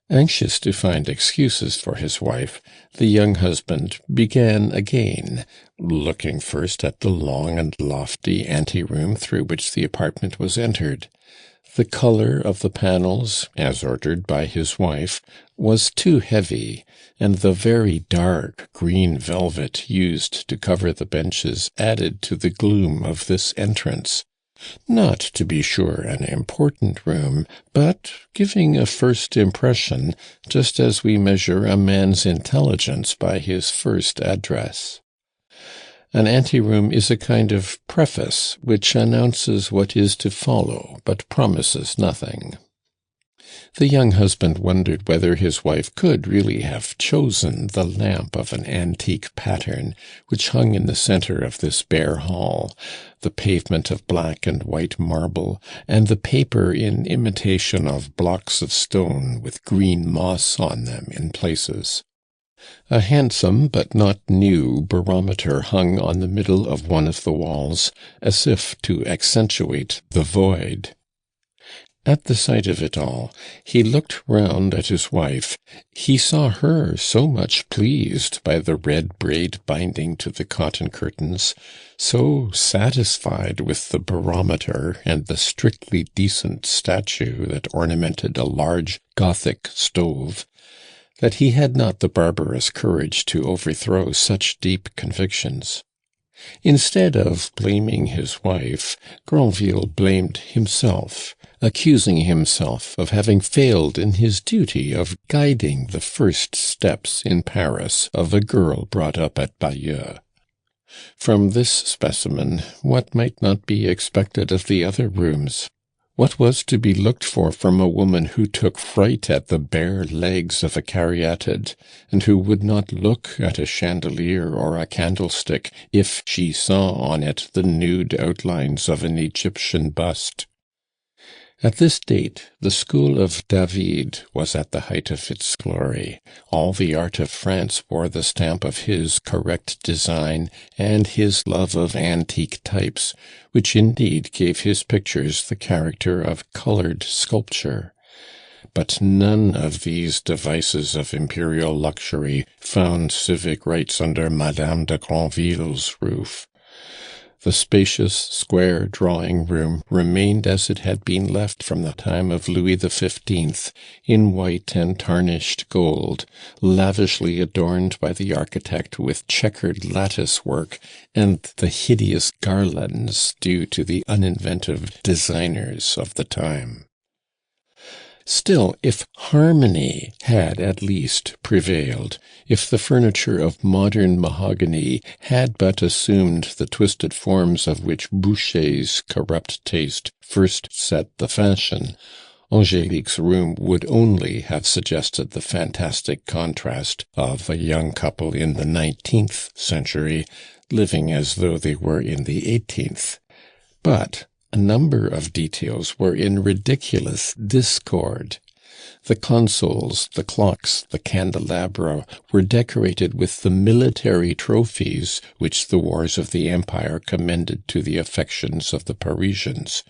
Anxious to find excuses for his wife, the young husband began again, looking first at the long and lofty ante-room through which the apartment was entered. The color of the panels, as ordered by his wife, was too heavy, and the very dark green velvet used to cover the benches added to the gloom of this entrance. Not, to be sure, an important room, but giving a first impression, just as we measure a man's intelligence by his first address. An anteroom is a kind of preface which announces what is to follow, but promises nothing. The young husband wondered whether his wife could really have chosen the lamp of an antique pattern which hung in the centre of this bare hall, the pavement of black and white marble, and the paper in imitation of blocks of stone with green moss on them in places. A handsome but not new barometer hung on the middle of one of the walls, as if to accentuate the void. At the sight of it all, he looked round at his wife. He saw her so much pleased by the red braid binding to the cotton curtains, so satisfied with the barometer and the strictly decent statue that ornamented a large Gothic stove, that he had not the barbarous courage to overthrow such deep convictions. Instead of blaming his wife, Granville blamed himself, accusing himself of having failed in his duty of guiding the first steps in Paris of a girl brought up at Bayeux. From this specimen, what might not be expected of the other rooms? What was to be looked for from a woman who took fright at the bare legs of a caryatid, and who would not look at a chandelier or a candlestick if she saw on it the nude outlines of an Egyptian bust? At this date, the school of David was at the height of its glory. All the art of France bore the stamp of his correct design and his love of antique types, which indeed gave his pictures the character of colored sculpture. But none of these devices of imperial luxury found civic rights under Madame de Granville's roof. The spacious, square drawing-room remained as it had been left from the time of Louis XV, in white and tarnished gold, lavishly adorned by the architect with checkered lattice-work and the hideous garlands due to the uninventive designers of the time. Still, if harmony had at least prevailed, if the furniture of modern mahogany had but assumed the twisted forms of which Boucher's corrupt taste first set the fashion, Angélique's room would only have suggested the fantastic contrast of a young couple in the 19th century, living as though they were in the 18th. But a number of details were in ridiculous discord. The consoles, the clocks, the candelabra were decorated with the military trophies which the wars of the empire commended to the affections of the Parisians,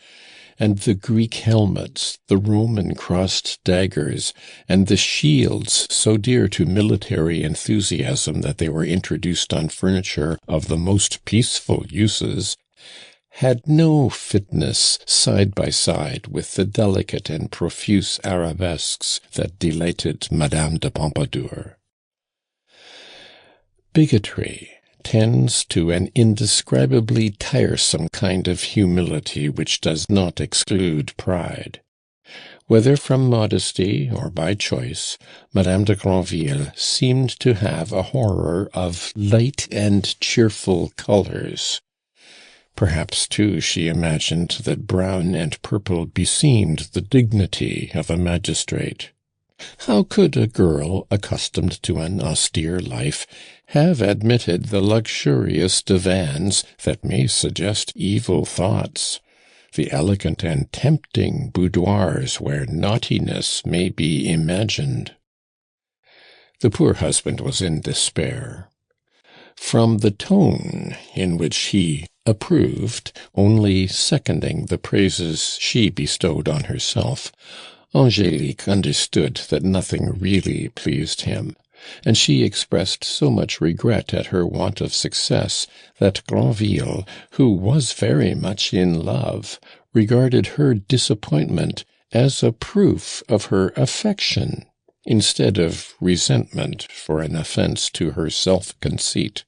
and the Greek helmets, the Roman crossed daggers, and the shields so dear to military enthusiasm that they were introduced on furniture of the most peaceful uses, had no fitness side by side with the delicate and profuse arabesques that delighted Madame de Pompadour. Bigotry, tends to an indescribably tiresome kind of humility which does not exclude pride. Whether from modesty or by choice, Madame de Granville seemed to have a horror of light and cheerful colours. Perhaps, too, she imagined that brown and purple beseemed the dignity of a magistrate. How could a girl accustomed to an austere life have admitted the luxurious divans that may suggest evil thoughts, the elegant and tempting boudoirs where naughtiness may be imagined? The poor husband was in despair. From the tone in which he approved, only seconding the praises she bestowed on herself, Angélique understood that nothing really pleased him, and she expressed so much regret at her want of success that Granville, who was very much in love, regarded her disappointment as a proof of her affection, instead of resentment for an offence to her self-conceit.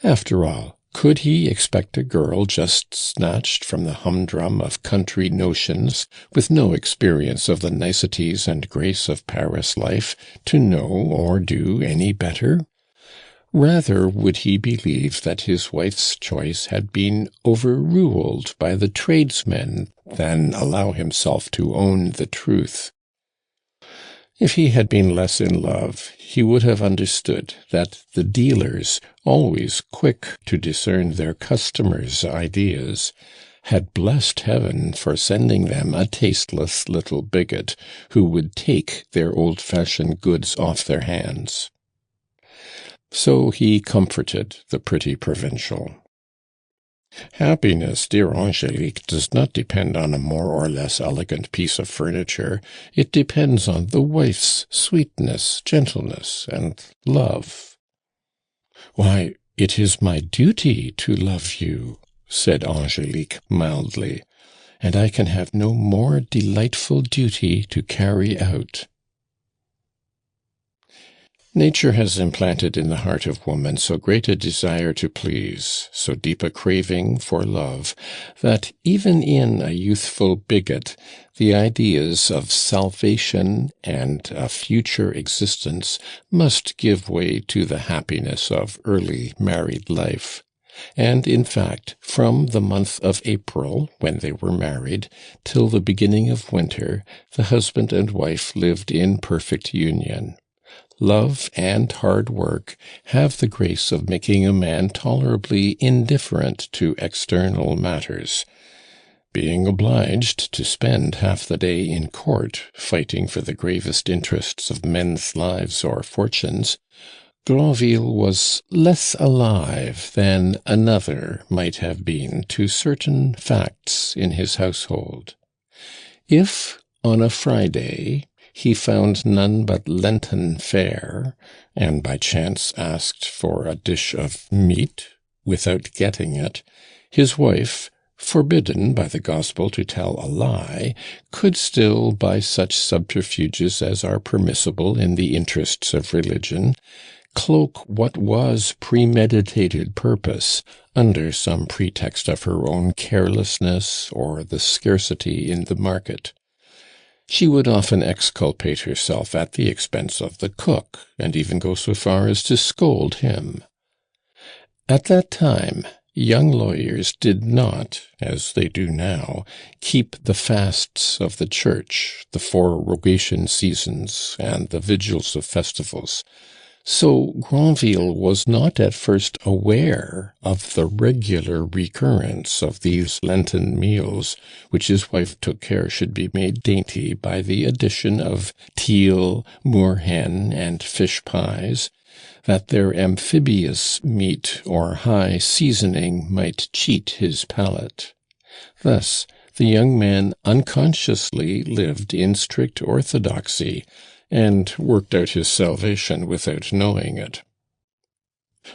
After all, could he expect a girl just snatched from the humdrum of country notions, with no experience of the niceties and grace of Paris life, to know or do any better? Rather would he believe that his wife's choice had been overruled by the tradesmen than allow himself to own the truth. If he had been less in love, he would have understood that the dealers, always quick to discern their customers' ideas, had blessed heaven for sending them a tasteless little bigot who would take their old-fashioned goods off their hands. So he comforted the pretty provincial. Happiness, dear Angélique, does not depend on a more or less elegant piece of furniture. It depends on the wife's sweetness, gentleness, and love. Why, it is my duty to love you, said Angélique mildly, and I can have no more delightful duty to carry out. Nature has implanted in the heart of woman so great a desire to please, so deep a craving for love, that even in a youthful bigot the ideas of salvation and a future existence must give way to the happiness of early married life. And, in fact, from the month of April, when they were married, till the beginning of winter, the husband and wife lived in perfect union. Love and hard work have the grace of making a man tolerably indifferent to external matters. Being obliged to spend half the day in court, fighting for the gravest interests of men's lives or fortunes, Granville was less alive than another might have been to certain facts in his household. If, on a Friday, he found none but Lenten fare, and by chance asked for a dish of meat without getting it, his wife, forbidden by the gospel to tell a lie, could still, by such subterfuges as are permissible in the interests of religion, cloak what was premeditated purpose under some pretext of her own carelessness or the scarcity in the market. She would often exculpate herself at the expense of the cook, and even go so far as to scold him. At that time, young lawyers did not, as they do now, keep the fasts of the church, the 4 rogation seasons, and the vigils of festivals. So Granville was not at first aware of the regular recurrence of these Lenten meals, which his wife took care should be made dainty by the addition of teal, moorhen, and fish pies, that their amphibious meat or high seasoning might cheat his palate. Thus the young man unconsciously lived in strict orthodoxy, and worked out his salvation without knowing it.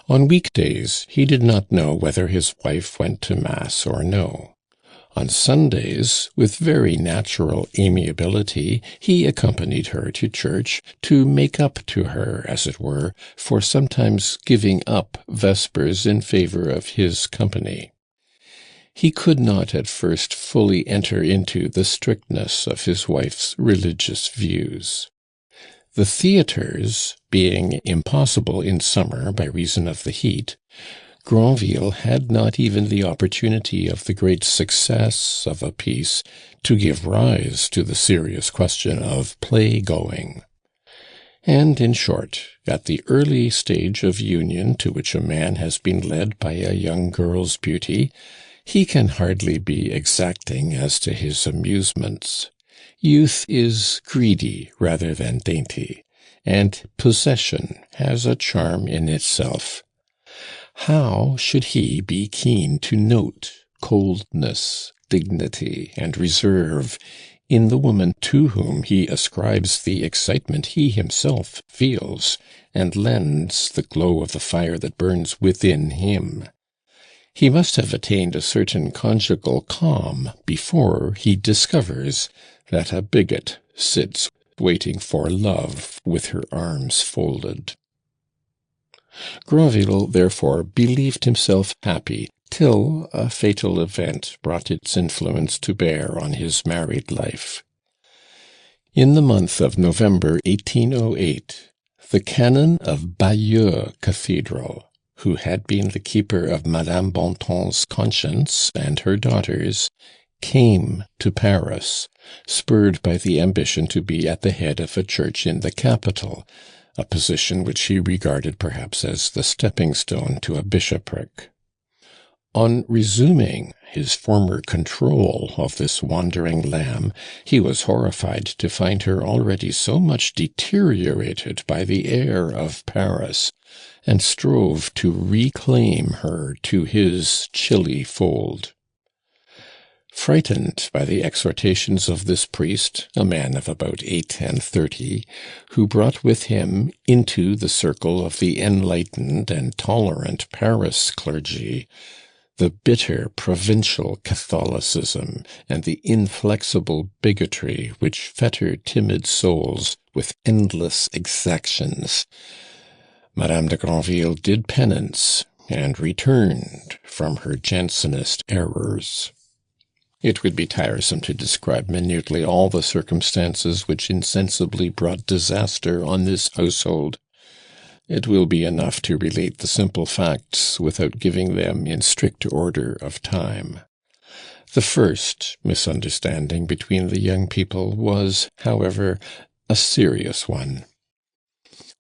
On weekdays he did not know whether his wife went to Mass or no. On Sundays, with very natural amiability, he accompanied her to church to make up to her, as it were, for sometimes giving up vespers in favor of his company. He could not at first fully enter into the strictness of his wife's religious views. The theatres being impossible in summer by reason of the heat, Granville had not even the opportunity of the great success of a piece to give rise to the serious question of play-going. And, in short, at the early stage of union to which a man has been led by a young girl's beauty, he can hardly be exacting as to his amusements. Youth is greedy rather than dainty, and possession has a charm in itself. How should he be keen to note coldness, dignity, and reserve in the woman to whom he ascribes the excitement he himself feels, and lends the glow of the fire that burns within him? He must have attained a certain conjugal calm before he discovers that a bigot sits waiting for love with her arms folded. Granville, therefore, believed himself happy till a fatal event brought its influence to bear on his married life. In the month of November 1808, the canon of Bayeux Cathedral, who had been the keeper of Madame Bontemps' conscience and her daughter's, came to Paris, spurred by the ambition to be at the head of a church in the capital, a position which he regarded perhaps as the stepping-stone to a bishopric. On resuming his former control of this wandering lamb, he was horrified to find her already so much deteriorated by the air of Paris, and strove to reclaim her to his chilly fold. Frightened by the exhortations of this priest, a man of about 38, who brought with him into the circle of the enlightened and tolerant Paris clergy the bitter provincial Catholicism and the inflexible bigotry which fetter timid souls with endless exactions, Madame de Granville did penance and returned from her Jansenist errors. It would be tiresome to describe minutely all the circumstances which insensibly brought disaster on this household. It will be enough to relate the simple facts without giving them in strict order of time. The first misunderstanding between the young people was, however, a serious one.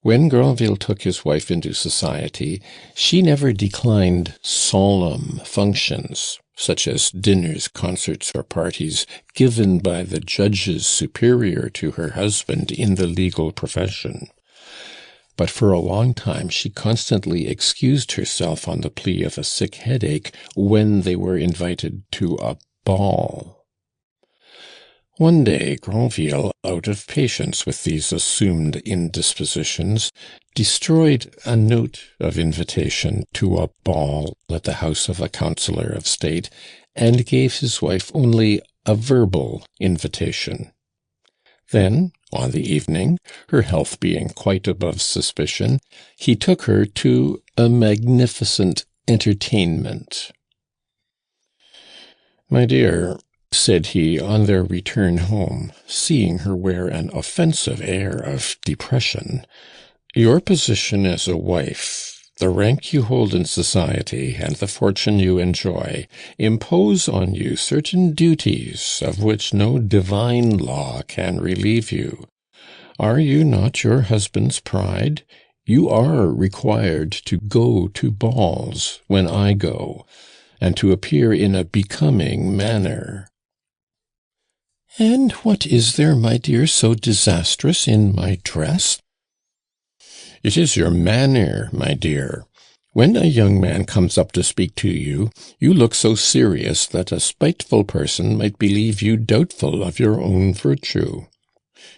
When Granville took his wife into society, she never declined solemn functions, such as dinners, concerts, or parties given by the judges superior to her husband in the legal profession. But for a long time she constantly excused herself on the plea of a sick headache when they were invited to a ball. One day Granville, out of patience with these assumed indispositions, destroyed a note of invitation to a ball at the house of a councillor of state, and gave his wife only a verbal invitation. Then, on the evening, her health being quite above suspicion, he took her to a magnificent entertainment. "My dear," said he on their return home, seeing her wear an offensive air of depression, "your position as a wife, the rank you hold in society, and the fortune you enjoy, impose on you certain duties of which no divine law can relieve you. Are you not your husband's pride? You are required to go to balls when I go, and to appear in a becoming manner." "And what is there, my dear, so disastrous in my dress?" "It is your manner, my dear. When a young man comes up to speak to you, you look so serious that a spiteful person might believe you doubtful of your own virtue.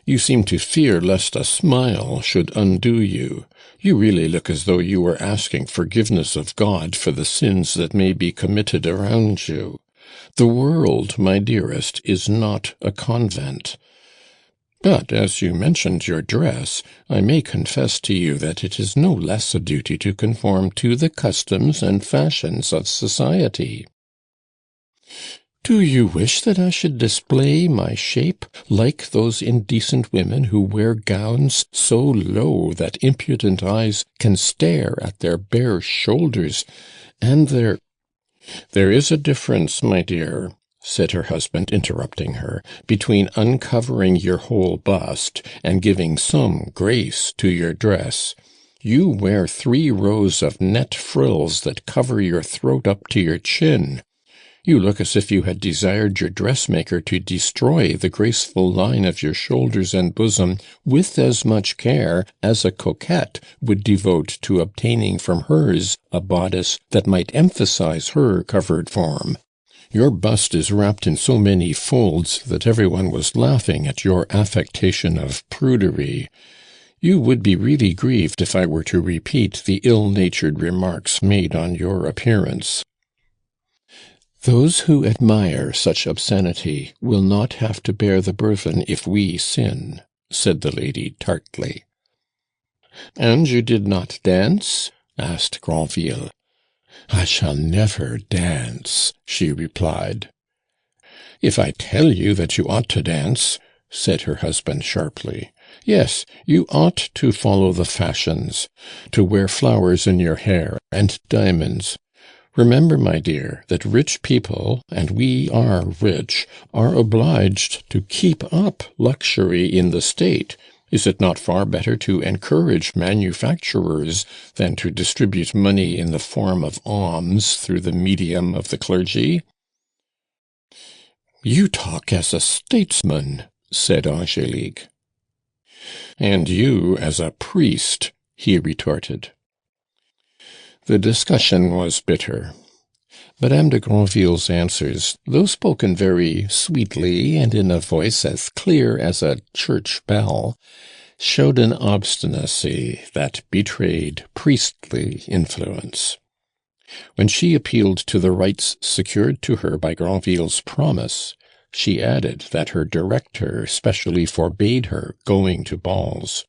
You seem to fear lest a smile should undo you. You really look as though you were asking forgiveness of God for the sins that may be committed around you. The world, my dearest, is not a convent. But as you mentioned your dress, I may confess to you that it is no less a duty to conform to the customs and fashions of society. Do you wish that I should display my shape like those indecent women who wear gowns so low that impudent eyes can stare at their bare shoulders, and their— "There is a difference, my dear," said her husband, interrupting her, "between uncovering your whole bust and giving some grace to your dress. You wear 3 rows of net frills that cover your throat up to your chin. You look as if you had desired your dressmaker to destroy the graceful line of your shoulders and bosom with as much care as a coquette would devote to obtaining from hers a bodice that might emphasize her covered form. Your bust is wrapped in so many folds that everyone was laughing at your affectation of prudery. You would be really grieved if I were to repeat the ill-natured remarks made on your appearance." "Those who admire such obscenity will not have to bear the burthen if we sin," said the lady tartly. "And you did not dance?" asked Granville. "I shall never dance," she replied. "If I tell you that you ought to dance," said her husband sharply. "Yes, you ought to follow the fashions, to wear flowers in your hair and diamonds. Remember, my dear, that rich people, and we are rich, are obliged to keep up luxury in the state. Is it not far better to encourage manufacturers than to distribute money in the form of alms through the medium of the clergy?" "You talk as a statesman," said Angélique. "And you as a priest," he retorted. The discussion was bitter. Madame de Granville's answers, though spoken very sweetly and in a voice as clear as a church bell, showed an obstinacy that betrayed priestly influence. When she appealed to the rights secured to her by Granville's promise, she added that her director specially forbade her going to balls.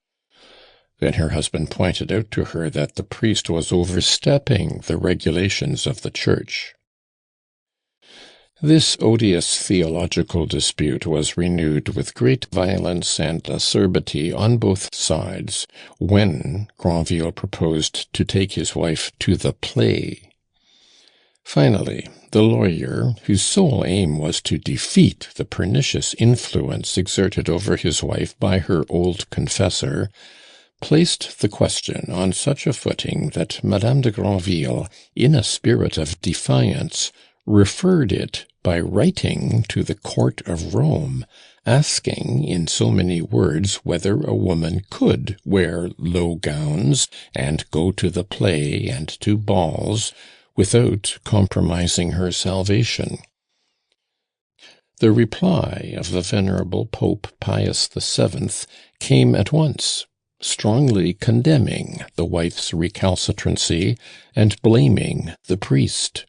Then her husband pointed out to her that the priest was overstepping the regulations of the church. This odious theological dispute was renewed with great violence and acerbity on both sides, when Granville proposed to take his wife to the play. Finally, the lawyer, whose sole aim was to defeat the pernicious influence exerted over his wife by her old confessor, placed the question on such a footing that Madame de Granville, in a spirit of defiance, referred it by writing to the court of Rome, asking in so many words whether a woman could wear low gowns and go to the play and to balls without compromising her salvation. The reply of the venerable Pope Pius VII came at once, strongly condemning the wife's recalcitrancy and blaming the priest.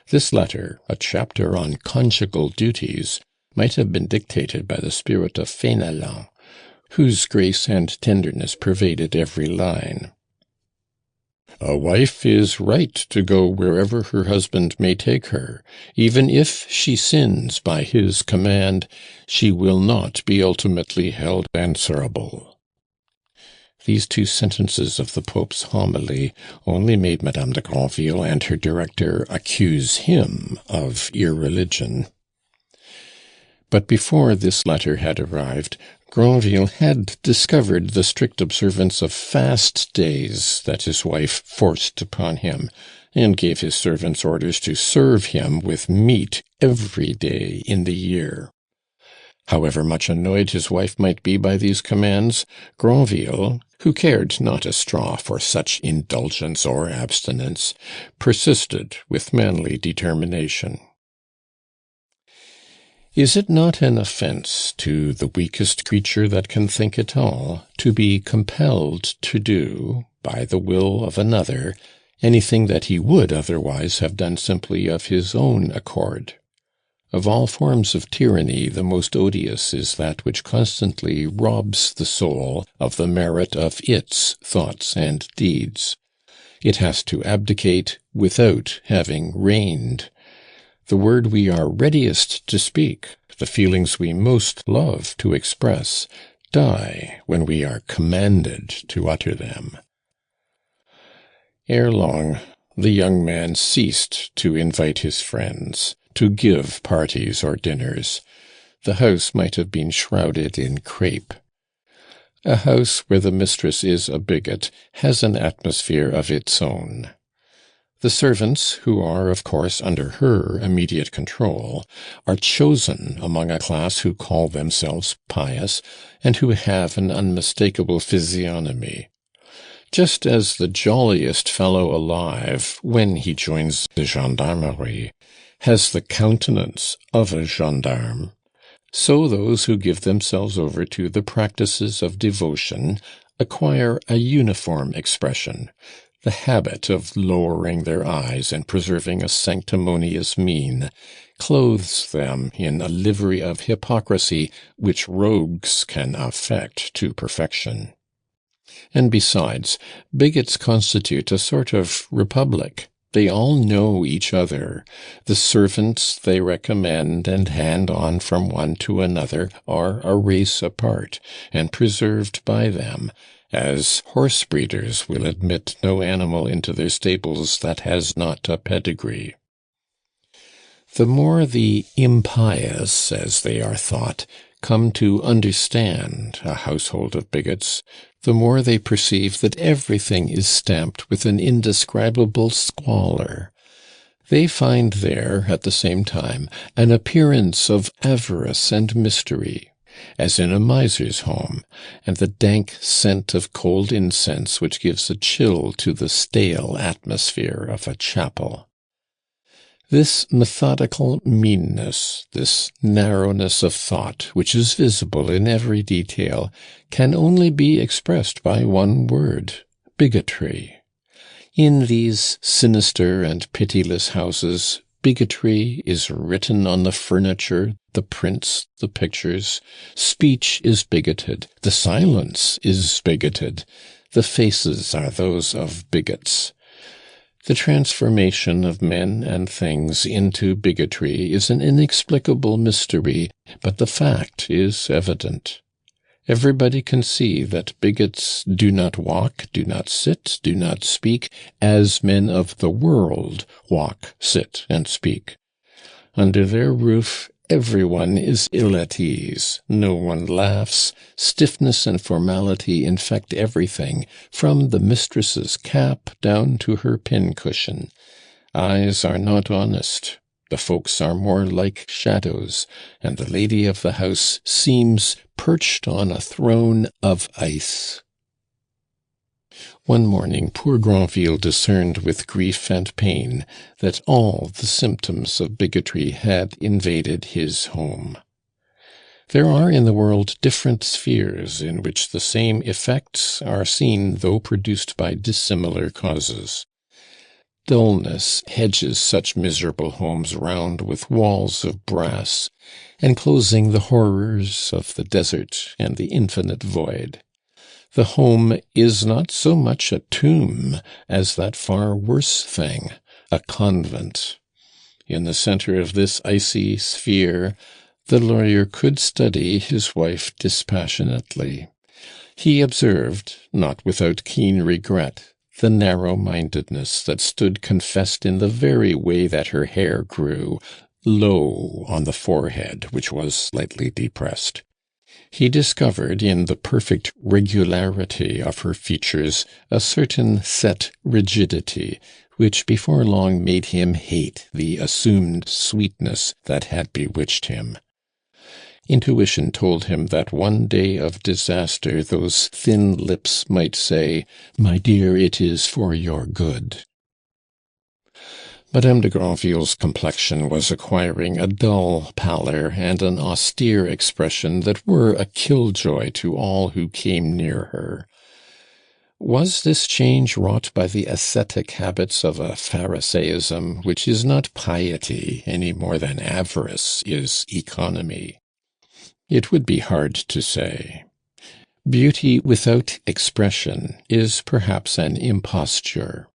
This letter, a chapter on conjugal duties, might have been dictated by the spirit of Fénelon, whose grace and tenderness pervaded every line. "A wife is right to go wherever her husband may take her. Even if she sins by his command, she will not be ultimately held answerable." These 2 sentences of the Pope's homily only made Madame de Granville and her director accuse him of irreligion. But before this letter had arrived, Granville had discovered the strict observance of fast days that his wife forced upon him, and gave his servants orders to serve him with meat every day in the year. However much annoyed his wife might be by these commands, Granville, who cared not a straw for such indulgence or abstinence, persisted with manly determination. Is it not an offence to the weakest creature that can think at all to be compelled to do, by the will of another, anything that he would otherwise have done simply of his own accord? Of all forms of tyranny, the most odious is that which constantly robs the soul of the merit of its thoughts and deeds. It has to abdicate without having reigned. The word we are readiest to speak, the feelings we most love to express, die when we are commanded to utter them. Ere long, the young man ceased to invite his friends, to give parties or dinners. The house might have been shrouded in crape. A house where the mistress is a bigot has an atmosphere of its own. The servants, who are, of course, under her immediate control, are chosen among a class who call themselves pious, and who have an unmistakable physiognomy. Just as the jolliest fellow alive, when he joins the gendarmerie, has the countenance of a gendarme, so those who give themselves over to the practices of devotion acquire a uniform expression. The habit of lowering their eyes and preserving a sanctimonious mien clothes them in a livery of hypocrisy which rogues can affect to perfection. And besides, bigots constitute a sort of republic. They all know each other. The servants they recommend and hand on from one to another are a race apart, and preserved by them, as horse breeders will admit no animal into their stables that has not a pedigree. The more the impious, as they are thought, come to understand a household of bigots, the more they perceive that everything is stamped with an indescribable squalor. They find there, at the same time, an appearance of avarice and mystery, as in a miser's home, and the dank scent of cold incense which gives a chill to the stale atmosphere of a chapel. This methodical meanness, this narrowness of thought, which is visible in every detail, can only be expressed by one word: bigotry. In these sinister and pitiless houses, bigotry is written on the furniture, the prints, the pictures. Speech is bigoted. The silence is bigoted. The faces are those of bigots. The transformation of men and things into bigotry is an inexplicable mystery, but the fact is evident. Everybody can see that bigots do not walk, do not sit, do not speak, as men of the world walk, sit, and speak. Under their roof, everyone is ill at ease. No one laughs. Stiffness and formality infect everything, from the mistress's cap down to her pincushion. Eyes are not honest. The folks are more like shadows, and the lady of the house seems perched on a throne of ice. One morning poor Granville discerned with grief and pain that all the symptoms of bigotry had invaded his home. There are in the world different spheres in which the same effects are seen, though produced by dissimilar causes. Dullness hedges such miserable homes round with walls of brass, enclosing the horrors of the desert and the infinite void. The home is not so much a tomb as that far worse thing, a convent. In the center of this icy sphere, the lawyer could study his wife dispassionately. He observed, not without keen regret, the narrow-mindedness that stood confessed in the very way that her hair grew, low on the forehead, which was slightly depressed. He discovered in the perfect regularity of her features a certain set rigidity, which before long made him hate the assumed sweetness that had bewitched him. Intuition told him that one day of disaster those thin lips might say, "My dear, it is for your good." Madame de Granville's complexion was acquiring a dull pallor and an austere expression that were a killjoy to all who came near her. Was this change wrought by the ascetic habits of a Pharisaism, which is not piety any more than avarice is economy? It would be hard to say. Beauty without expression is perhaps an imposture.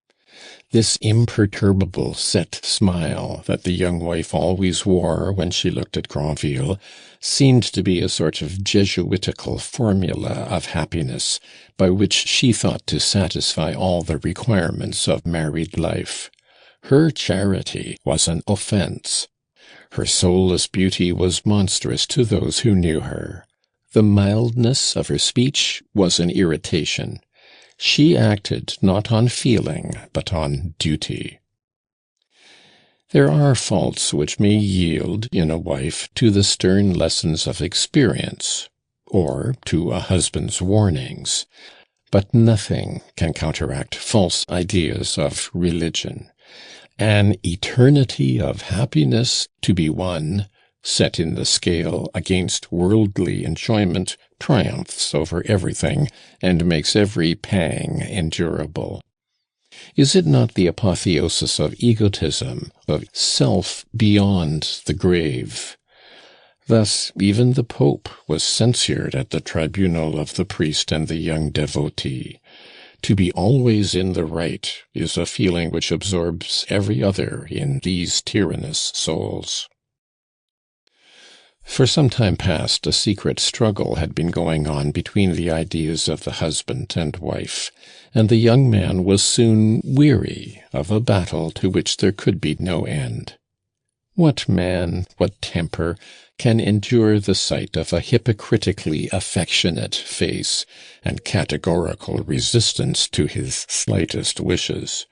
This imperturbable set smile that the young wife always wore when she looked at Granville seemed to be a sort of Jesuitical formula of happiness by which she thought to satisfy all the requirements of married life. Her charity was an offense. Her soulless beauty was monstrous to those who knew her. The mildness of her speech was an irritation. She acted not on feeling, but on duty. There are faults which may yield, in a wife, to the stern lessons of experience, or to a husband's warnings, but nothing can counteract false ideas of religion. An eternity of happiness to be won, set in the scale against worldly enjoyment, triumphs over everything, and makes every pang endurable. Is it not the apotheosis of egotism, of self beyond the grave? Thus even the Pope was censured at the tribunal of the priest and the young devotee. To be always in the right is a feeling which absorbs every other in these tyrannous souls. For some time past, a secret struggle had been going on between the ideas of the husband and wife, and the young man was soon weary of a battle to which there could be no end. What man, what temper, can endure the sight of a hypocritically affectionate face and categorical resistance to his slightest wishes?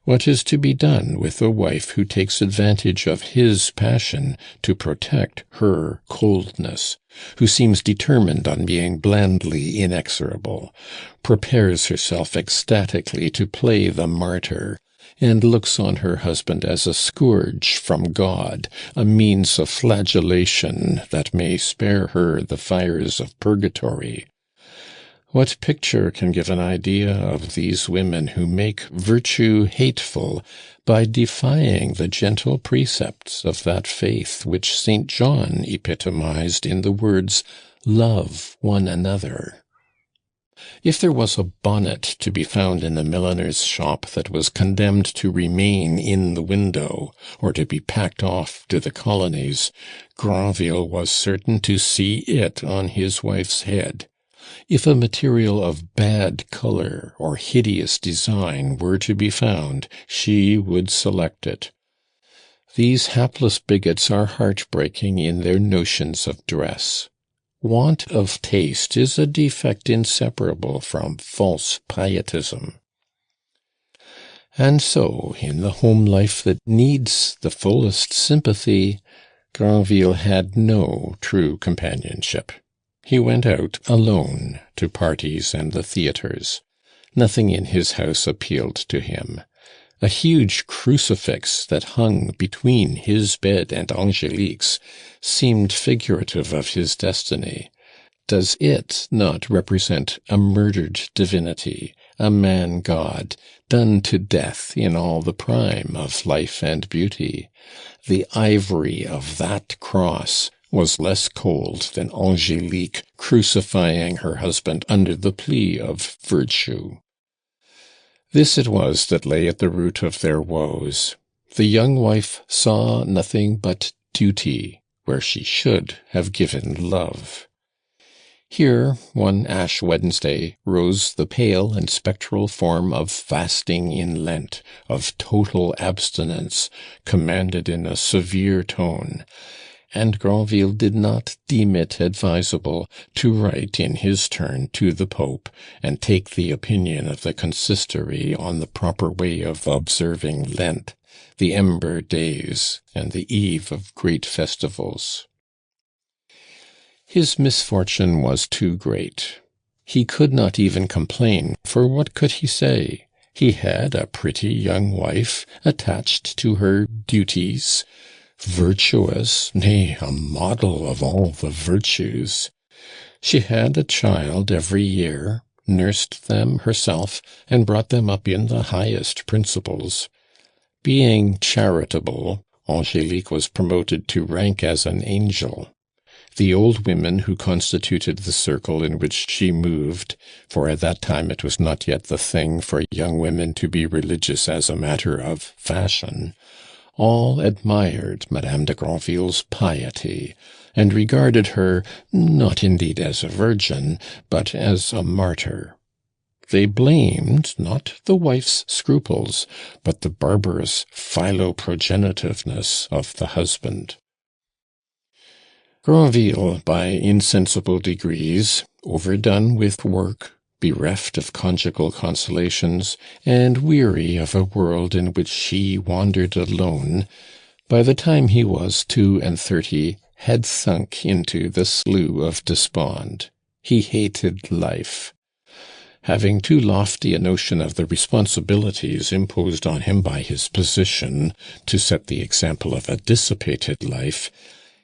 What is to be done with a wife who takes advantage of his passion to protect her coldness, who seems determined on being blandly inexorable, prepares herself ecstatically to play the martyr, and looks on her husband as a scourge from God, a means of flagellation that may spare her the fires of purgatory? What picture can give an idea of these women who make virtue hateful by defying the gentle precepts of that faith which St. John epitomized in the words, "Love one another"? If there was a bonnet to be found in the milliner's shop that was condemned to remain in the window, or to be packed off to the colonies, Granville was certain to see it on his wife's head. If a material of bad color or hideous design were to be found, she would select it. These hapless bigots are heartbreaking in their notions of dress. Want of taste is a defect inseparable from false pietism. And so, in the home life that needs the fullest sympathy, Granville had no true companionship. He went out alone to parties and the theatres. Nothing in his house appealed to him. A huge crucifix that hung between his bed and Angelique's seemed figurative of his destiny. Does it not represent a murdered divinity, a man-god, done to death in all the prime of life and beauty? The ivory of that cross was less cold than Angelique crucifying her husband under the plea of virtue. This it was that lay at the root of their woes. The young wife saw nothing but duty where she should have given love. Here, one Ash Wednesday, rose the pale and spectral form of fasting in Lent, of total abstinence, commanded in a severe tone, and Granville did not deem it advisable to write in his turn to the Pope and take the opinion of the consistory on the proper way of observing Lent, the ember days, and the eve of great festivals. His misfortune was too great. He could not even complain, for what could he say? He had a pretty young wife attached to her duties, virtuous, nay, a model of all the virtues. She had a child every year, nursed them herself, and brought them up in the highest principles. Being charitable, Angélique was promoted to rank as an angel. The old women who constituted the circle in which she moved, for at that time it was not yet the thing for young women to be religious as a matter of fashion, all admired Madame de Granville's piety, and regarded her, not indeed as a virgin, but as a martyr. They blamed not the wife's scruples, but the barbarous philoprogenitiveness of the husband. Granville, by insensible degrees, overdone with work, bereft of conjugal consolations, and weary of a world in which she wandered alone, by the time he was 32, had sunk into the slough of despond. He hated life. Having too lofty a notion of the responsibilities imposed on him by his position to set the example of a dissipated life,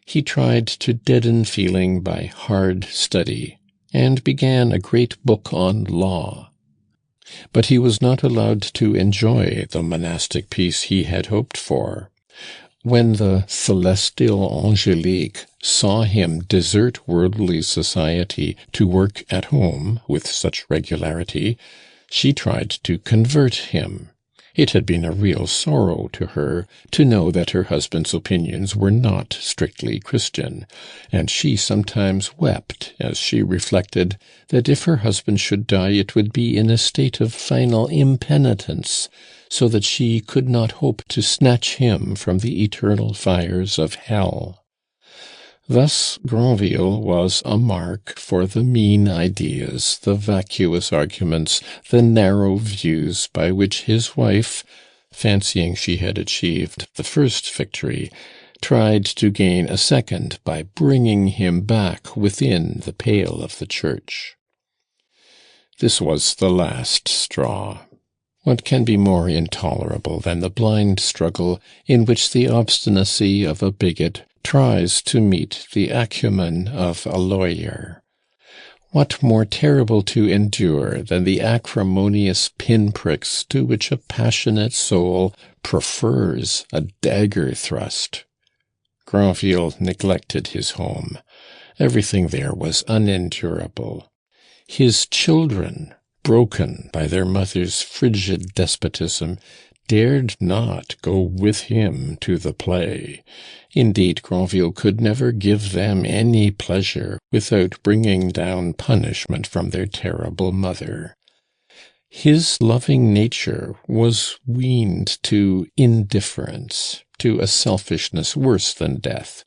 he tried to deaden feeling by hard study, and began a great book on law. But he was not allowed to enjoy the monastic peace he had hoped for. When the celestial Angélique saw him desert worldly society to work at home with such regularity, she tried to convert him. It had been a real sorrow to her to know that her husband's opinions were not strictly Christian, and she sometimes wept as she reflected that if her husband should die it would be in a state of final impenitence, so that she could not hope to snatch him from the eternal fires of hell. Thus Granville was a mark for the mean ideas, the vacuous arguments, the narrow views by which his wife, fancying she had achieved the first victory, tried to gain a second by bringing him back within the pale of the church. This was the last straw. What can be more intolerable than the blind struggle in which the obstinacy of a bigot tries to meet the acumen of a lawyer? What more terrible to endure than the acrimonious pinpricks to which a passionate soul prefers a dagger thrust? Granville neglected his home. Everything there was unendurable. His children, broken by their mother's frigid despotism, dared not go with him to the play. Indeed, Granville could never give them any pleasure without bringing down punishment from their terrible mother. His loving nature was weaned to indifference, to a selfishness worse than death.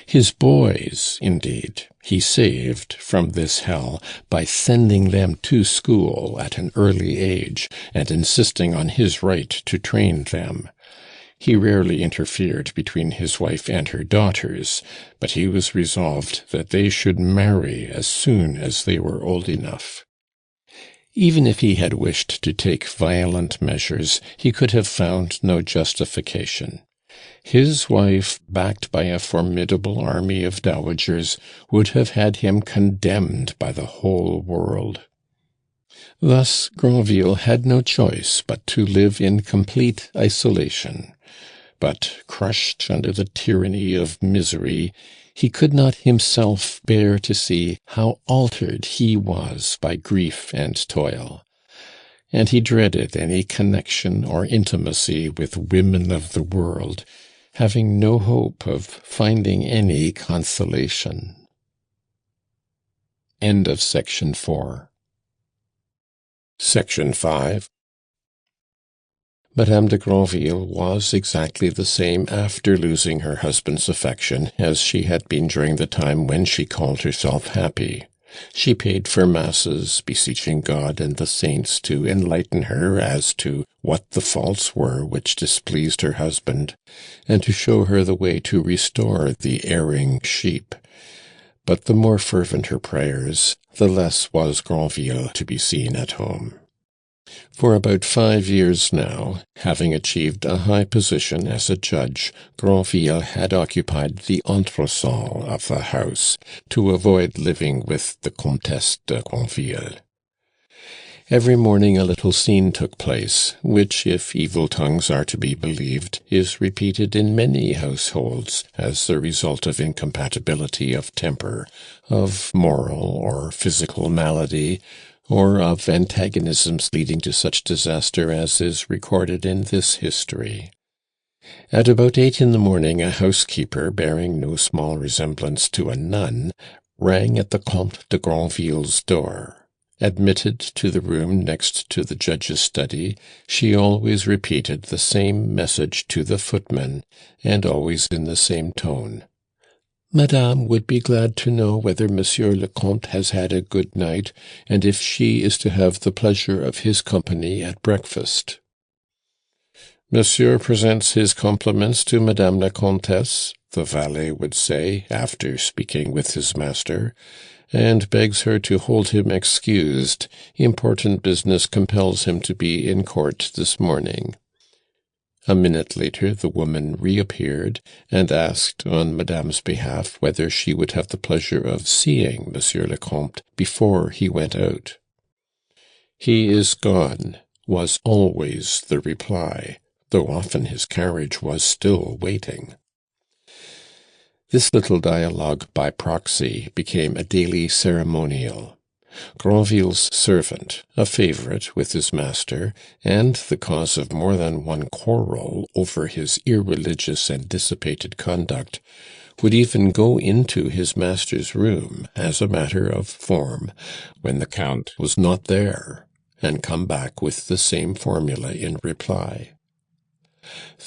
His boys, indeed, he saved from this hell by sending them to school at an early age and insisting on his right to train them. He rarely interfered between his wife and her daughters, but he was resolved that they should marry as soon as they were old enough. Even if he had wished to take violent measures, he could have found no justification. His wife, backed by a formidable army of dowagers, would have had him condemned by the whole world. Thus Granville had no choice but to live in complete isolation. But, crushed under the tyranny of misery, he could not himself bear to see how altered he was by grief and toil, and he dreaded any connection or intimacy with women of the world, having no hope of finding any consolation. End of section 4. Section 5. Madame de Granville was exactly the same after losing her husband's affection as she had been during the time when she called herself happy. She paid for masses, beseeching God and the saints to enlighten her as to what the faults were which displeased her husband, and to show her the way to restore the erring sheep. But the more fervent her prayers, the less was Granville to be seen at home. For about 5 years now, having achieved a high position as a judge, Granville had occupied the entresol of the house, to avoid living with the Comtesse de Granville. Every morning a little scene took place, which, if evil tongues are to be believed, is repeated in many households as the result of incompatibility of temper, of moral or physical malady, or of antagonisms leading to such disaster as is recorded in this history. At about 8 in the morning, a housekeeper, bearing no small resemblance to a nun, rang at the Comte de Granville's door. Admitted to the room next to the judge's study, she always repeated the same message to the footman, and always in the same tone. "Madame would be glad to know whether Monsieur le Comte has had a good night, and if she is to have the pleasure of his company at breakfast." "Monsieur presents his compliments to Madame la Comtesse," the valet would say, after speaking with his master, "and begs her to hold him excused. Important business compels him to be in court this morning." A minute later the woman reappeared, and asked on Madame's behalf whether she would have the pleasure of seeing Monsieur le Comte before he went out. "He is gone," was always the reply, though often his carriage was still waiting. This little dialogue by proxy became a daily ceremonial. Granville's servant, a favourite with his master, and the cause of more than one quarrel over his irreligious and dissipated conduct, would even go into his master's room, as a matter of form, when the Count was not there, and come back with the same formula in reply.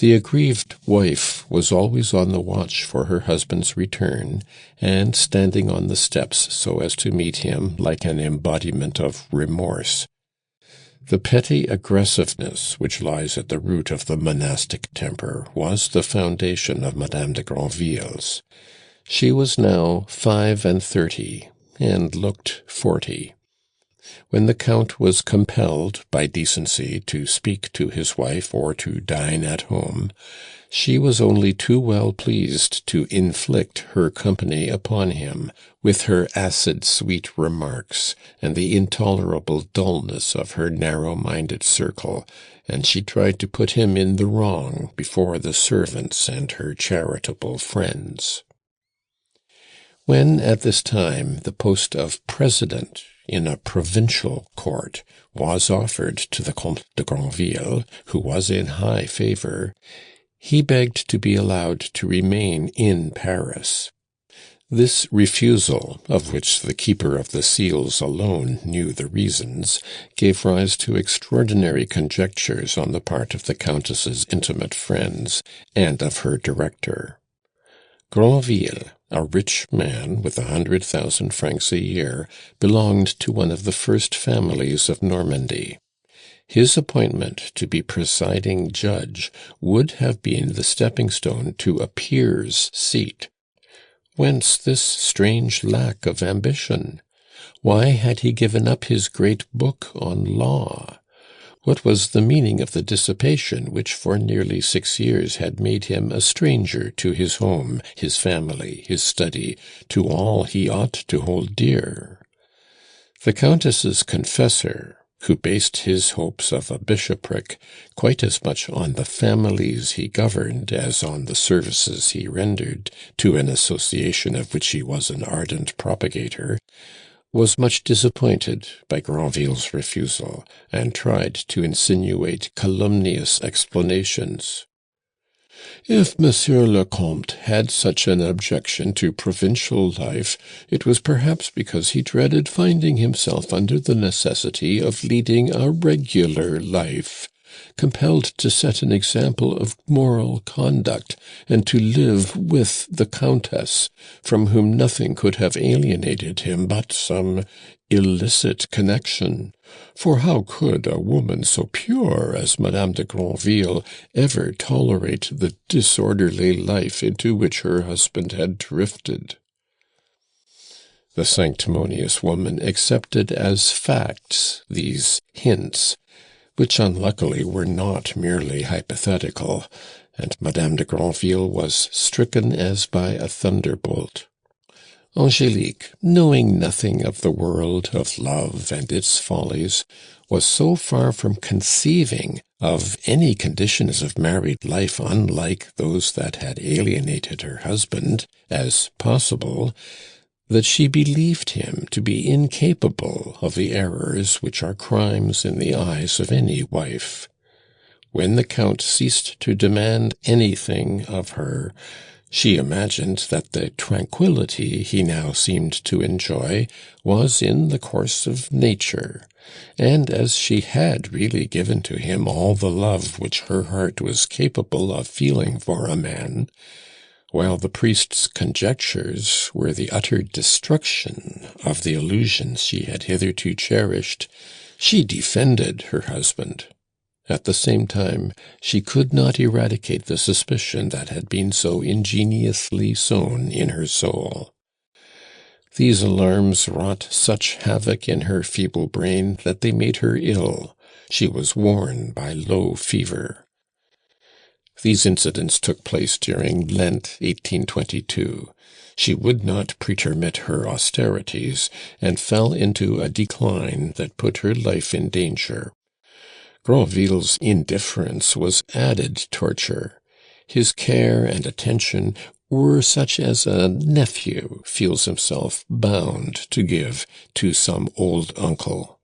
The aggrieved wife was always on the watch for her husband's return, and standing on the steps so as to meet him like an embodiment of remorse. The petty aggressiveness which lies at the root of the monastic temper was the foundation of Madame de Granville's. She was now 35, and looked 40. When the Count was compelled by decency to speak to his wife or to dine at home, she was only too well pleased to inflict her company upon him with her acid-sweet remarks and the intolerable dullness of her narrow-minded circle, and she tried to put him in the wrong before the servants and her charitable friends. When, at this time, the post of president in a provincial court was offered to the Comte de Granville, who was in high favour, he begged to be allowed to remain in Paris. This refusal, of which the keeper of the seals alone knew the reasons, gave rise to extraordinary conjectures on the part of the Countess's intimate friends and of her director. Granville, a rich man with 100,000 francs a year, belonged to one of the first families of Normandy. His appointment to be presiding judge would have been the stepping-stone to a peer's seat. Whence this strange lack of ambition? Why had he given up his great book on law? What was the meaning of the dissipation which for nearly 6 years had made him a stranger to his home, his family, his study, to all he ought to hold dear? The Countess's confessor, who based his hopes of a bishopric quite as much on the families he governed as on the services he rendered to an association of which he was an ardent propagator, was much disappointed by Granville's refusal, and tried to insinuate calumnious explanations. "If Monsieur le Comte had such an objection to provincial life, it was perhaps because he dreaded finding himself under the necessity of leading a regular life, compelled to set an example of moral conduct, and to live with the Countess, from whom nothing could have alienated him but some illicit connection. For how could a woman so pure as Madame de Granville ever tolerate the disorderly life into which her husband had drifted?" The sanctimonious woman accepted as facts these hints, which unluckily were not merely hypothetical, and Madame de Granville was stricken as by a thunderbolt. Angélique, knowing nothing of the world, of love and its follies, was so far from conceiving of any conditions of married life unlike those that had alienated her husband as possible, that she believed him to be incapable of the errors which are crimes in the eyes of any wife. When the Count ceased to demand anything of her, she imagined that the tranquillity he now seemed to enjoy was in the course of nature, and as she had really given to him all the love which her heart was capable of feeling for a man, while the priest's conjectures were the utter destruction of the illusions she had hitherto cherished, she defended her husband. At the same time, she could not eradicate the suspicion that had been so ingeniously sown in her soul. These alarms wrought such havoc in her feeble brain that they made her ill. She was worn by low fever. These incidents took place during Lent 1822. She would not pretermit her austerities, and fell into a decline that put her life in danger. Granville's indifference was added torture. His care and attention were such as a nephew feels himself bound to give to some old uncle.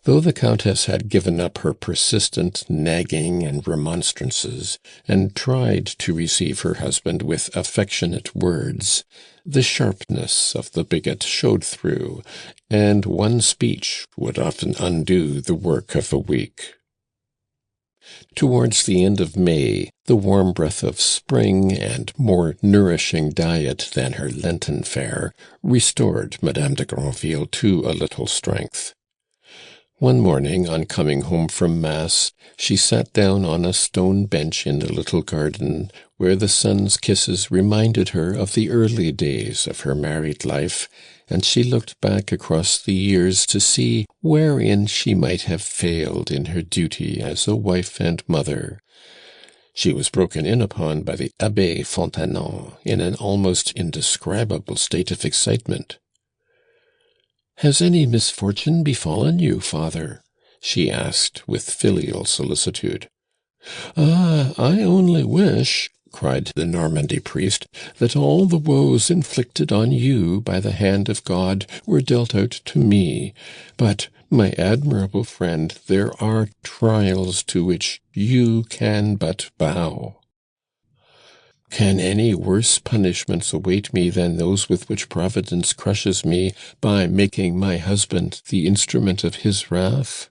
Though the Countess had given up her persistent nagging and remonstrances, and tried to receive her husband with affectionate words, the sharpness of the bigot showed through, and one speech would often undo the work of a week. Towards the end of May, the warm breath of spring and more nourishing diet than her Lenten fare restored Madame de Granville to a little strength. One morning, on coming home from Mass, she sat down on a stone bench in the little garden, where the sun's kisses reminded her of the early days of her married life, and she looked back across the years to see wherein she might have failed in her duty as a wife and mother. She was broken in upon by the Abbé Fontanon in an almost indescribable state of excitement. "Has any misfortune befallen you, father?" she asked with filial solicitude. "Ah, I only wish," cried the Normandy priest, "that all the woes inflicted on you by the hand of God were dealt out to me. But, my admirable friend, there are trials to which you can but bow." "Can any worse punishments await me than those with which Providence crushes me by making my husband the instrument of his wrath?"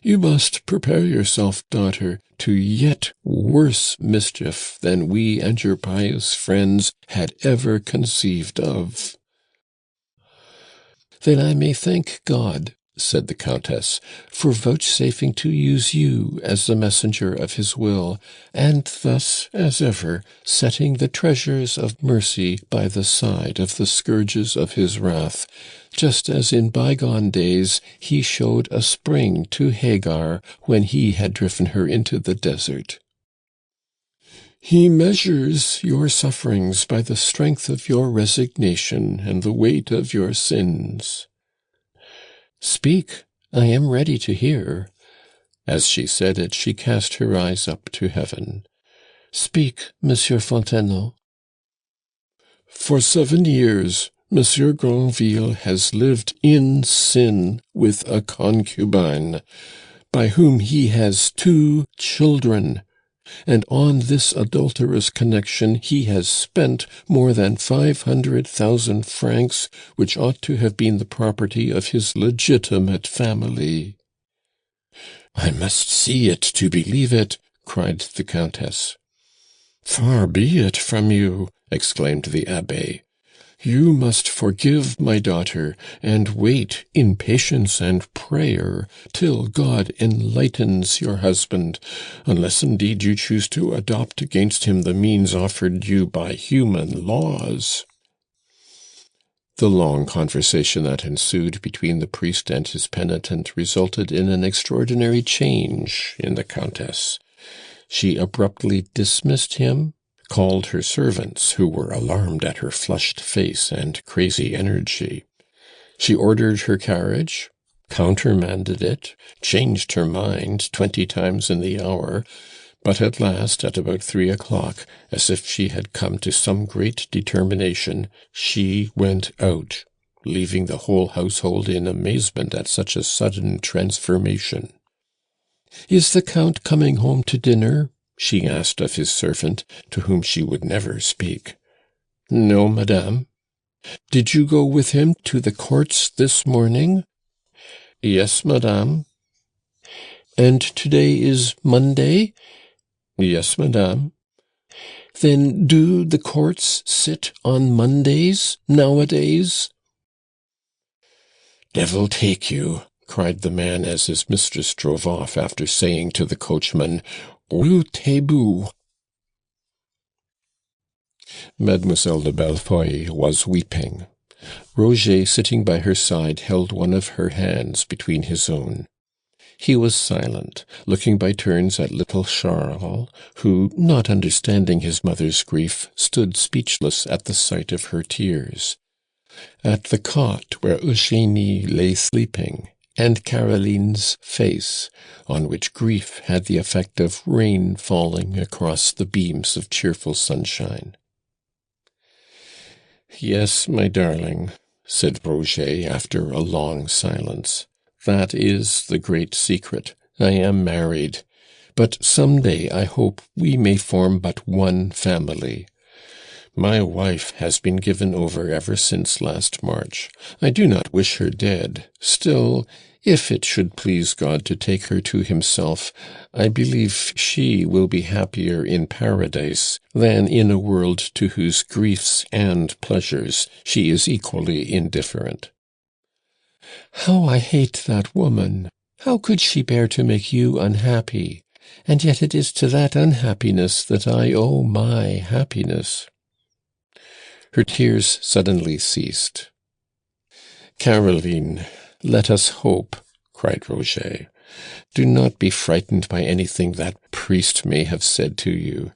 "You must prepare yourself, daughter, to yet worse mischief than we and your pious friends had ever conceived of." "Then I may thank God," said the Countess, "for vouchsafing to use you as the messenger of his will, and thus, as ever, setting the treasures of mercy by the side of the scourges of his wrath, just as in bygone days he showed a spring to Hagar when he had driven her into the desert. He measures your sufferings by the strength of your resignation and the weight of your sins." "Speak, I am ready to hear." As she said it, she cast her eyes up to heaven. "Speak, Monsieur Fontanon." "For 7 years, Monsieur Granville has lived in sin with a concubine, by whom he has 2 children, and on this adulterous connection he has spent more than 500,000 francs, which ought to have been the property of his legitimate family." "I must see it to believe it," cried the Countess. "Far be it from you," exclaimed the Abbé. "You must forgive my daughter, and wait in patience and prayer till God enlightens your husband, unless indeed you choose to adopt against him the means offered you by human laws." The long conversation that ensued between the priest and his penitent resulted in an extraordinary change in the Countess. She abruptly dismissed him, called her servants, who were alarmed at her flushed face and crazy energy. She ordered her carriage, countermanded it, changed her mind 20 times in the hour, but at last, at about 3 o'clock, as if she had come to some great determination, she went out, leaving the whole household in amazement at such a sudden transformation. "Is the Count coming home to dinner?" she asked of his servant, to whom she would never speak. "No, madame." "Did you go with him to the courts this morning?" "Yes, madame." "And today is Monday?" "Yes, madame." "Then do the courts sit on Mondays nowadays?" "Devil take you!" cried the man as his mistress drove off, after saying to the coachman, "Routez vous." Mademoiselle de Bellefeuille was weeping. Roger, sitting by her side, held one of her hands between his own. He was silent, looking by turns at little Charles, who, not understanding his mother's grief, stood speechless at the sight of her tears. At the cot where Eugénie lay sleeping, and Caroline's face, on which grief had the effect of rain falling across the beams of cheerful sunshine. "Yes, my darling," said Roger, after a long silence. "That is the great secret. I am married. But some day I hope we may form but one family. My wife has been given over ever since last March. I do not wish her dead. Still, if it should please God to take her to himself, I believe she will be happier in paradise than in a world to whose griefs and pleasures she is equally indifferent." "How I hate that woman! How could she bear to make you unhappy? And yet it is to that unhappiness that I owe my happiness." Her tears suddenly ceased. "Caroline, let us hope," cried Roger. "Do not be frightened by anything that priest may have said to you.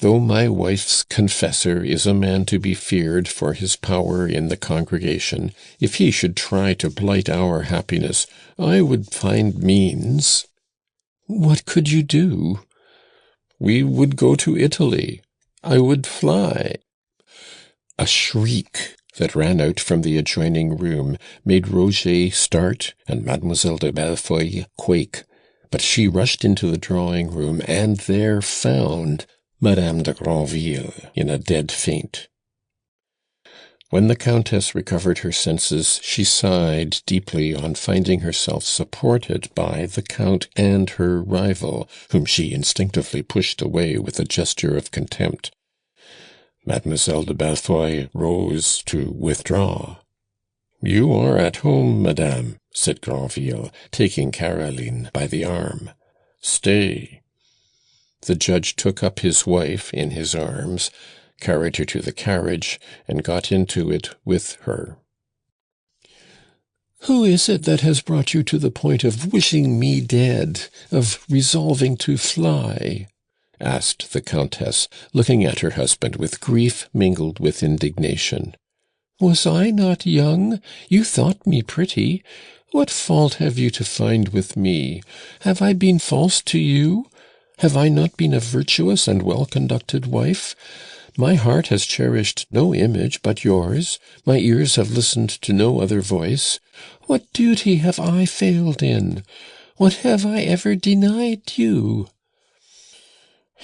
Though my wife's confessor is a man to be feared for his power in the congregation, if he should try to blight our happiness, I would find means." "What could you do?" "We would go to Italy. I would fly." A shriek that ran out from the adjoining room made Roger start and Mademoiselle de Bellefeuille quake, but she rushed into the drawing-room, and there found Madame de Granville in a dead faint. When the Countess recovered her senses, she sighed deeply on finding herself supported by the Count and her rival, whom she instinctively pushed away with a gesture of contempt. Mademoiselle de Bellefeuille rose to withdraw. "You are at home, madame," said Granville, taking Caroline by the arm. "Stay." The judge took up his wife in his arms, carried her to the carriage, and got into it with her. "Who is it that has brought you to the point of wishing me dead, of resolving to fly?" asked the Countess, looking at her husband with grief mingled with indignation. "Was I not young? You thought me pretty. What fault have you to find with me? Have I been false to you? Have I not been a virtuous and well-conducted wife? My heart has cherished no image but yours. My ears have listened to no other voice. What duty have I failed in? What have I ever denied you?"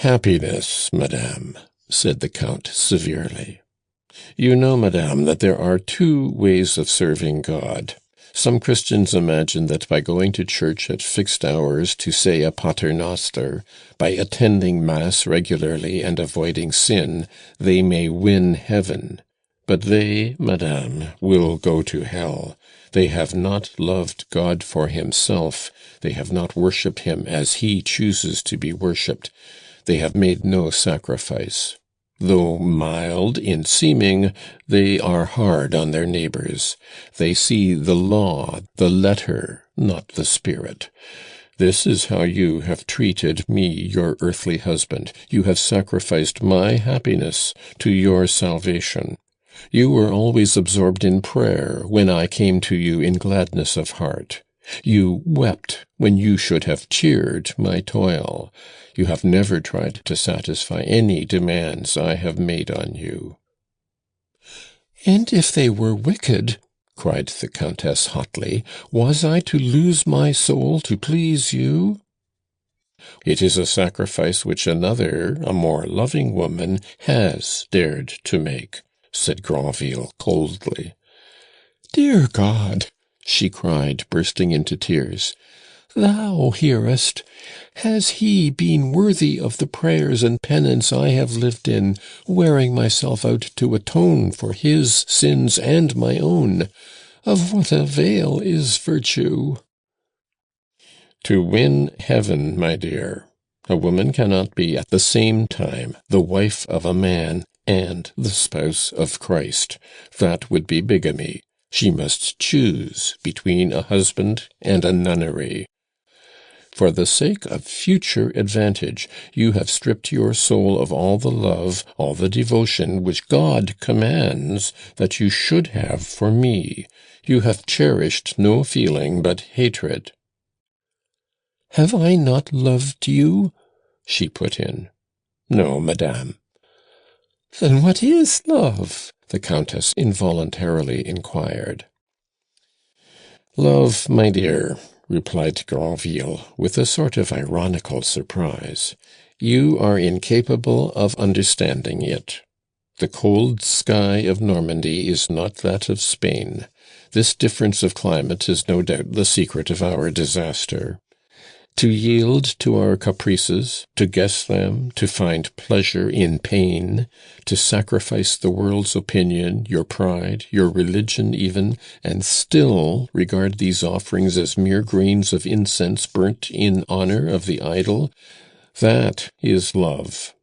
"Happiness, madame," said the Count severely. "You know, madame, that there are 2 ways of serving God. Some Christians imagine that by going to church at fixed hours to say a Pater Noster, by attending Mass regularly and avoiding sin, they may win heaven. But they, madame, will go to hell. They have not loved God for himself. They have not worshipped him as he chooses to be worshipped. They have made no sacrifice. Though mild in seeming, they are hard on their neighbors. They see the law, the letter, not the spirit. This is how you have treated me, your earthly husband. You have sacrificed my happiness to your salvation. You were always absorbed in prayer when I came to you in gladness of heart. You wept when you should have cheered my toil. You have never tried to satisfy any demands I have made on you." "And if they were wicked," cried the Countess hotly, "was I to lose my soul to please you?" "It is a sacrifice which another, a more loving woman, has dared to make," said Granville coldly. "Dear God!" she cried, bursting into tears. "Thou hearest. Has he been worthy of the prayers and penance I have lived in, wearing myself out to atone for his sins and my own? Of what avail is virtue?" "To win heaven, my dear, a woman cannot be at the same time the wife of a man and the spouse of Christ. That would be bigamy. She must choose between a husband and a nunnery. For the sake of future advantage, you have stripped your soul of all the love, all the devotion which God commands that you should have for me. You have cherished no feeling but hatred." "Have I not loved you?" she put in. "No, madame." "Then what is love?" the Countess involuntarily inquired. "Love, my dear," replied Granville, with a sort of ironical surprise, "you are incapable of understanding it. The cold sky of Normandy is not that of Spain. This difference of climate is no doubt the secret of our disaster. To yield to our caprices, to guess them, to find pleasure in pain, to sacrifice the world's opinion, your pride, your religion even, and still regard these offerings as mere grains of incense burnt in honor of the idol, that is love."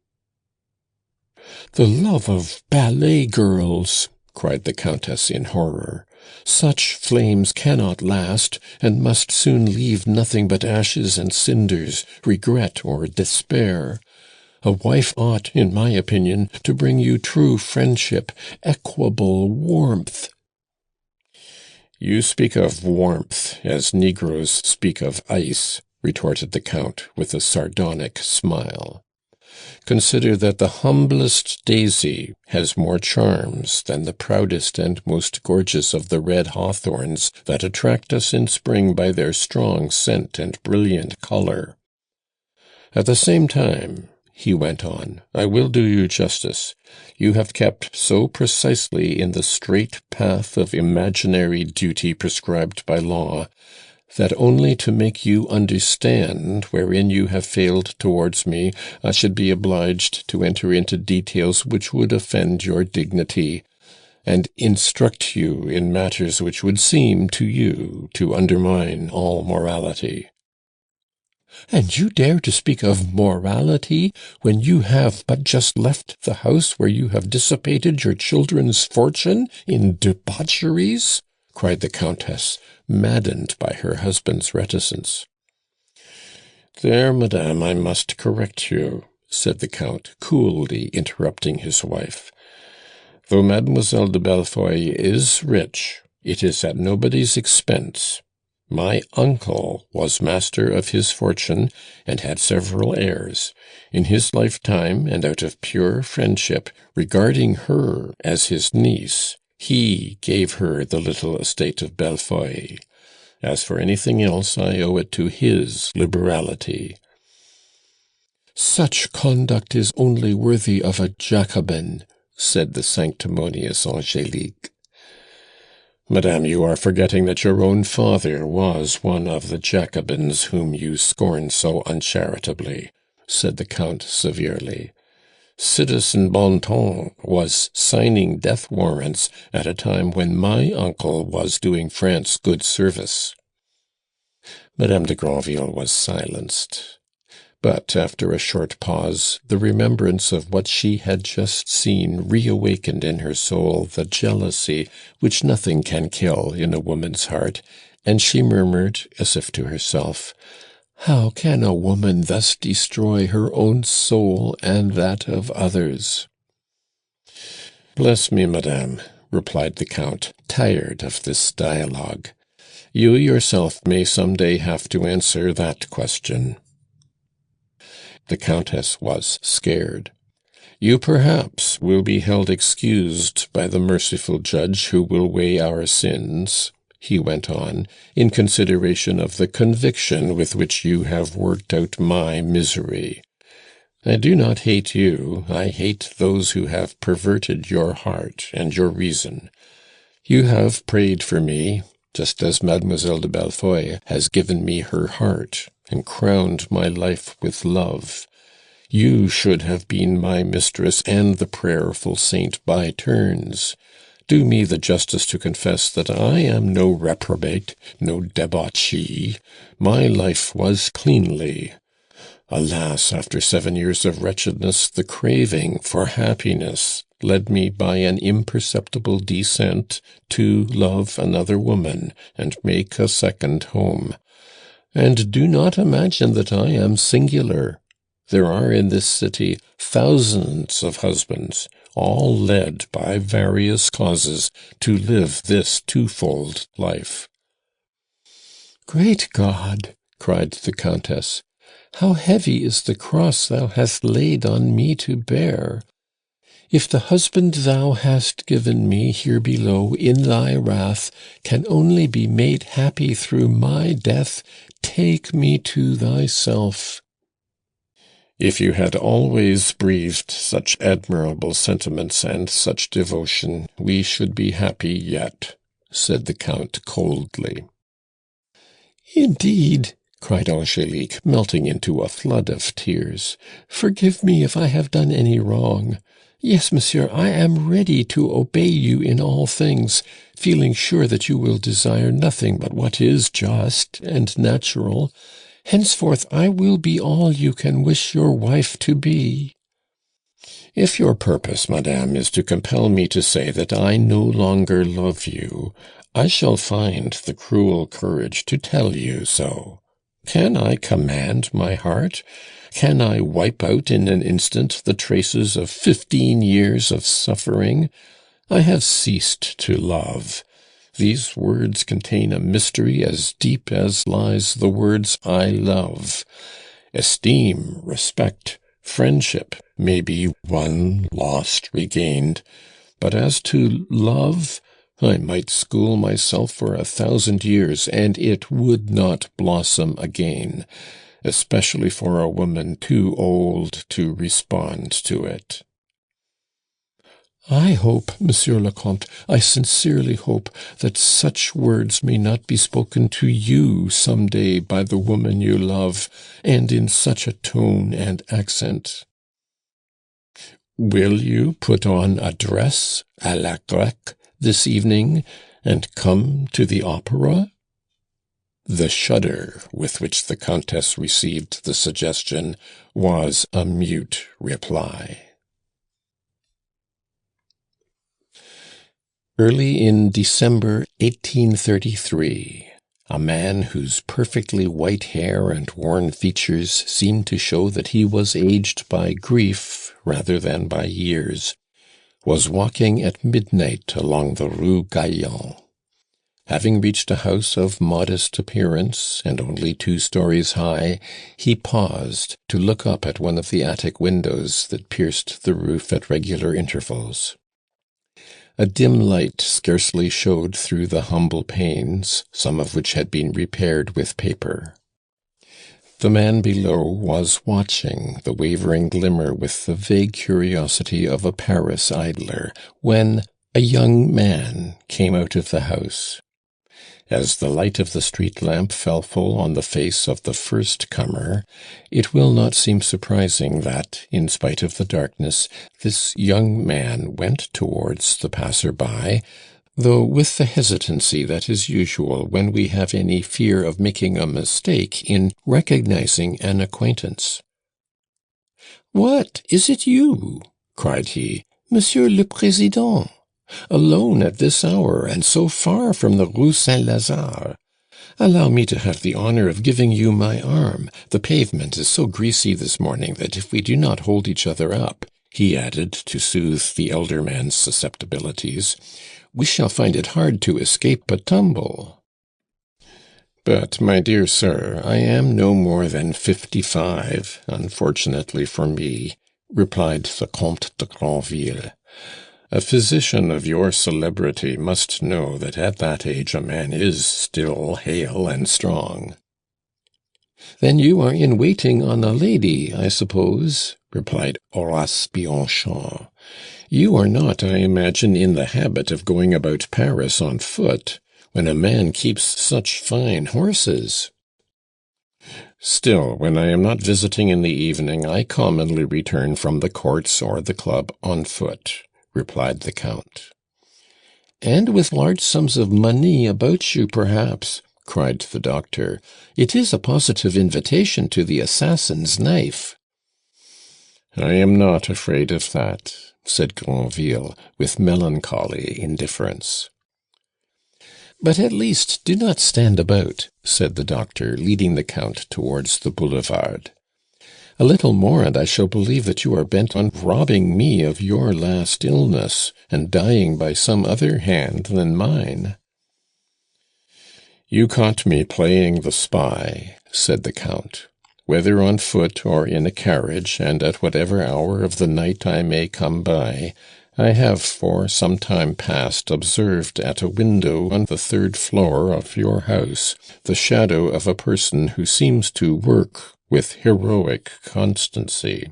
"The love of ballet girls!" cried the Countess in horror. "Such flames cannot last, and must soon leave nothing but ashes and cinders, regret or despair. A wife ought, in my opinion, to bring you true friendship, equable warmth." "You speak of warmth as Negroes speak of ice," retorted the Count with a sardonic smile. "Consider that the humblest daisy has more charms than the proudest and most gorgeous of the red hawthorns that attract us in spring by their strong scent and brilliant color. At the same time," he went on, "I will do you justice. You have kept so precisely in the straight path of imaginary duty prescribed by law, that only to make you understand wherein you have failed towards me, I should be obliged to enter into details which would offend your dignity, and instruct you in matters which would seem to you to undermine all morality." "And you dare to speak of morality when you have but just left the house where you have dissipated your children's fortune in debaucheries?" cried the Countess, maddened by her husband's reticence. "There, madame, I must correct you," said the Count, coolly interrupting his wife. "Though Mademoiselle de Bellefeuille is rich, it is at nobody's expense. My uncle was master of his fortune, and had several heirs. In his lifetime, and out of pure friendship, regarding her as his niece, he gave her the little estate of Bellefeuille. As for anything else, I owe it to his liberality." "Such conduct is only worthy of a Jacobin," said the sanctimonious Angélique. "Madame, you are forgetting that your own father was one of the Jacobins whom you scorn so uncharitably," said the Count severely. "Citizen Bontemps was signing death warrants at a time when my uncle was doing France good service." Madame de Granville was silenced. But after a short pause, the remembrance of what she had just seen reawakened in her soul the jealousy which nothing can kill in a woman's heart, and she murmured, as if to herself, "How can a woman thus destroy her own soul and that of others?" "Bless me, madame," replied the Count, tired of this dialogue. You yourself may some day have to answer that question." The Countess was scared. "You perhaps will be held excused by the merciful judge who will weigh our sins," he went on, "in consideration of the conviction with which you have worked out my misery. I do not hate you, I hate those who have perverted your heart and your reason. You have prayed for me, just as Mademoiselle de Bellefeuille has given me her heart and crowned my life with love. You should have been my mistress and the prayerful saint by turns. Do me the justice to confess that I am no reprobate, no debauchee. My life was cleanly. Alas, after 7 years of wretchedness, the craving for happiness led me by an imperceptible descent to love another woman and make a second home. And do not imagine that I am singular. There are in this city thousands of husbands, all led by various causes to live this twofold life." "Great God!" cried the Countess. "How heavy is the cross thou hast laid on me to bear! If the husband thou hast given me here below in thy wrath can only be made happy through my death, take me to thyself." "If you had always breathed such admirable sentiments and such devotion, we should be happy yet," said the Count coldly. "Indeed," cried Angélique, melting into a flood of tears. "Forgive me if I have done any wrong. Yes, monsieur, I am ready to obey you in all things, feeling sure that you will desire nothing but what is just and natural. Henceforth I will be all you can wish your wife to be." "If your purpose, madame, is to compel me to say that I no longer love you, I shall find the cruel courage to tell you so. Can I command my heart? Can I wipe out in an instant the traces of 15 years of suffering? I have ceased to love. These words contain a mystery as deep as lies the words I love. Esteem, respect, friendship may be won, lost, regained, but as to love, I might school myself for 1,000 years, and it would not blossom again, especially for a woman too old to respond to it." "I hope, Monsieur le Comte, I sincerely hope that such words may not be spoken to you some day by the woman you love, and in such a tone and accent." "Will you put on a dress à la grecque this evening, and come to the opera?" The shudder with which the Countess received the suggestion was a mute reply. Early in December 1833, a man whose perfectly white hair and worn features seemed to show that he was aged by grief rather than by years, was walking at midnight along the Rue Gaillon. Having reached a house of modest appearance and only 2 stories high, he paused to look up at one of the attic windows that pierced the roof at regular intervals. A dim light scarcely showed through the humble panes, some of which had been repaired with paper. The man below was watching the wavering glimmer with the vague curiosity of a Paris idler, when a young man came out of the house. As the light of the street lamp fell full on the face of the first comer, it will not seem surprising that, in spite of the darkness, this young man went towards the passer-by, though with the hesitancy that is usual when we have any fear of making a mistake in recognizing an acquaintance. "What, is it you?" cried he. "Monsieur le Président! Alone at this hour, and so far from the Rue Saint-Lazare. Allow me to have the honor of giving you my arm. The pavement is so greasy this morning that if we do not hold each other up," he added, to soothe the elder man's susceptibilities, "we shall find it hard to escape a tumble." But, my dear sir, I am no more than 55, unfortunately for me, replied the Comte de Granville. A physician of your celebrity must know that at that age a man is still hale and strong. Then you are in waiting on a lady, I suppose, replied Horace Bianchon. You are not, I imagine, in the habit of going about Paris on foot, when a man keeps such fine horses. Still, when I am not visiting in the evening, I commonly return from the courts or the club on foot, replied the Count. And with large sums of money about you, perhaps, cried the doctor. It is a positive invitation to the assassin's knife. I am not afraid of that, said Granville, with melancholy indifference. But at least do not stand about, said the doctor, leading the Count towards the boulevard. A little more, and I shall believe that you are bent on robbing me of your last illness, and dying by some other hand than mine. You caught me playing the spy, said the Count. Whether on foot or in a carriage, and at whatever hour of the night I may come by, I have for some time past observed at a window on the 3rd floor of your house the shadow of a person who seems to work with heroic constancy.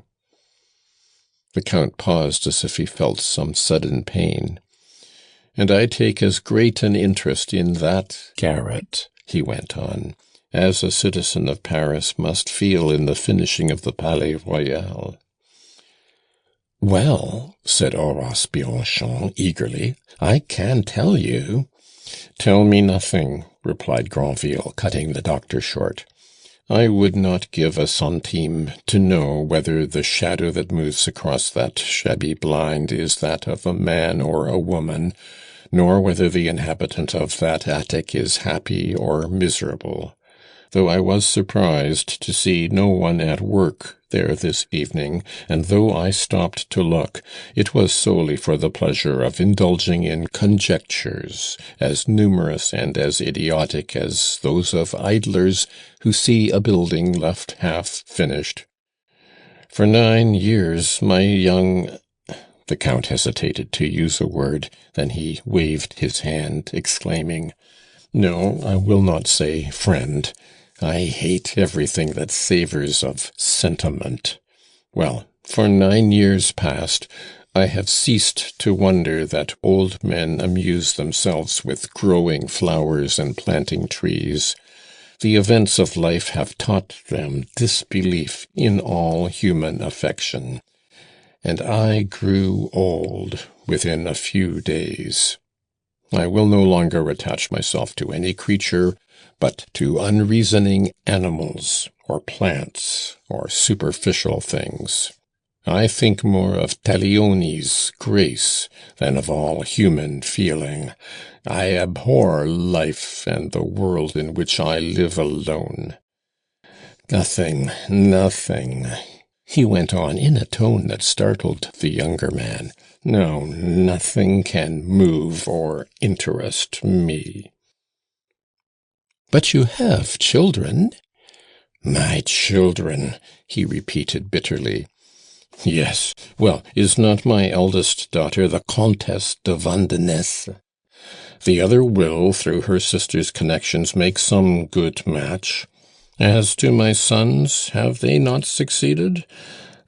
The Count paused as if he felt some sudden pain. And I take as great an interest in that garret, he went on, as a citizen of Paris must feel in the finishing of the Palais Royal. Well, said Horace Bianchon eagerly, I can tell you. Tell me nothing, replied Granville, cutting the doctor short. I would not give a centime to know whether the shadow that moves across that shabby blind is that of a man or a woman, nor whether the inhabitant of that attic is happy or miserable, though I was surprised to see no one at work there this evening, and though I stopped to look, it was solely for the pleasure of indulging in conjectures as numerous and as idiotic as those of idlers who see a building left half finished. For 9 years my young— The Count hesitated to use a word, then he waved his hand, exclaiming, No, I will not say friend. I hate everything that savours of sentiment. Well, for 9 years past, I have ceased to wonder that old men amuse themselves with growing flowers and planting trees. The events of life have taught them disbelief in all human affection, and I grew old within a few days. I will no longer attach myself to any creature, but to unreasoning animals, or plants, or superficial things. I think more of Taglione's grace than of all human feeling. I abhor life and the world in which I live alone. Nothing, he went on in a tone that startled the younger man. No, nothing can move or interest me. But you have children. My children, he repeated bitterly. Yes, well, is not my eldest daughter the Comtesse de Vandenesse? The other will, through her sister's connections, make some good match. As to my sons, have they not succeeded?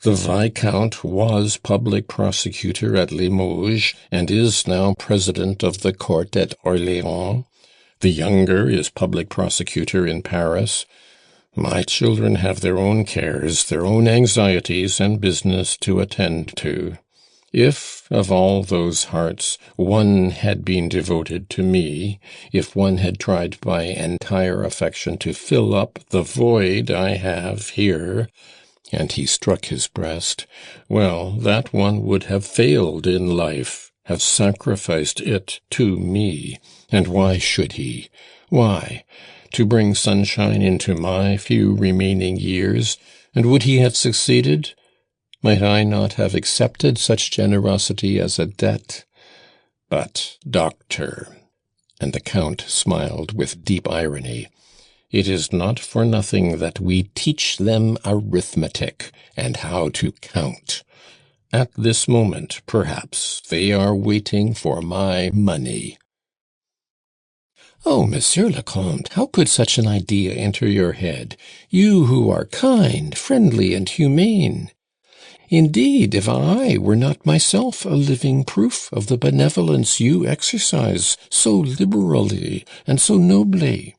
The Viscount was public prosecutor at Limoges, and is now president of the court at Orléans. The younger is public prosecutor in Paris. My children have their own cares, their own anxieties, and business to attend to. If, of all those hearts, one had been devoted to me, if one had tried by entire affection to fill up the void I have here, and he struck his breast, well, that one would have failed in life, have sacrificed it to me. And why should he? Why? To bring sunshine into my few remaining years, and would he have succeeded? Might I not have accepted such generosity as a debt? But, doctor, and the Count smiled with deep irony, It is not for nothing that we teach them arithmetic and how to count. At this moment, perhaps, they are waiting for my money." "Oh, Monsieur le Comte, how could such an idea enter your head? You who are kind, friendly, and humane. Indeed, if I were not myself a living proof of the benevolence you exercise so liberally and so nobly."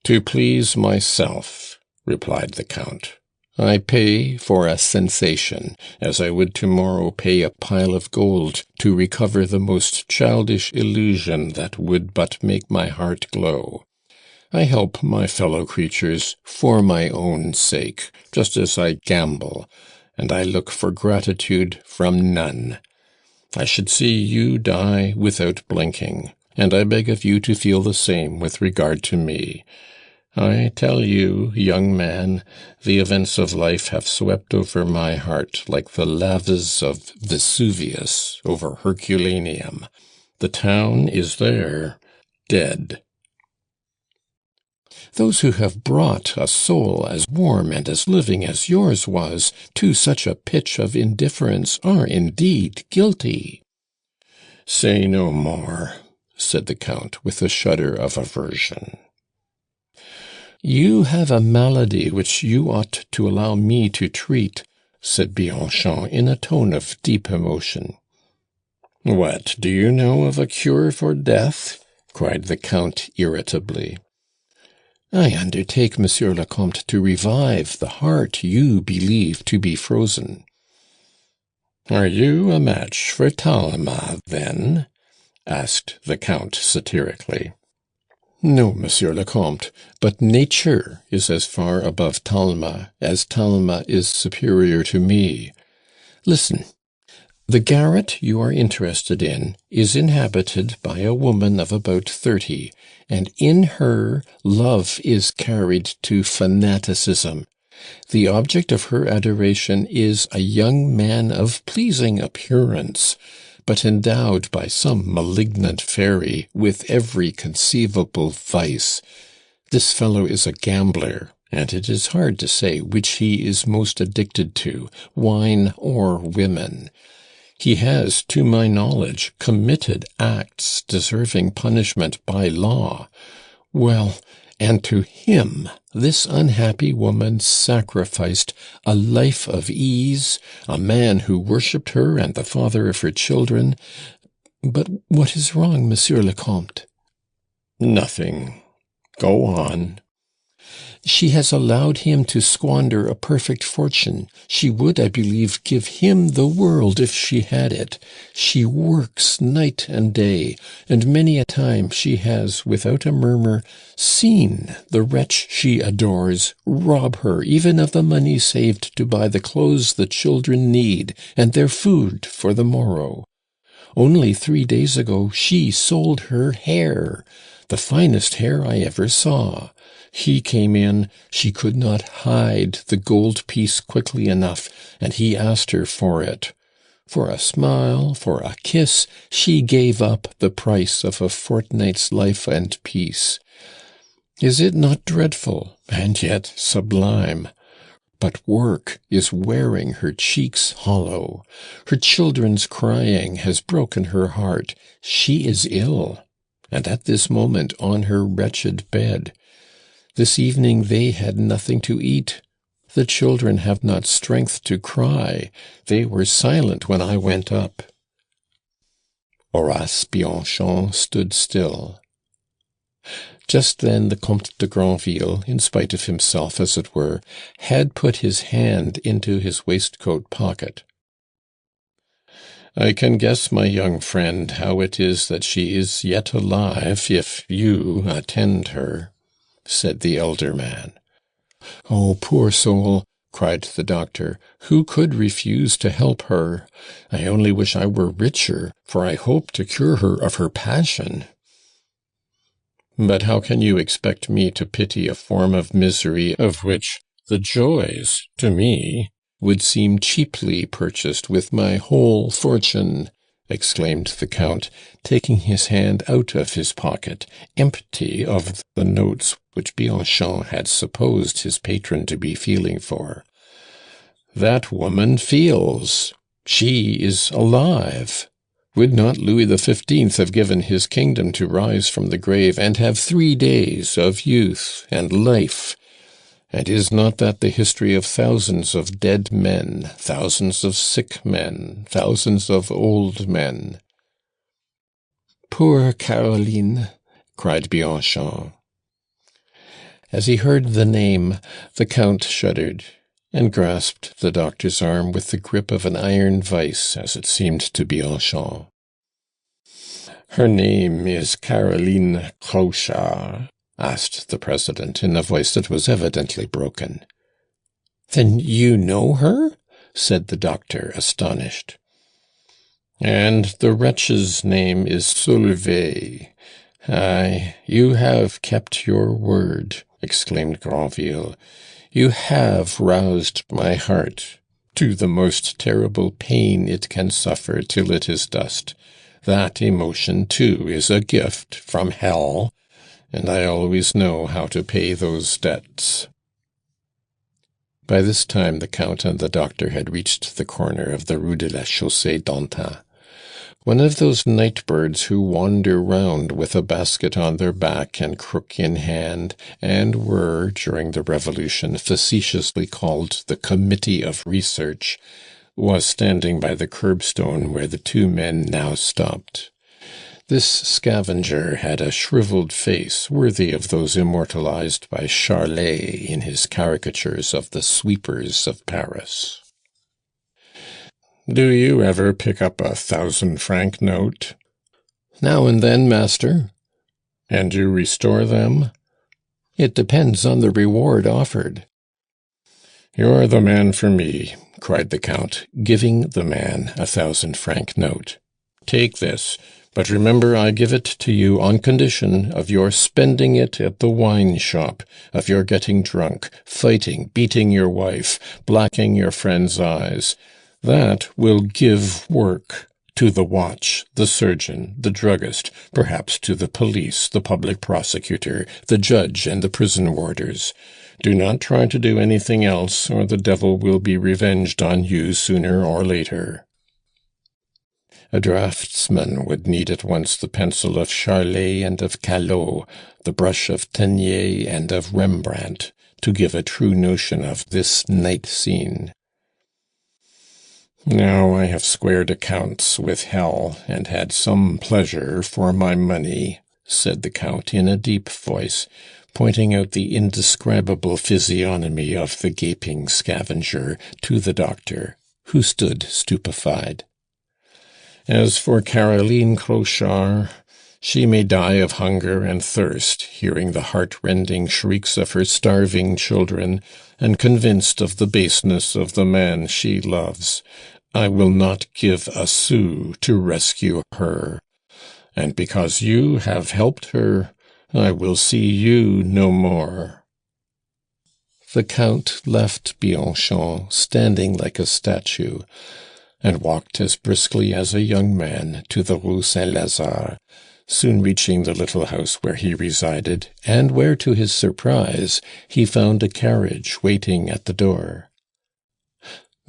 "To please myself," replied the Count, "I pay for a sensation, as I would tomorrow pay a pile of gold to recover the most childish illusion that would but make my heart glow. I help my fellow creatures for my own sake, just as I gamble, and I look for gratitude from none. I should see you die without blinking, and I beg of you to feel the same with regard to me. I tell you, young man, the events of life have swept over my heart like the lavas of Vesuvius over Herculaneum. The town is there, dead." "Those who have brought a soul as warm and as living as yours was to such a pitch of indifference are indeed guilty." "Say no more," said the Count, with a shudder of aversion. "You have a malady which you ought to allow me to treat," said Bianchon in a tone of deep emotion. "What, do you know of a cure for death?" cried the Count irritably. "I undertake, Monsieur le Comte, to revive the heart you believe to be frozen." "Are you a match for Talma, then?" asked the Count satirically. "No, Monsieur le Comte, but nature is as far above Talma as Talma is superior to me. Listen. The garret you are interested in is inhabited by a woman of about 30, and in her love is carried to fanaticism. The object of her adoration is a young man of pleasing appearance, but endowed by some malignant fairy with every conceivable vice. This fellow is a gambler, and it is hard to say which he is most addicted to, wine or women. He has, to my knowledge, committed acts deserving punishment by law. Well, and to him this unhappy woman sacrificed a life of ease, a man who worshipped her and the father of her children. But what is wrong, Monsieur le Comte?" "Nothing. Go on." "She has allowed him to squander a perfect fortune. She would, I believe, give him the world if she had it. She works night and day, and many a time she has, without a murmur, seen the wretch she adores rob her even of the money saved to buy the clothes the children need and their food for the morrow. Only 3 days ago she sold her hair, the finest hair I ever saw. He came in, she could not hide the gold piece quickly enough, and he asked her for it. For a smile, for a kiss, she gave up the price of a fortnight's life and peace. Is it not dreadful, and yet sublime? But work is wearing her cheeks hollow. Her children's crying has broken her heart. She is ill, and at this moment on her wretched bed. This evening they had nothing to eat. The children have not strength to cry. They were silent when I went up." Horace Bianchon stood still. Just then the Comte de Granville, in spite of himself, as it were, had put his hand into his waistcoat pocket. "I can guess, my young friend, how it is that she is yet alive, if you attend her," said the elder man. "Oh, poor soul!" cried the doctor. "Who could refuse to help her? I only wish I were richer, for I hope to cure her of her passion." "But how can you expect me to pity a form of misery of which the joys, to me, would seem cheaply purchased with my whole fortune?" exclaimed the Count, taking his hand out of his pocket, empty of the notes which Bianchon had supposed his patron to be feeling for. "That woman feels. She is alive. Would not Louis XV have given his kingdom to rise from the grave and have 3 days of youth and life? And is not that the history of thousands of dead men, thousands of sick men, thousands of old men?" "Poor Caroline!" cried Bianchon. As he heard the name, the Count shuddered, and grasped the doctor's arm with the grip of an iron vice, as it seemed to Bianchon. "Her name is Caroline Crochard?" asked the president, in a voice that was evidently broken. "Then you know her?" said the doctor, astonished. "And the wretch's name is Solvay. Aye, you have kept your word," exclaimed Granville. "You have roused my heart to the most terrible pain it can suffer till it is dust. That emotion, too, is a gift from hell, and I always know how to pay those debts." By this time the Count and the doctor had reached the corner of the Rue de la Chaussée-d'Antin. One of those night birds who wander round with a basket on their back and crook in hand, and were, during the Revolution, facetiously called the Committee of Research, was standing by the curbstone where the two men now stopped. This scavenger had a shriveled face worthy of those immortalized by Charlet in his caricatures of the sweepers of Paris. "Do you ever pick up 1,000-franc note?" "Now and then, master." "And you restore them?" "It depends on the reward offered." "You're the man for me," cried the Count, giving the man 1,000-franc note. "Take this, but remember I give it to you on condition of your spending it at the wine shop, of your getting drunk, fighting, beating your wife, blacking your friends' eyes. That will give work to the watch, the surgeon, the druggist, perhaps to the police, the public prosecutor, the judge, and the prison warders. Do not try to do anything else, or the devil will be revenged on you sooner or later." A draftsman would need at once the pencil of Charlet and of Callot, the brush of Teniers and of Rembrandt, to give a true notion of this night scene. "Now I have squared accounts with hell, and had some pleasure for my money," said the Count in a deep voice, pointing out the indescribable physiognomy of the gaping scavenger to the doctor, who stood stupefied. "As for Caroline Crochard, she may die of hunger and thirst, hearing the heart-rending shrieks of her starving children, and convinced of the baseness of the man she loves. I will not give a sou to rescue her, and because you have helped her, I will see you no more." The Count left Bianchon standing like a statue, and walked as briskly as a young man to the Rue Saint-Lazare, soon reaching the little house where he resided, and where, to his surprise, he found a carriage waiting at the door.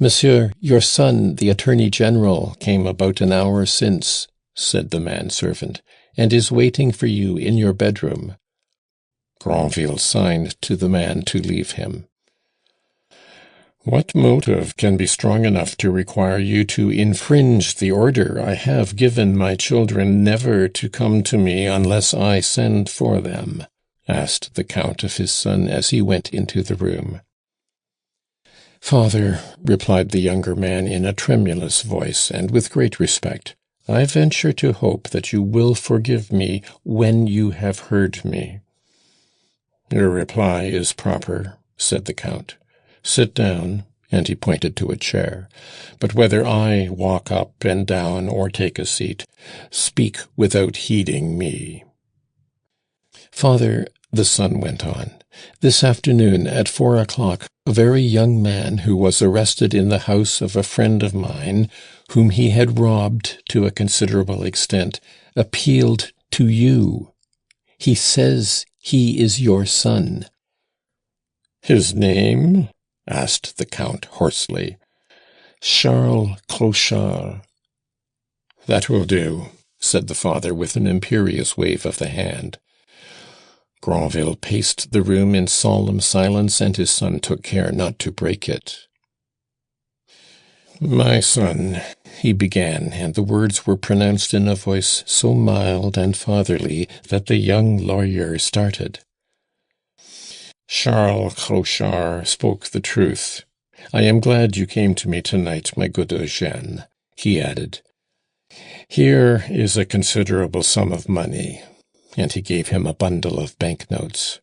"Monsieur, your son, the Attorney General, came about an hour since," said the manservant, "and is waiting for you in your bedroom." Granville signed to the man to leave him. "What motive can be strong enough to require you to infringe the order I have given my children never to come to me unless I send for them?" asked the Count of his son as he went into the room. "Father," replied the younger man in a tremulous voice, and with great respect, "I venture to hope that you will forgive me when you have heard me." "Your reply is proper," said the Count. "Sit down," and he pointed to a chair. "But whether I walk up and down or take a seat, speak without heeding me." "Father," the son went on, This afternoon at 4 o'clock, a very young man who was arrested in the house of a friend of mine, whom he had robbed to a considerable extent, appealed to you. He says he is your son." "His name?" asked the Count hoarsely. "Charles Clochard." "That will do," said the father with an imperious wave of the hand. Granville paced the room in solemn silence, and his son took care not to break it. "My son," he began, and the words were pronounced in a voice so mild and fatherly that the young lawyer started. "Charles Clochard spoke the truth. I am glad you came to me tonight, my good Eugène," he added. "Here is a considerable sum of money," and he gave him a bundle of banknotes.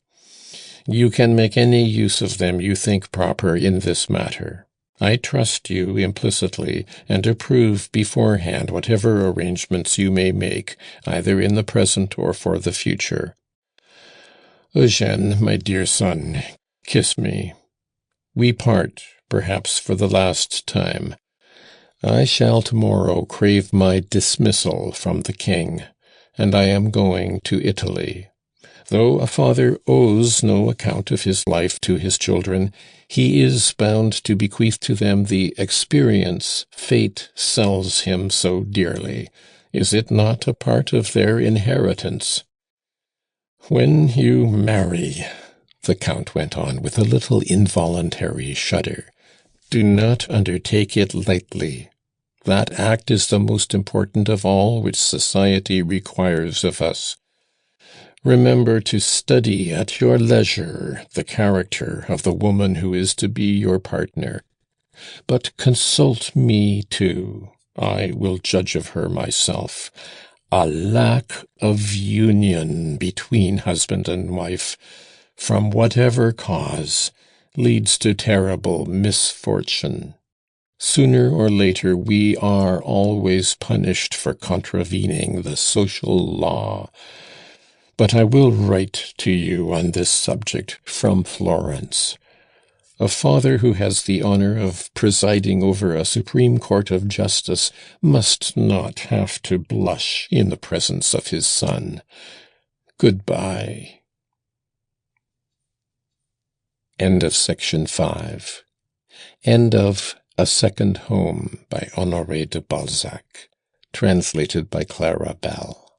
"You can make any use of them you think proper in this matter. I trust you implicitly, and approve beforehand whatever arrangements you may make, either in the present or for the future. Eugène, my dear son, kiss me. We part, perhaps for the last time. I shall tomorrow crave my dismissal from the king, and I am going to Italy. Though a father owes no account of his life to his children, he is bound to bequeath to them the experience fate sells him so dearly. Is it not a part of their inheritance? When you marry," the Count went on with a little involuntary shudder, "do not undertake it lightly. That act is the most important of all which society requires of us. Remember to study at your leisure the character of the woman who is to be your partner. But consult me too. I will judge of her myself. A lack of union between husband and wife, from whatever cause, leads to terrible misfortune. Sooner or later we are always punished for contravening the social law. But I will write to you on this subject from Florence. A father who has the honor of presiding over a Supreme Court of Justice must not have to blush in the presence of his son. Goodbye." End of section 5. End of A Second Home by Honoré de Balzac. Translated by Clara Bell.